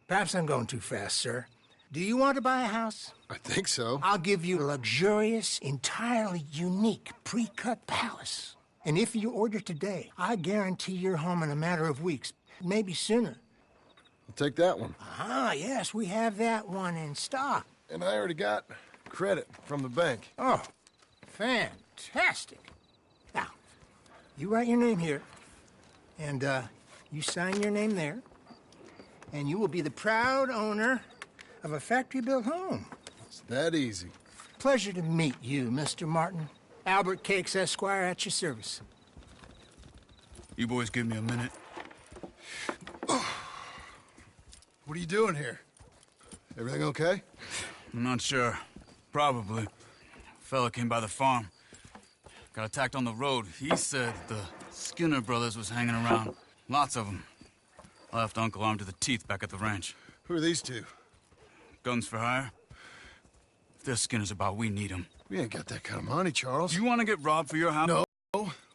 Perhaps I'm going too fast, sir. Do you want to buy a house? I think so. I'll give you a luxurious, entirely unique pre-cut palace. And if you order today, I guarantee you're home in a matter of weeks, maybe sooner. I'll take that one. Ah, yes, we have that one in stock. And I already got credit from the bank. Oh, fantastic. Now, you write your name here, and you sign your name there, and you will be the proud owner of a factory-built home. It's that easy. Pleasure to meet you, Mr. Martin. Albert Cakes, Esquire, at your service. You boys give me a minute. What are you doing here? Everything okay? I'm not sure. Probably. Fella came by the farm. Got attacked on the road. He said the Skinner brothers was hanging around. Lots of them. I left Uncle armed to the teeth back at the ranch. Who are these two? Guns for hire. If they're Skinner's about, we need them. We ain't got that kind of money, Charles. You want to get robbed for your house? No,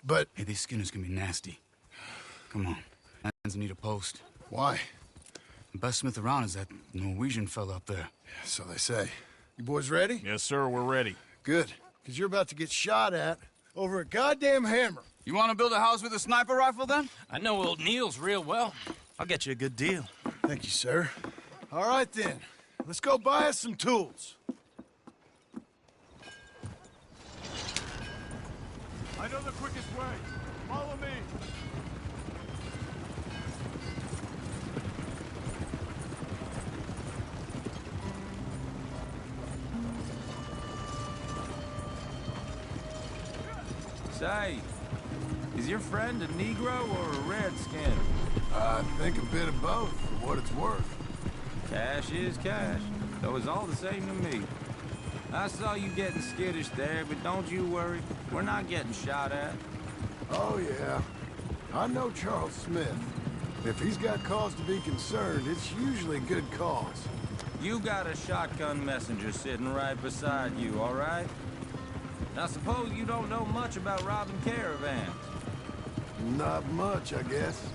but... Hey, these Skinners can be nasty. Come on. Hands need a post. Why? The best smith around is that Norwegian fella up there. Yeah, so they say. You boys ready? Yes, sir, we're ready. Good, because you're about to get shot at over a goddamn hammer. You want to build a house with a sniper rifle, then? I know old Neil's real well. I'll get you a good deal. Thank you, sir. All right, then. Let's go buy us some tools. I know the quickest way. Follow me. Say, is your friend a Negro or a Redskin? I think a bit of both, for what it's worth. Cash is cash, though it's all the same to me. I saw you getting skittish there, but don't you worry. We're not getting shot at. Oh, yeah. I know Charles Smith. If he's got cause to be concerned, it's usually good cause. You got a shotgun messenger sitting right beside you, all right? Now, suppose you don't know much about robbing caravans. Not much, I guess.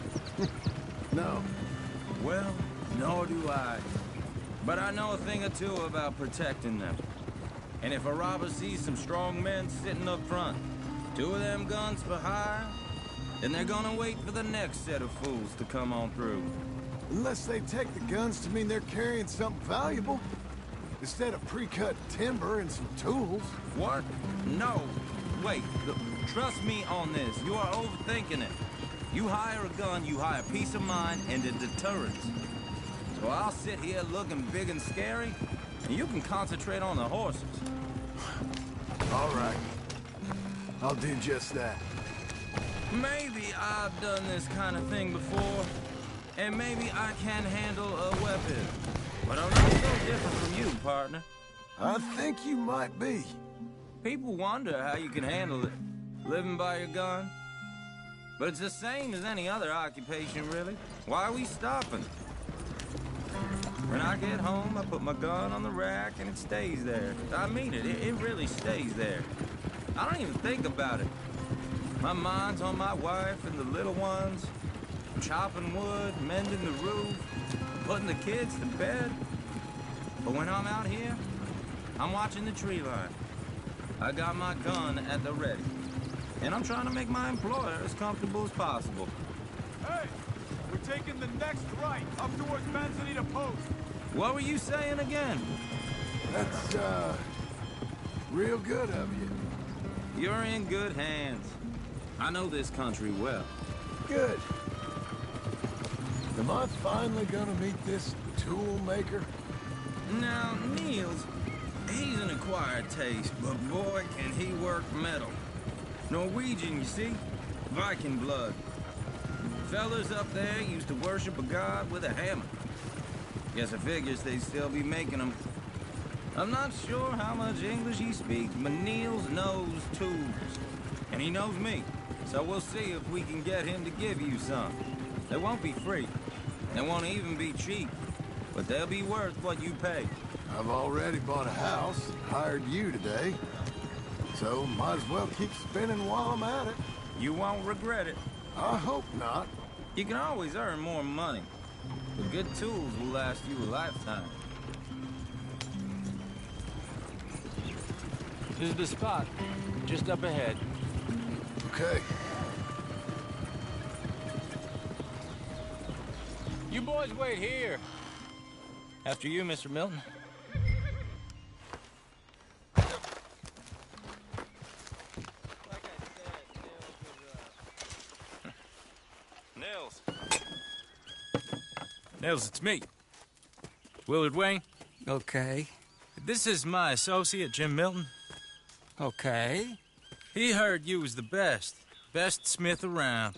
No. Well, nor do I. But I know a thing or two about protecting them. And if a robber sees some strong men sitting up front, 2 of them guns for hire, then they're gonna wait for the next set of fools to come on through. Unless they take the guns to mean they're carrying something valuable. Instead of pre-cut timber and some tools. What? No. Wait. Look, trust me on this. You are overthinking it. You hire a gun, you hire peace of mind and a deterrence. So I'll sit here looking big and scary, and you can concentrate on the horses. All right. I'll do just that. Maybe I've done this kind of thing before, and maybe I can handle a weapon. But I'm not so different from you, partner. I think you might be. People wonder how you can handle it, living by your gun. But it's the same as any other occupation, really. Why are we stopping? When I get home, I put my gun on the rack and it stays there. I mean it, it really stays there. I don't even think about it. My mind's on my wife and the little ones. Chopping wood, mending the roof, putting the kids to bed. But when I'm out here, I'm watching the tree line. I got my gun at the ready. And I'm trying to make my employer as comfortable as possible. Hey! We're taking the next right, up towards Manzanita Post. What were you saying again? That's, real good of you. You're in good hands. I know this country well. Good. Am I finally gonna meet this tool maker? Now, Niels, he's an acquired taste, but boy, can he work metal. Norwegian, you see? Viking blood. Fellas up there used to worship a god with a hammer. Guess I figures they'd still be making them. I'm not sure how much English he speaks, but Niels knows tools. And he knows me. So we'll see if we can get him to give you some. They won't be free. They won't even be cheap. But they'll be worth what you pay. I've already bought a house and hired you today. So might as well keep spinning while I'm at it. You won't regret it. I hope not. You can always earn more money. But good tools will last you a lifetime. This is the spot. Just up ahead. Okay. You boys wait here. After you, Mr. Milton. Nils, it's me. Willard Wayne. Okay. This is my associate, Jim Milton. Okay. He heard you was the best. Best smith around.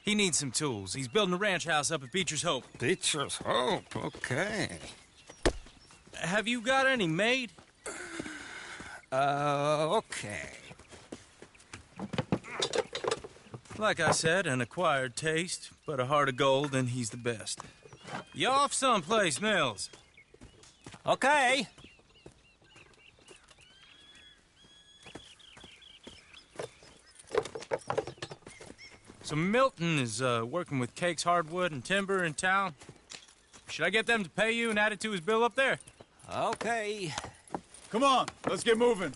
He needs some tools. He's building a ranch house up at Beecher's Hope. Beecher's Hope, okay. Have you got any made? Okay. Like I said, an acquired taste, but a heart of gold, and he's the best. You off someplace, Nils? Okay. So Milton is working with Cake's Hardwood and Timber in town. Should I get them to pay you and add it to his bill up there? Okay. Come on, let's get moving.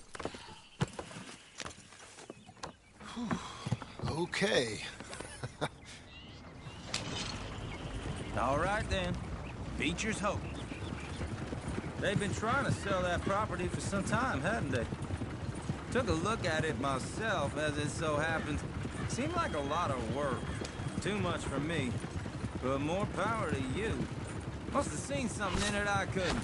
Okay. All right, then. Beecher's Hope. They've been trying to sell that property for some time, hadn't they? Took a look at it myself, as it so happens. Seemed like a lot of work. Too much for me. But more power to you. Must have seen something in it I couldn't.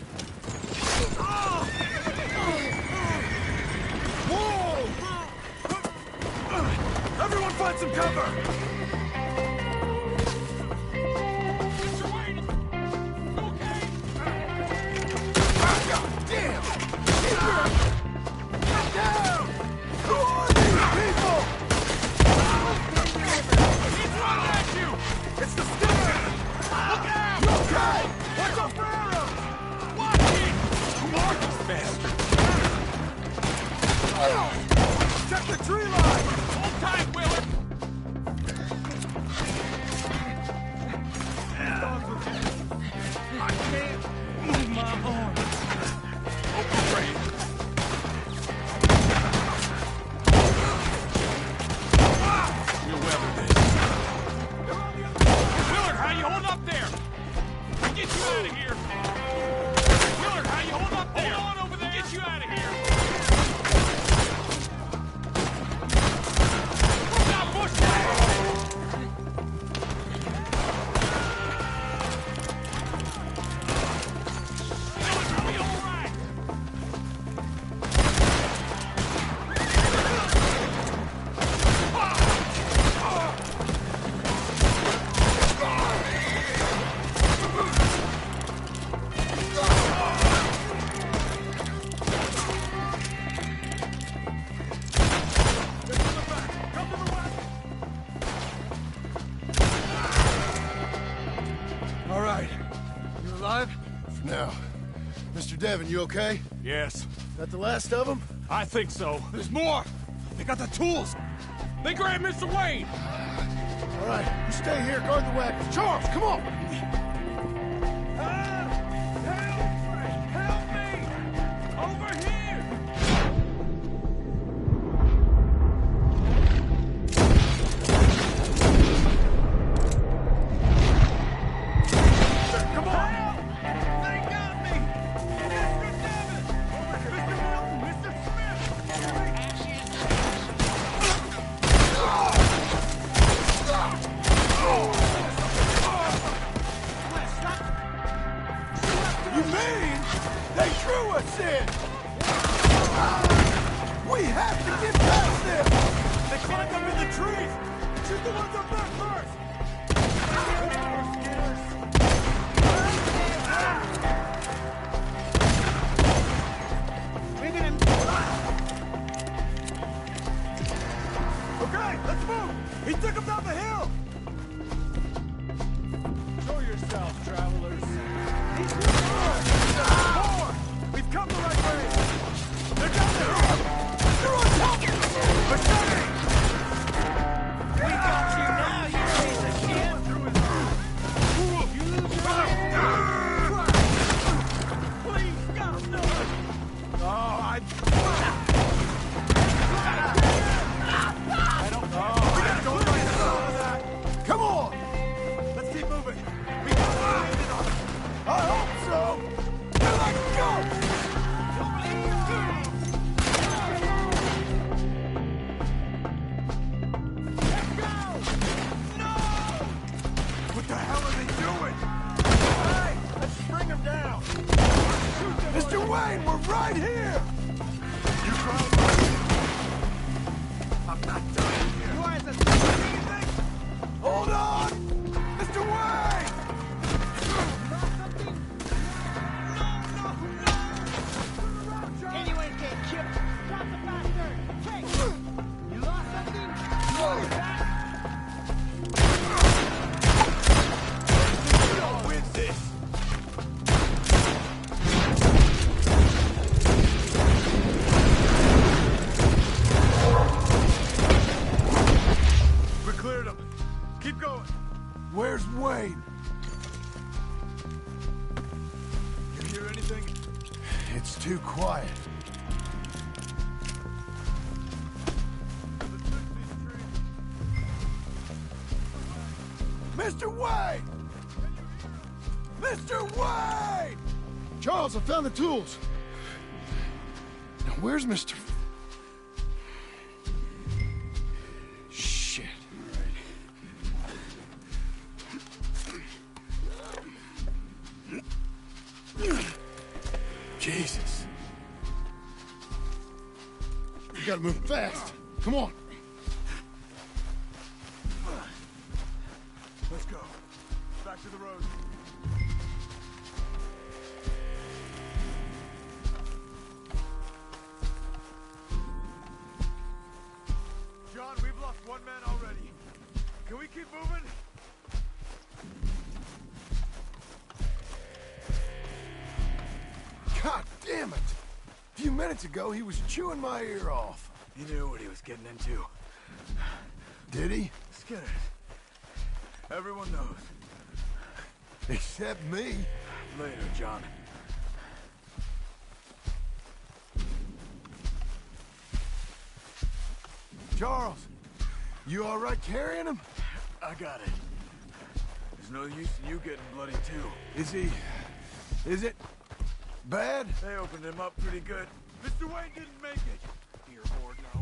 Whoa! Everyone find some cover! God damn! Get down! Who are these people? He's running at you! It's the Skinner! Look out! You okay? Watch out for arrows! Watch it! You are this bastard! Check the tree line! Hold tight, Willard! I can't move my arm. Great. We'll weather this. Willard, how you holding up there? We'll get you out of here. Willard, how you holding up there? Hold on over there. We'll get you out of here. Now, push back. All right. You alive? For now. Mr. Devon, you okay? Yes. That the last of them? I think so. There's more! They got the tools! They grabbed Mr. Wayne! All right, you stay here, guard the wagon. Charles, come on! Help me! Over here! Come on! They got me! Mr. Devon! Mr. Milton! Mr. Smith! You mean they drew us in? We have to get past them! They climbed up in the trees! Shoot the ones up there first! Okay, let's move! He took him down the hill! Show yourselves, travelers. More! We've come the right way! They're down the hill! They're on top! Machete! We got you now, you piece of shit! You lose your Please, stop! No! Oh, I don't know. We gotta go right to that. Come on! Let's keep moving. We got to land it on it. I hope so! Let's go! What the hell are they doing? Hey, let's bring them down. Mr. Wayne, we're right here! You try. I'm not done here. You guys are anything? Hold on! Mr. Wayne! Anyone get killed. Stop the bastard. Hey, you lost something? You don't win this. We cleared them. Keep going. Where's Wayne? You hear anything? It's too quiet. Mr. Wayne! Mr. Wayne! Charles, I found the tools. Now, where's Mr. Shit. All right. Jesus. We gotta move fast. Come on. Let's go. Back to the road. John, we've lost one man already. Can we keep moving? God damn it! A few minutes ago, he was chewing my ear off. He knew what he was getting into. Did he? Skinners. Everyone knows. Except me. Later, John. Charles, you all right carrying him? I got it. There's no use in you getting bloody, too. Is it bad? They opened him up pretty good. Mr. Wayne didn't make it. Dear Lord, no.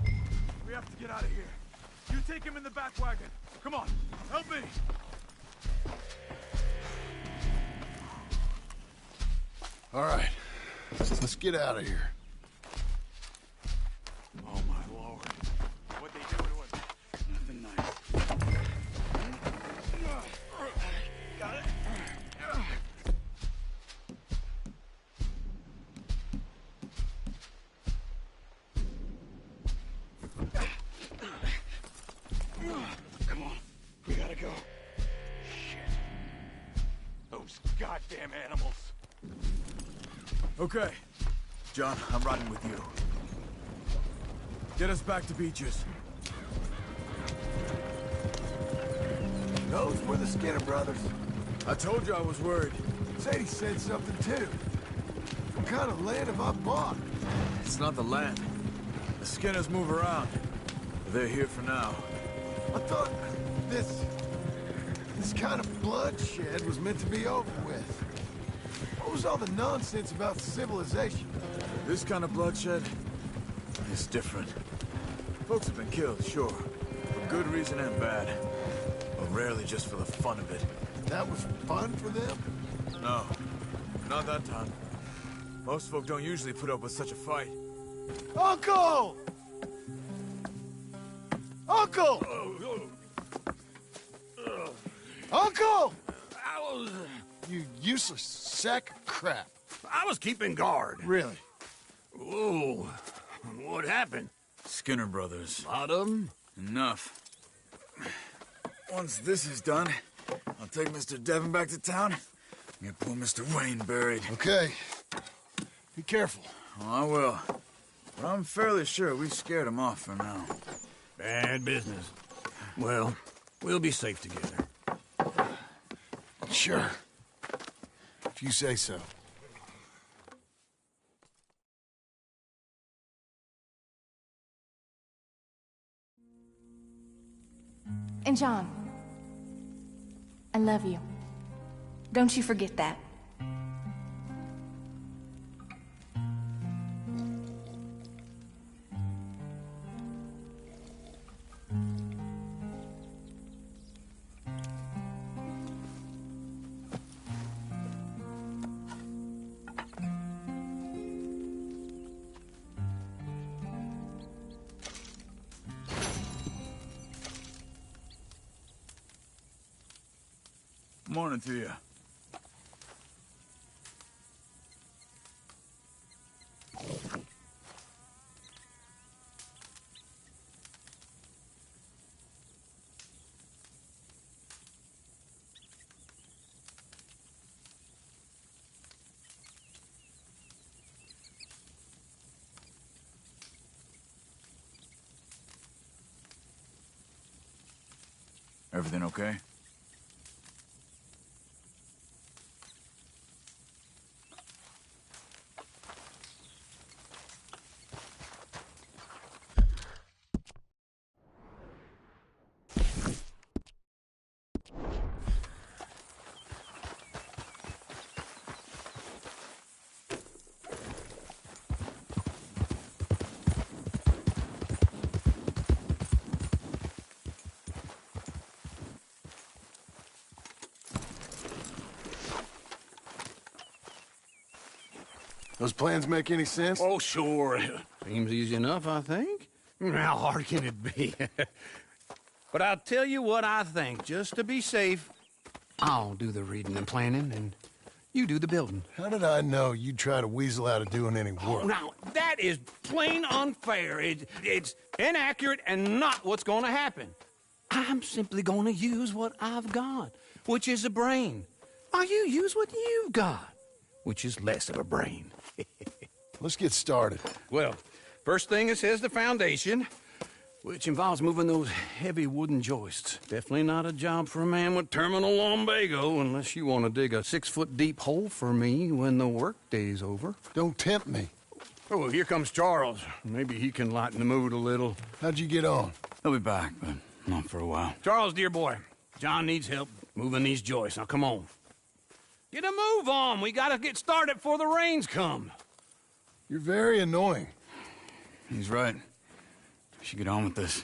We have to get out of here. You take him in the back wagon. Come on, help me. All right, let's get out of here. Oh, my Lord. What'd they do to him? Nothing nice. Got it? Come on. We gotta go. Shit. Those goddamn animals. Okay. John, I'm riding with you. Get us back to Beaches. Those were the Skinner brothers. I told you I was worried. Sadie said something too. What kind of land have I bought? It's not the land. The Skinners move around. They're here for now. I thought this kind of bloodshed was meant to be over with. What was all the nonsense about civilization? This kind of bloodshed is different. Folks have been killed, sure. For good reason and bad. But rarely just for the fun of it. That was fun for them? No. Not that time. Most folk don't usually put up with such a fight. Uncle! Uncle! Uncle! You useless sack of crap. I was keeping guard. Really? Whoa. What happened? Skinner brothers. Lot of them? Enough. Once this is done, I'll take Mr. Devon back to town and get poor Mr. Wayne buried. Okay. Be careful. Oh, I will. But I'm fairly sure we scared him off for now. Bad business. Well, we'll be safe together. Sure. If you say so. And John, I love you. Don't you forget that. Morning to you. Everything okay? Those plans make any sense? Oh, sure. Seems easy enough, I think. How hard can it be? But I'll tell you what I think, just to be safe. I'll do the reading and planning, and you do the building. How did I know you'd try to weasel out of doing any work? Now, that is plain unfair. It's inaccurate and not what's going to happen. I'm simply going to use what I've got, which is a brain. While you use what you've got, which is less of a brain. Let's get started. Well, first thing it says the foundation, which involves moving those heavy wooden joists. Definitely not a job for a man with terminal lumbago, unless you want to dig a 6-foot deep hole for me when the workday's over. Don't tempt me. Oh, well, here comes Charles. Maybe he can lighten the mood a little. How'd you get on? He'll be back, but not for a while. Charles, dear boy, John needs help moving these joists. Now, come on. Get a move on. We gotta get started before the rains come. You're very annoying. He's right. We should get on with this.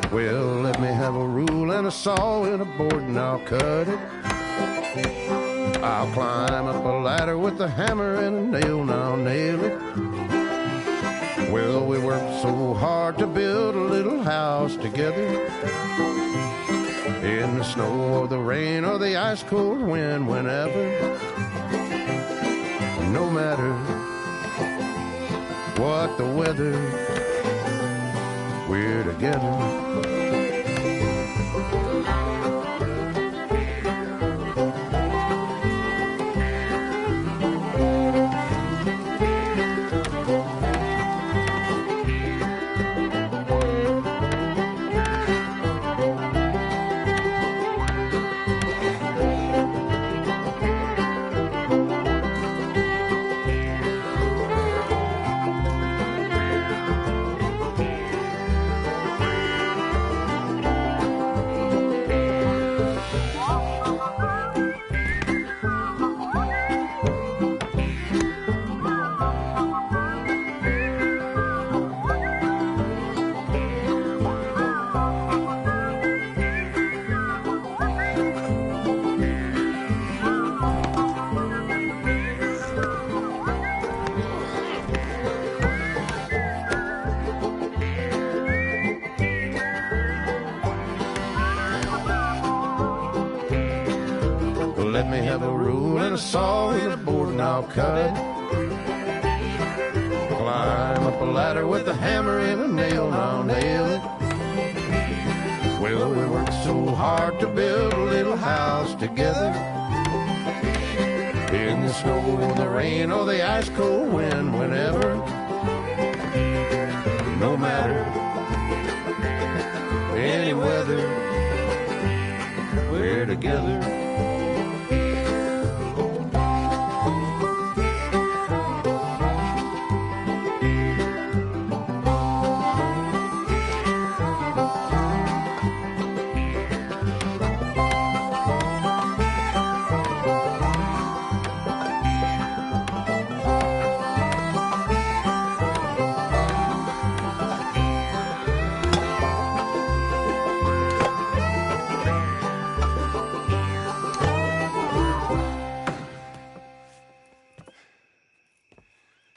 Well, let me have a rule and a saw and a board and I'll cut it. I'll climb up a ladder with a hammer and a nail and I'll nail it. Well, we worked so hard to build a little house together. In the snow or the rain or the ice cold wind, whenever. No matter what the weather, we're together. Let me have a rule and a saw and a board and I'll cut it. Climb up a ladder with a hammer and a nail and I'll nail it. Well, we worked so hard to build a little house together. In the snow or the rain or the ice cold wind, whenever. No matter any weather, we're together.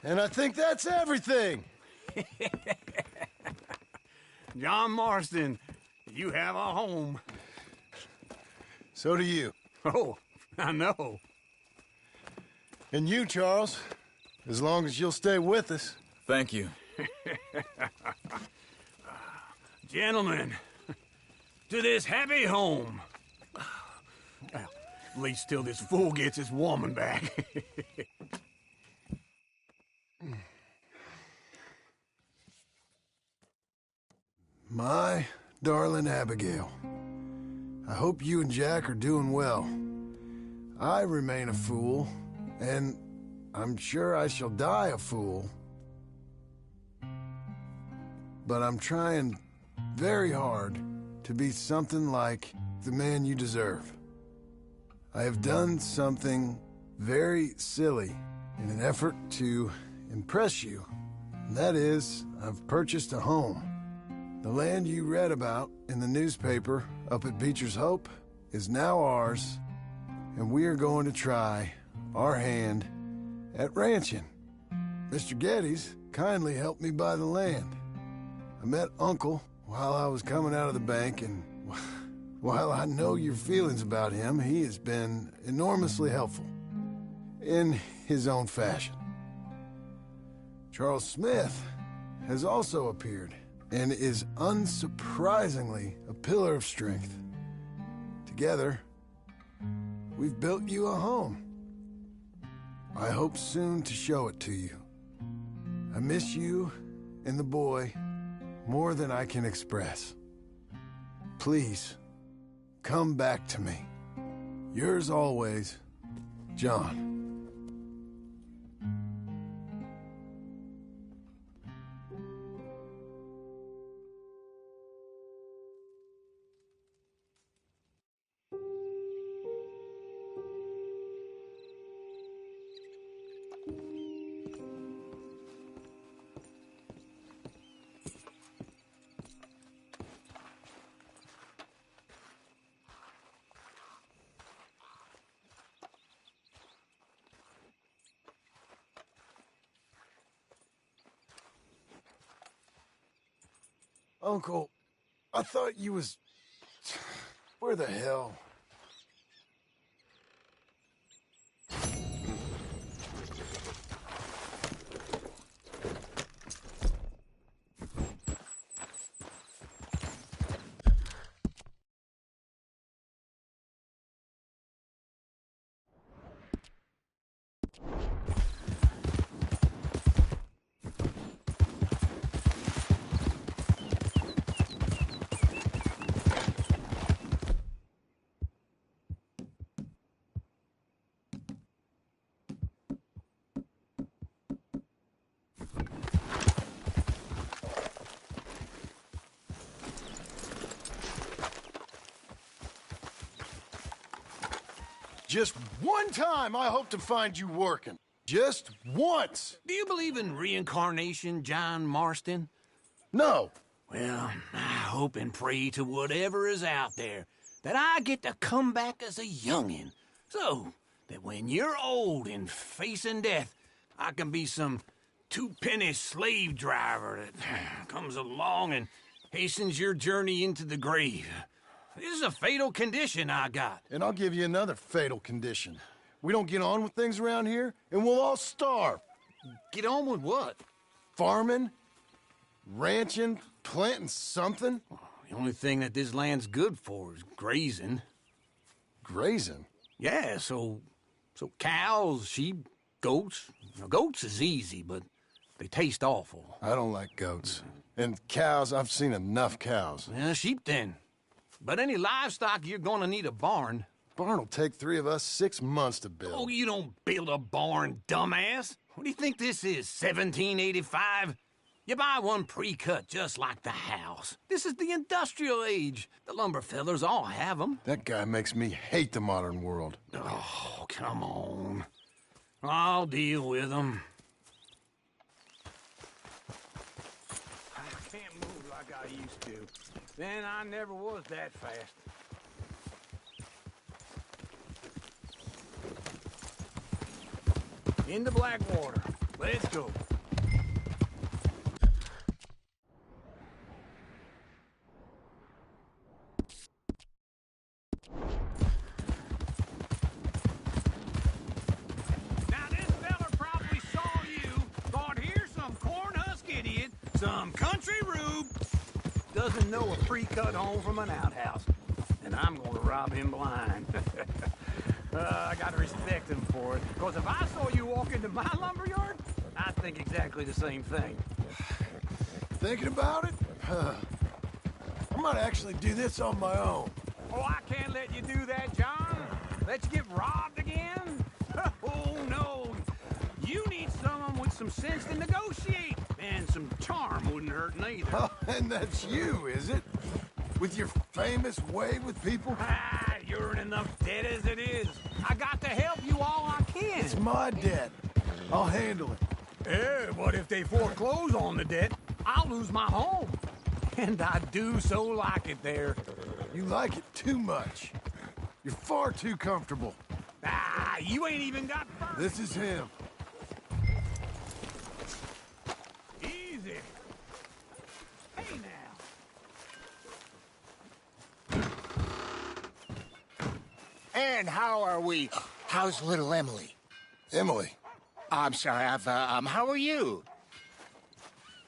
And I think that's everything. John Marston, you have a home. So do you. Oh, I know. And you, Charles, as long as you'll stay with us. Thank you. Gentlemen, to this happy home. Well, at least till this fool gets his woman back. My darling Abigail, I hope you and Jack are doing well. I remain a fool, and I'm sure I shall die a fool. But I'm trying very hard to be something like the man you deserve. I have done something very silly in an effort to impress you. And that is, I've purchased a home. The land you read about in the newspaper up at Beecher's Hope is now ours, and we are going to try our hand at ranching. Mr. Geddes kindly helped me buy the land. I met Uncle while I was coming out of the bank, and while I know your feelings about him, he has been enormously helpful in his own fashion. Charles Smith has also appeared and is unsurprisingly a pillar of strength. Together, we've built you a home. I hope soon to show it to you. I miss you and the boy more than I can express. Please, come back to me. Yours always, John. Uncle, I thought you was... Where the hell? Just one time I hope to find you working. Just once. Do you believe in reincarnation, John Marston? No. Well, I hope and pray to whatever is out there that I get to come back as a youngin', so that when you're old and facing death, I can be some two-penny slave driver that comes along and hastens your journey into the grave. This is a fatal condition I got. And I'll give you another fatal condition. We don't get on with things around here, and we'll all starve. Get on with what? Farming, ranching, planting something. The only thing that this land's good for is grazing. Grazing? Yeah, so cows, sheep, goats. Now, goats is easy, but they taste awful. I don't like goats. And cows, I've seen enough cows. Yeah, sheep then. But any livestock, you're gonna need a barn. Barn will take 3 of us 6 months to build. Oh, you don't build a barn, dumbass. What do you think this is, 1785? You buy one pre-cut just like the house. This is the industrial age. The lumber fellers all have them. That guy makes me hate the modern world. Oh, come on. I'll deal with them. I can't move like I used to. Then I never was that fast. Into Blackwater. Let's go. Some country rube doesn't know a pre-cut home from an outhouse. And I'm gonna rob him blind. I gotta respect him for it. Because if I saw you walk into my lumberyard, I'd think exactly the same thing. Thinking about it? I might actually do this on my own. Oh, I can't let you do that, John. Let you get robbed again? Oh, no. You need someone with some sense to negotiate. And some charm wouldn't hurt neither. Oh, and that's you, is it? With your famous way with people? Ah, you're in enough debt as it is. I got to help you all I can. It's my debt. I'll handle it. Yeah, but if they foreclose on the debt, I'll lose my home. And I do so like it there. You like it too much. You're far too comfortable. Ah, you ain't even got fur. This is him. Easy. Hey, now. And how are we? How's little Emily? Emily. I'm sorry, how are you?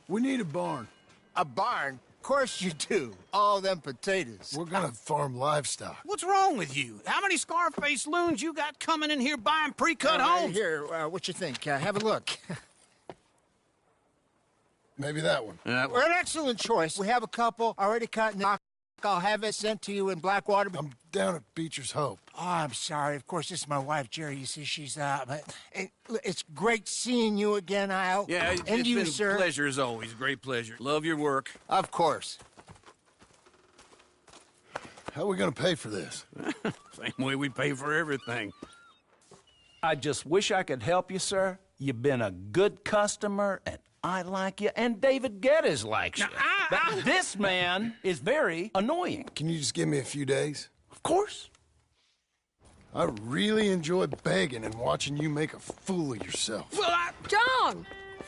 We need a barn. A barn? Of course you do. All them potatoes. We're gonna farm livestock. What's wrong with you? How many Scarface loons you got coming in here buying pre-cut homes? Here, what you think? Have a look. Maybe that one. We're an excellent choice. We have a couple already cut and I'll have it sent to you in Blackwater. I'm down at Beecher's Hope. Oh, I'm sorry. Of course, this is my wife, Jerry. You see, she's, it's great seeing you again, Al. Yeah, and it's you, been sir. a pleasure as always. Great pleasure. Love your work. Of course. How are we gonna pay for this? Same way we pay for everything. I just wish I could help you, sir. You've been a good customer, and I like you, and David Geddes likes you. But this man is very annoying. Can you just give me a few days? Of course. I really enjoy begging and watching you make a fool of yourself. John!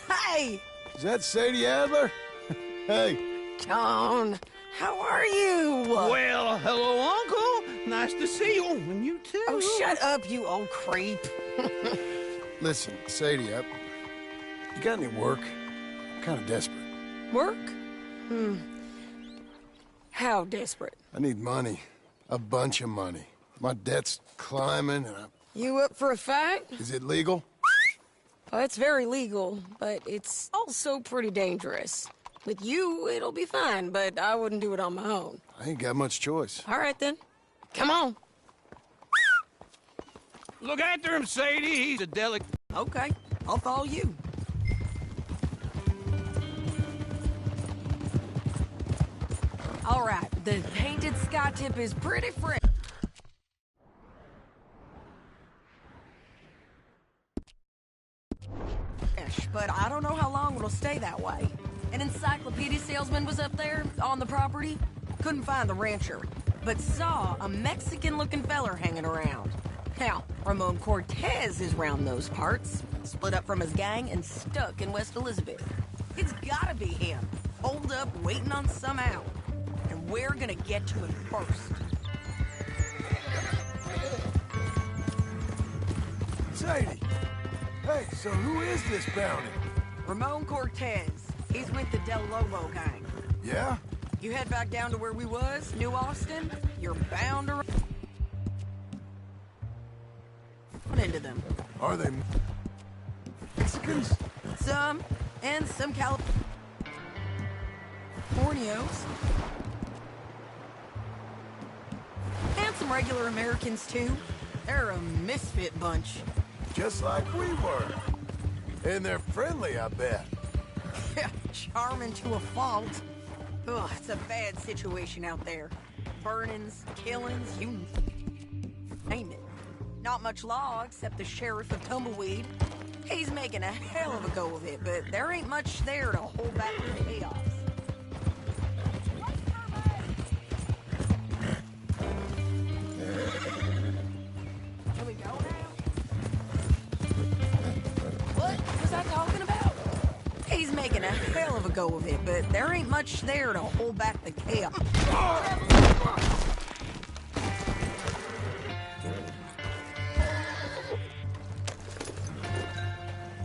Hey! Is that Sadie Adler? Hey. John, how are you? Well, hello, Uncle. Nice to see you. And you too. Oh, shut up, you old creep. Listen, Sadie, you got any work? I'm kind of desperate. Work? How desperate? I need money. A bunch of money. My debt's climbing and You up for a fight? Is it legal? Well, it's very legal, but it's also pretty dangerous. With you, it'll be fine, but I wouldn't do it on my own. I ain't got much choice. All right, then. Come on. Look after him, Sadie. He's a delicate... Okay, I'll follow you. All right, the painted sky tip is pretty fresh. But I don't know how long it'll stay that way. An encyclopedia salesman was up there on the property. Couldn't find the rancher, but saw a Mexican-looking feller hanging around. Now, Ramon Cortez is round those parts, split up from his gang and stuck in West Elizabeth. It's gotta be him, holed up waiting on some out. And we're gonna get to it first. Sadie! Hey, so who is this bounty? Ramon Cortez. He's with the Del Lobo gang. Yeah? You head back down to where we was, New Austin, you're bound to run into them. Are they Mexicans? Some, and some Californios. And some regular Americans, too. They're a misfit bunch. Just like we were. And they're friendly, I bet. Yeah, charming to a fault. Ugh, it's a bad situation out there. Burnings, killings, you name it. Not much law except the sheriff of Tumbleweed. He's making a hell of a go of it, but there ain't much there to hold back the chaos. Here we go now. What was I talking about? He's making a hell of a go of it, but there ain't much there to hold back the chaos.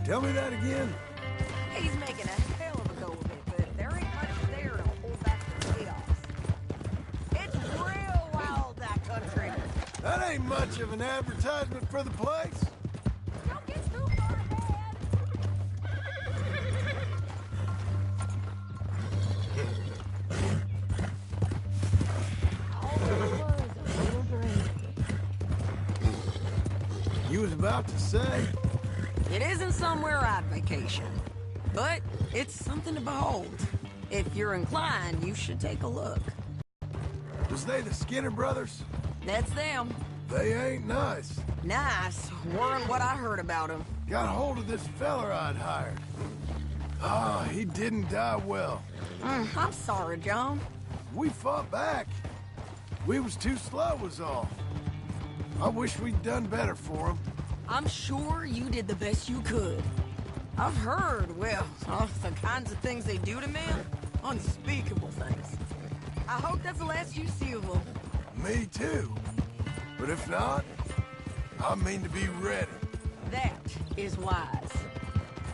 Tell me that again. He's making a hell of a go of it, but That ain't much of an advertisement for the place. Don't get too far ahead. You was about to say? It isn't somewhere I'd vacation, but it's something to behold. If you're inclined, you should take a look. Was they the Skinner brothers? That's them. They ain't nice. Nice. Weren't what I heard about them. Got hold of this feller I'd hired. Ah, he didn't die well. I'm sorry, John. We fought back. We was too slow was all. I wish we'd done better for him. I'm sure you did the best you could. I've heard, well, the kinds of things they do to men. Unspeakable things. I hope that's the last you see of them. Me too. But if not, I mean to be ready. That is wise.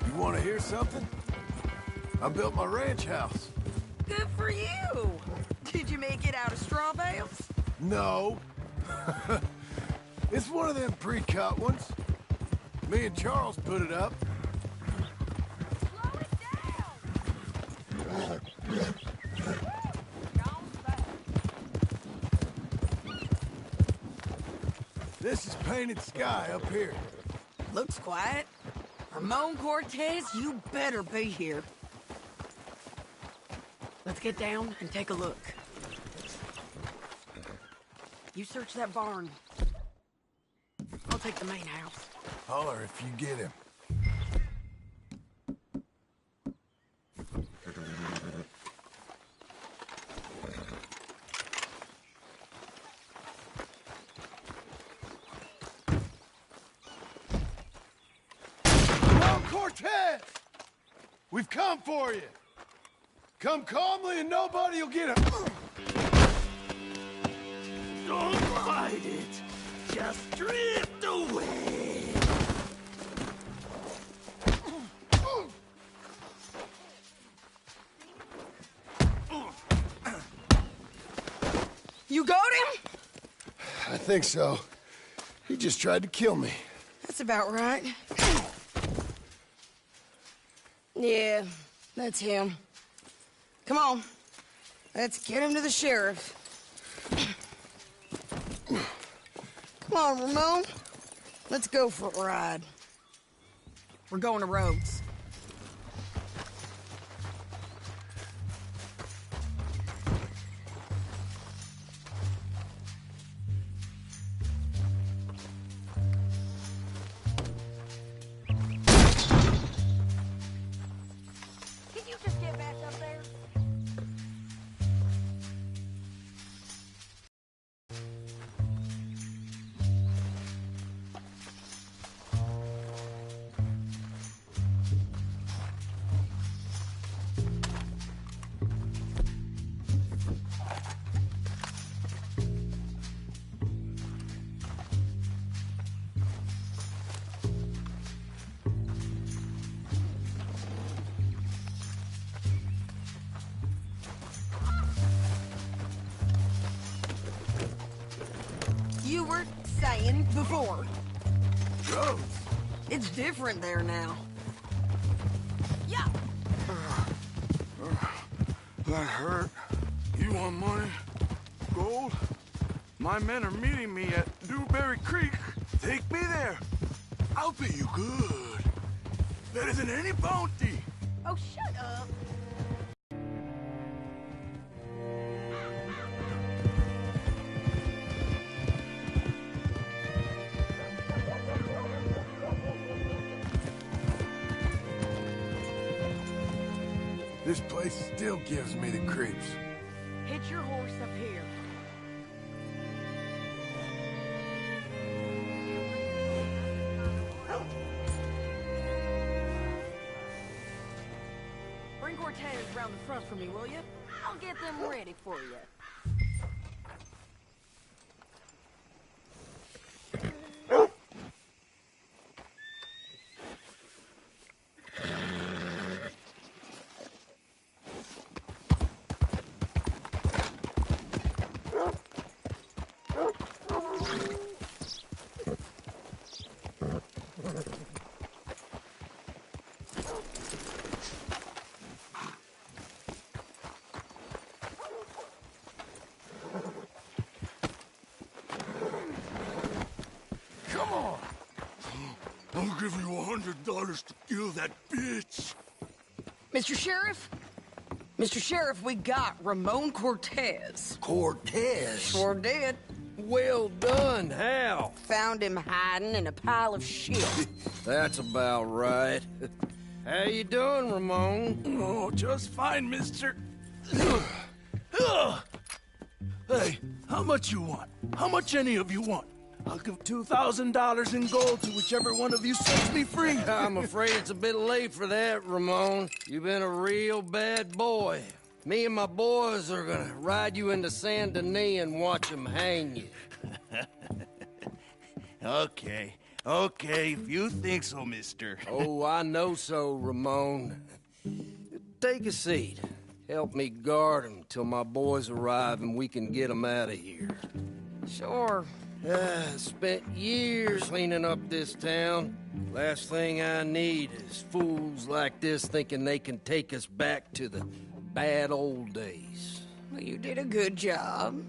You want to hear something? I built my ranch house. Good for you. Did you make it out of straw bales? No. It's one of them pre-cut ones. Me and Charles put it up. Slow it down. This is painted sky up here. Looks quiet. Ramon Cortez, you better be here. Let's get down and take a look. You search that barn. I'll take the main house. Holler if you get him. Come, Cortez! We've come for you. Come calmly and nobody will get him. Don't fight it. Just drift away. You got him? I think so. He just tried to kill me. That's about right. Yeah, that's him. Come on. Let's get him to the sheriff. Come on, Ramon. Let's go for a ride. We're going to Rhodes. Can you just get back up there? You were saying before. Rhodes. It's different there now. Yeah. That hurt. You want money? Gold? My men are meeting me at Newberry Creek. Take me there. I'll pay you good. Better than any bounty. Oh, shut up. This place still gives me the creeps. Hitch your horse up here. Bring Cortez around the front for me, will you? I'll get them ready for you. I'll give you $100 to kill that bitch. Mr. Sheriff? Mr. Sheriff, we got Ramon Cortez. Cortez? Sure did. Well done. How? Found him hiding in a pile of shit. That's about right. How you doing, Ramon? Oh, just fine, mister. Hey, how much you want? How much any of you want? I'll give $2,000 in gold to whichever one of you sets me free. I'm afraid it's a bit late for that, Ramon. You've been a real bad boy. Me and my boys are gonna ride you into Saint Denis and watch them hang you. Okay, if you think so, mister. Oh, I know so, Ramon. Take a seat. Help me guard them till my boys arrive and we can get them out of here. Sure. Spent years cleaning up this town. Last thing I need is fools like this thinking they can take us back to the bad old days. Well, you did a good job.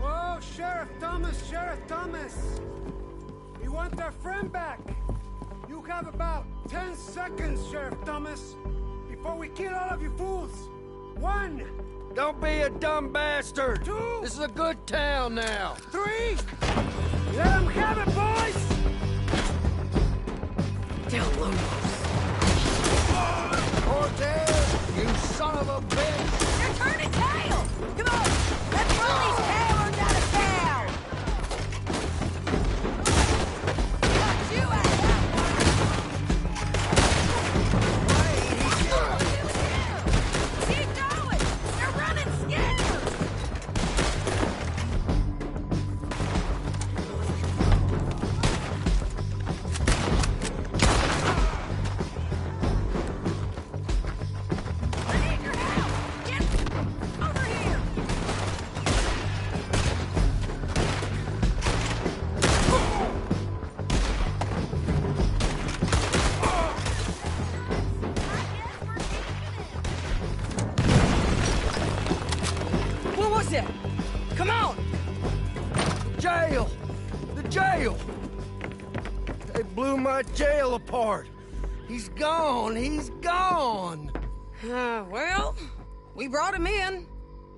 Oh, Sheriff Thomas! We want our friend back! You have about 10 seconds, Sheriff Thomas, before we kill all of you fools! 1! Don't be a dumb bastard! 2! This is a good town now! 3! Let them have it, boys! Tell them. Cortez, you son of a bitch! They're turning tail! Come on! Let's run these cowards out of town! Got you out of that one! Keep going! They're running scared! I need your help! Get over here! What was that? Come on! Jail! The jail! They blew my jail apart! He's gone! He's gone! Well, we brought him in.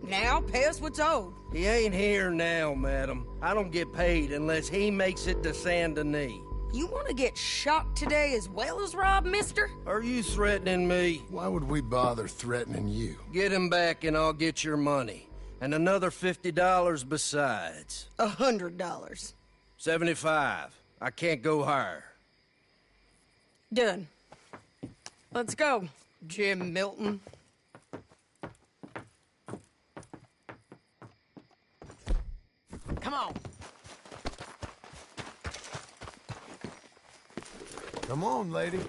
Now pay us what's owed. He ain't here now, madam. I don't get paid unless he makes it to Saint Denis. You want to get shot today as well as Rob, mister? Are you threatening me? Why would we bother threatening you? Get him back and I'll get your money. And another $50 besides. $100. 75. I can't go higher. Done. Let's go, Jim Milton. Come on. Come on, lady.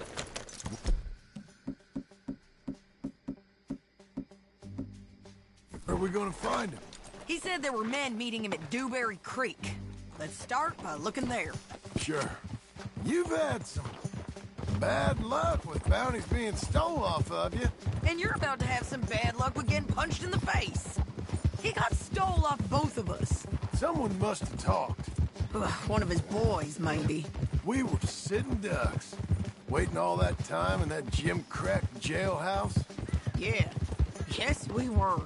Where are we gonna find him? He said there were men meeting him at Dewberry Creek. Let's start by looking there. Sure. You've had some bad luck with bounties being stole off of you. And you're about to have some bad luck with getting punched in the face. He got stole off both of us. Someone must have talked. One of his boys, maybe. We were sitting ducks, waiting all that time in that Jim Crack jailhouse. Yeah. Yes, we were.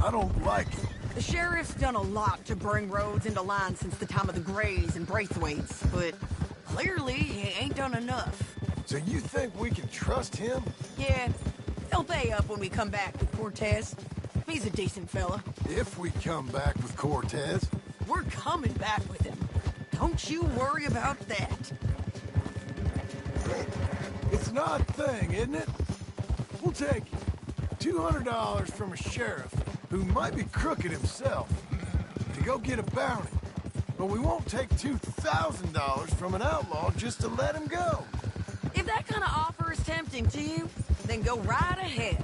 I don't like it. The sheriff's done a lot to bring roads into line since the time of the Grays and Braithwaites, but clearly he ain't done enough. So you think we can trust him? Yeah, he'll pay up when we come back with Cortez. He's a decent fella. If we come back with Cortez. We're coming back with him. Don't you worry about that. It's an odd thing, isn't it? We'll take it. $200 from a sheriff who might be crooked himself to go get a bounty. But we won't take $2,000 from an outlaw just to let him go. If that kind of offer is tempting to you, then go right ahead.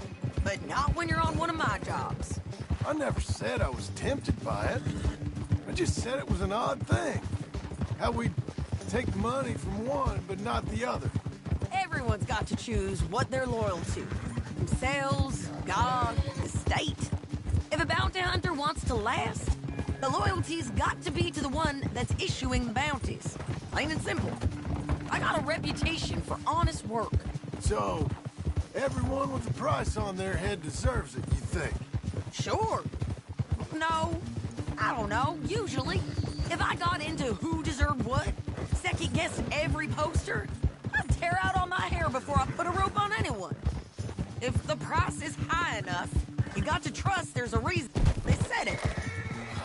But not when you're on one of my jobs. I never said I was tempted by it. I just said it was an odd thing. How we'd take money from one, but not the other. Everyone's got to choose what they're loyal to. Themselves, God, the state. If a bounty hunter wants to last, the loyalty's got to be to the one that's issuing the bounties. Plain and simple. I got a reputation for honest work. So, everyone with a price on their head deserves it, you think? Sure. No, I don't know, usually. If I got into who deserved what, second-guess every poster, I'd tear out all my hair before I put a rope on anyone. If the price is high enough, you got to trust there's a reason they said it.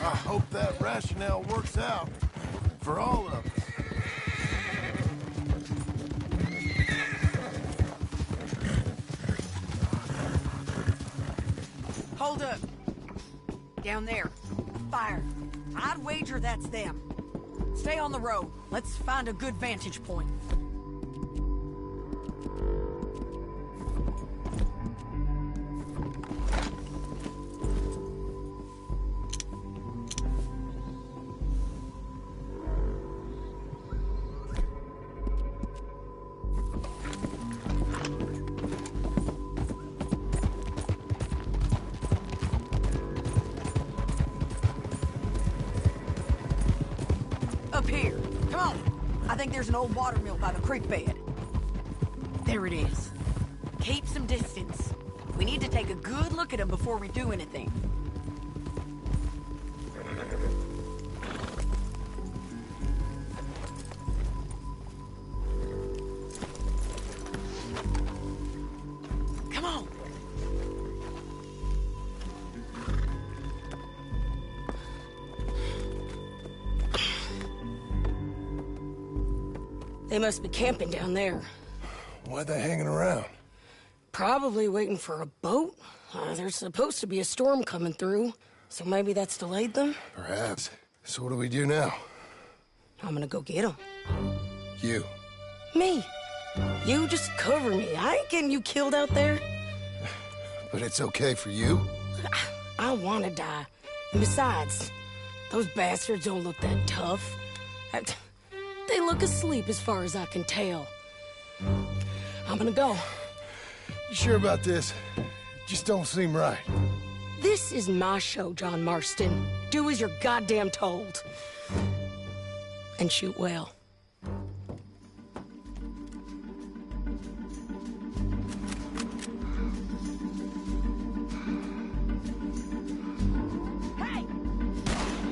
I hope that rationale works out for all of us. Hold up. Down there. Fire. I'd wager that's them. Stay on the road. Let's find a good vantage point. Up here. Come on. I think there's an old water mill by the creek bed. There it is. Keep some distance. We need to take a good look at them before we do anything. Come on. They must be camping down there. Why are they hanging around? Probably waiting for a boat. There's supposed to be a storm coming through, so maybe that's delayed them? Perhaps. So what do we do now? I'm gonna go get them. You. Me. You just cover me. I ain't getting you killed out there. But it's okay for you? I wanna die. And besides, those bastards don't look that tough. They look asleep as far as I can tell. I'm gonna go. You sure about this? Just don't seem right. This is my show, John Marston. Do as you're goddamn told. And shoot well. Hey!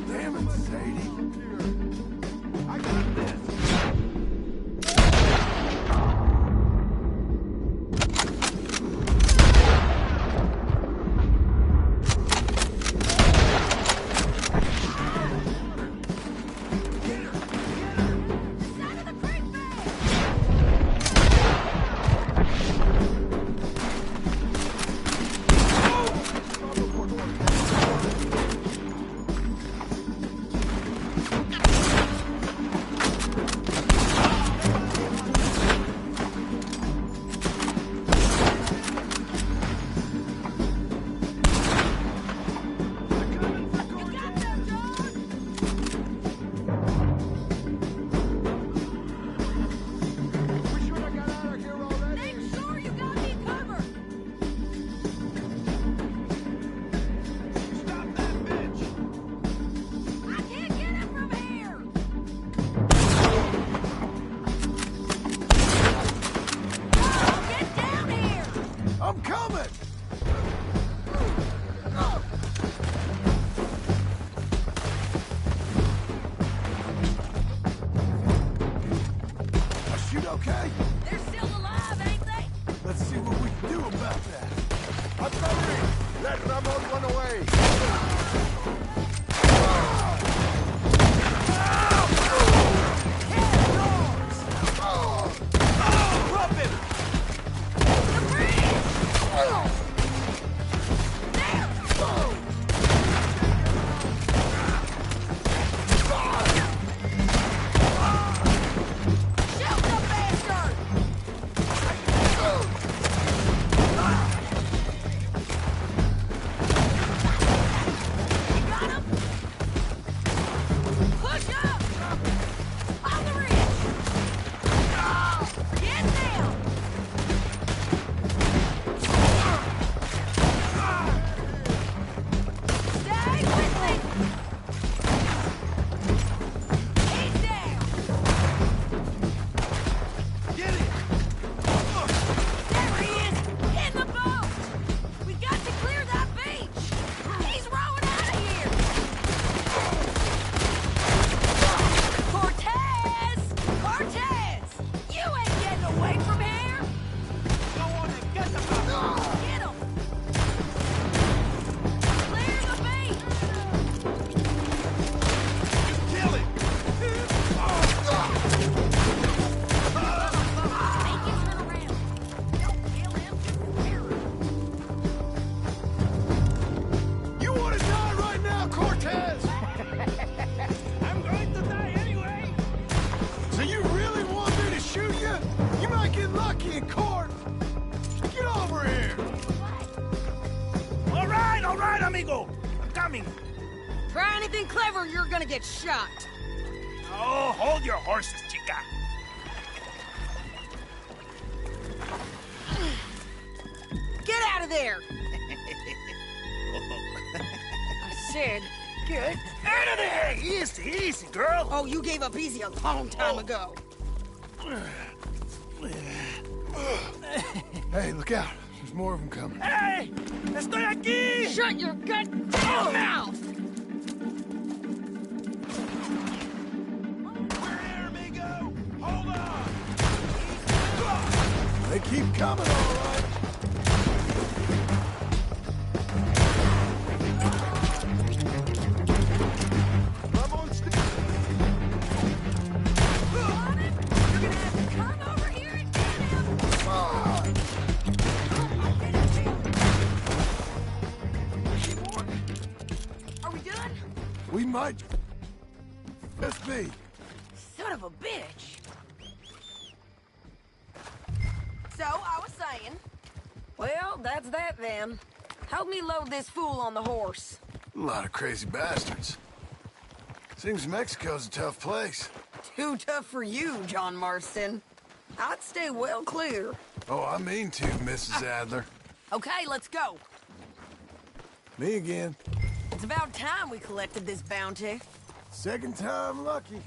Damn it, Sadie. I got this. I'm coming! I shoot okay? They're still alive, ain't they? Let's see what we can do about that. Authority! Let Ramon run away! Drop him! All right, amigo. I'm coming. Try anything clever, you're gonna get shot. Oh, hold your horses, chica. Get out of there! I said, get Out of there! Easy, easy, girl. Oh, you gave up easy a long time ago. Hey, look out. There's more of them coming. Hey! Estoy aquí! Shut your goddamn mouth! We're here, amigo! Hold on! They keep coming, all right. We might just be. Son of a bitch. So, I was saying... Well, that's that then. Help me load this fool on the horse. A lot of crazy bastards. Seems Mexico's a tough place. Too tough for you, John Marston. I'd stay well clear. Oh, I mean to, Mrs. Adler. Okay, let's go. Me again. It's about time we collected this bounty. Second time lucky.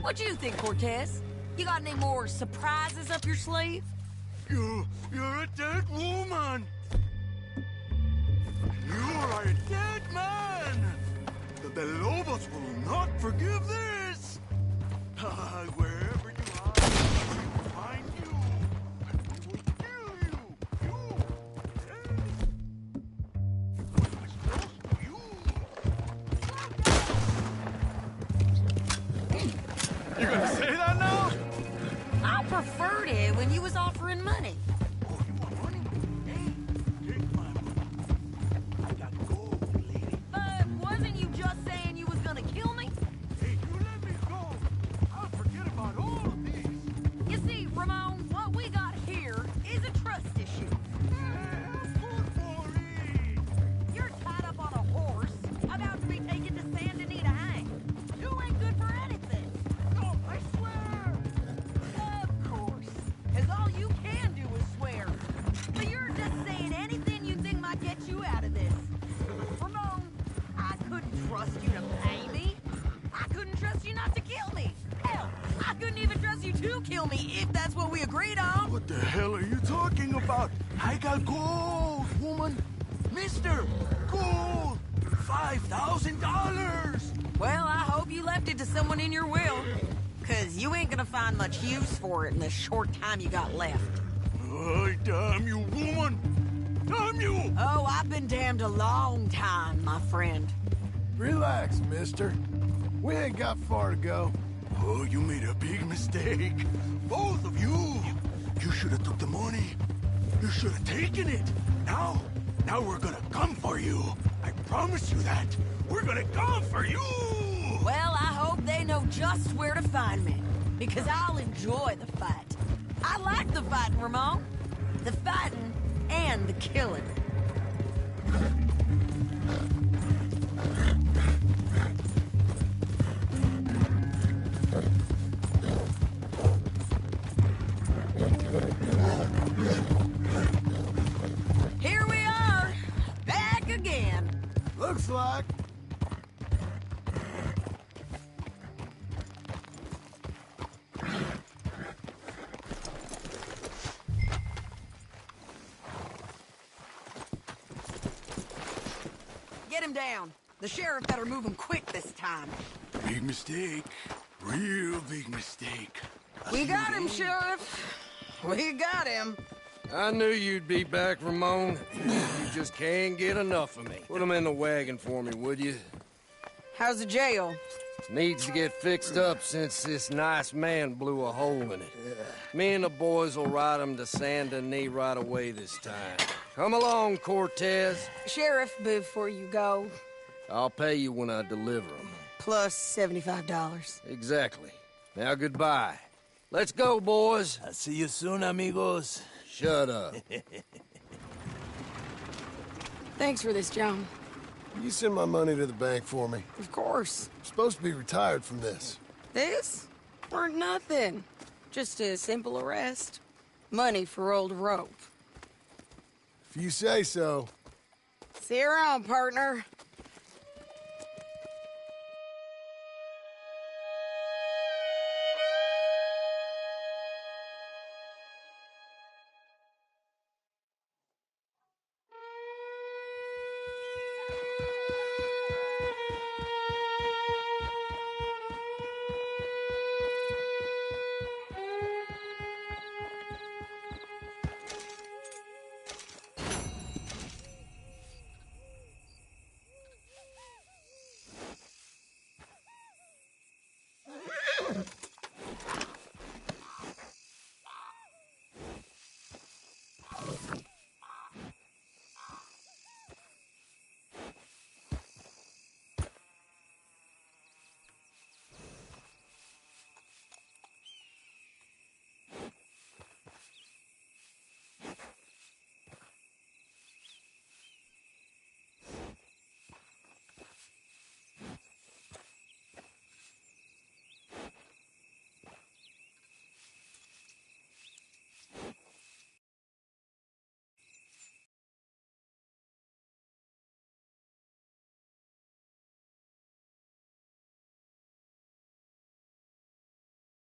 What do you think, Cortez? You got any more surprises up your sleeve? You're a dead woman! You are a dead man! The Lobos will not forgive this! Wherever you are, we will find you, and we will kill you! You gonna say that now? I preferred it when you was offering money. But wasn't you just saying you was gonna kill me? Hey, you let me go! I'll forget about all of these! You see, Ramon, what we got here is a trust issue. You're tied up on a horse, about to be taken to Santa Anita hang. You ain't good for anything. No, I swear! Of course, because all you can do is swear. But you're just saying anything you think might get you out of this. Ramon, I couldn't trust you to pay me. I couldn't trust you not to kill me. Hell, I couldn't even trust you to kill me if that's what we agreed on. What the hell are you talking about? I got gold, woman! Mister! Gold! $5,000! Well, I hope you left it to someone in your will. Because you ain't gonna find much use for it in the short time you got left. Damn you, woman! Damn you! Oh, I've been damned a long time, my friend. Relax, mister. We ain't got far to go. Oh, you made a big mistake. Both of you. You should have took the money. You should have taken it. Now we're gonna come for you. I promise you that. We're gonna come for you. Well, I hope they know just where to find me. Because I'll enjoy the fight. I like the fighting, Ramon. The fighting and the killing. Here we are, back again. Looks like. Get him down. The sheriff better move him quick this time. Big mistake. Real big mistake. We got him, Sheriff. We got him. I knew you'd be back, Ramon. You just can't get enough of me. Put him in the wagon for me, would you? How's the jail? Needs to get fixed up since this nice man blew a hole in it. Me and the boys will ride him to Saint Denis right away this time. Come along, Cortez. Sheriff, before you go, I'll pay you when I deliver them. plus $75. Exactly. Now goodbye. Let's go, boys. I'll see you soon, amigos. Shut up. Thanks for this, John. You send my money to the bank for me. Of course. I'm supposed to be retired from this. This? Weren't nothing. Just a simple arrest. Money for old rope. If you say so. See you around, partner.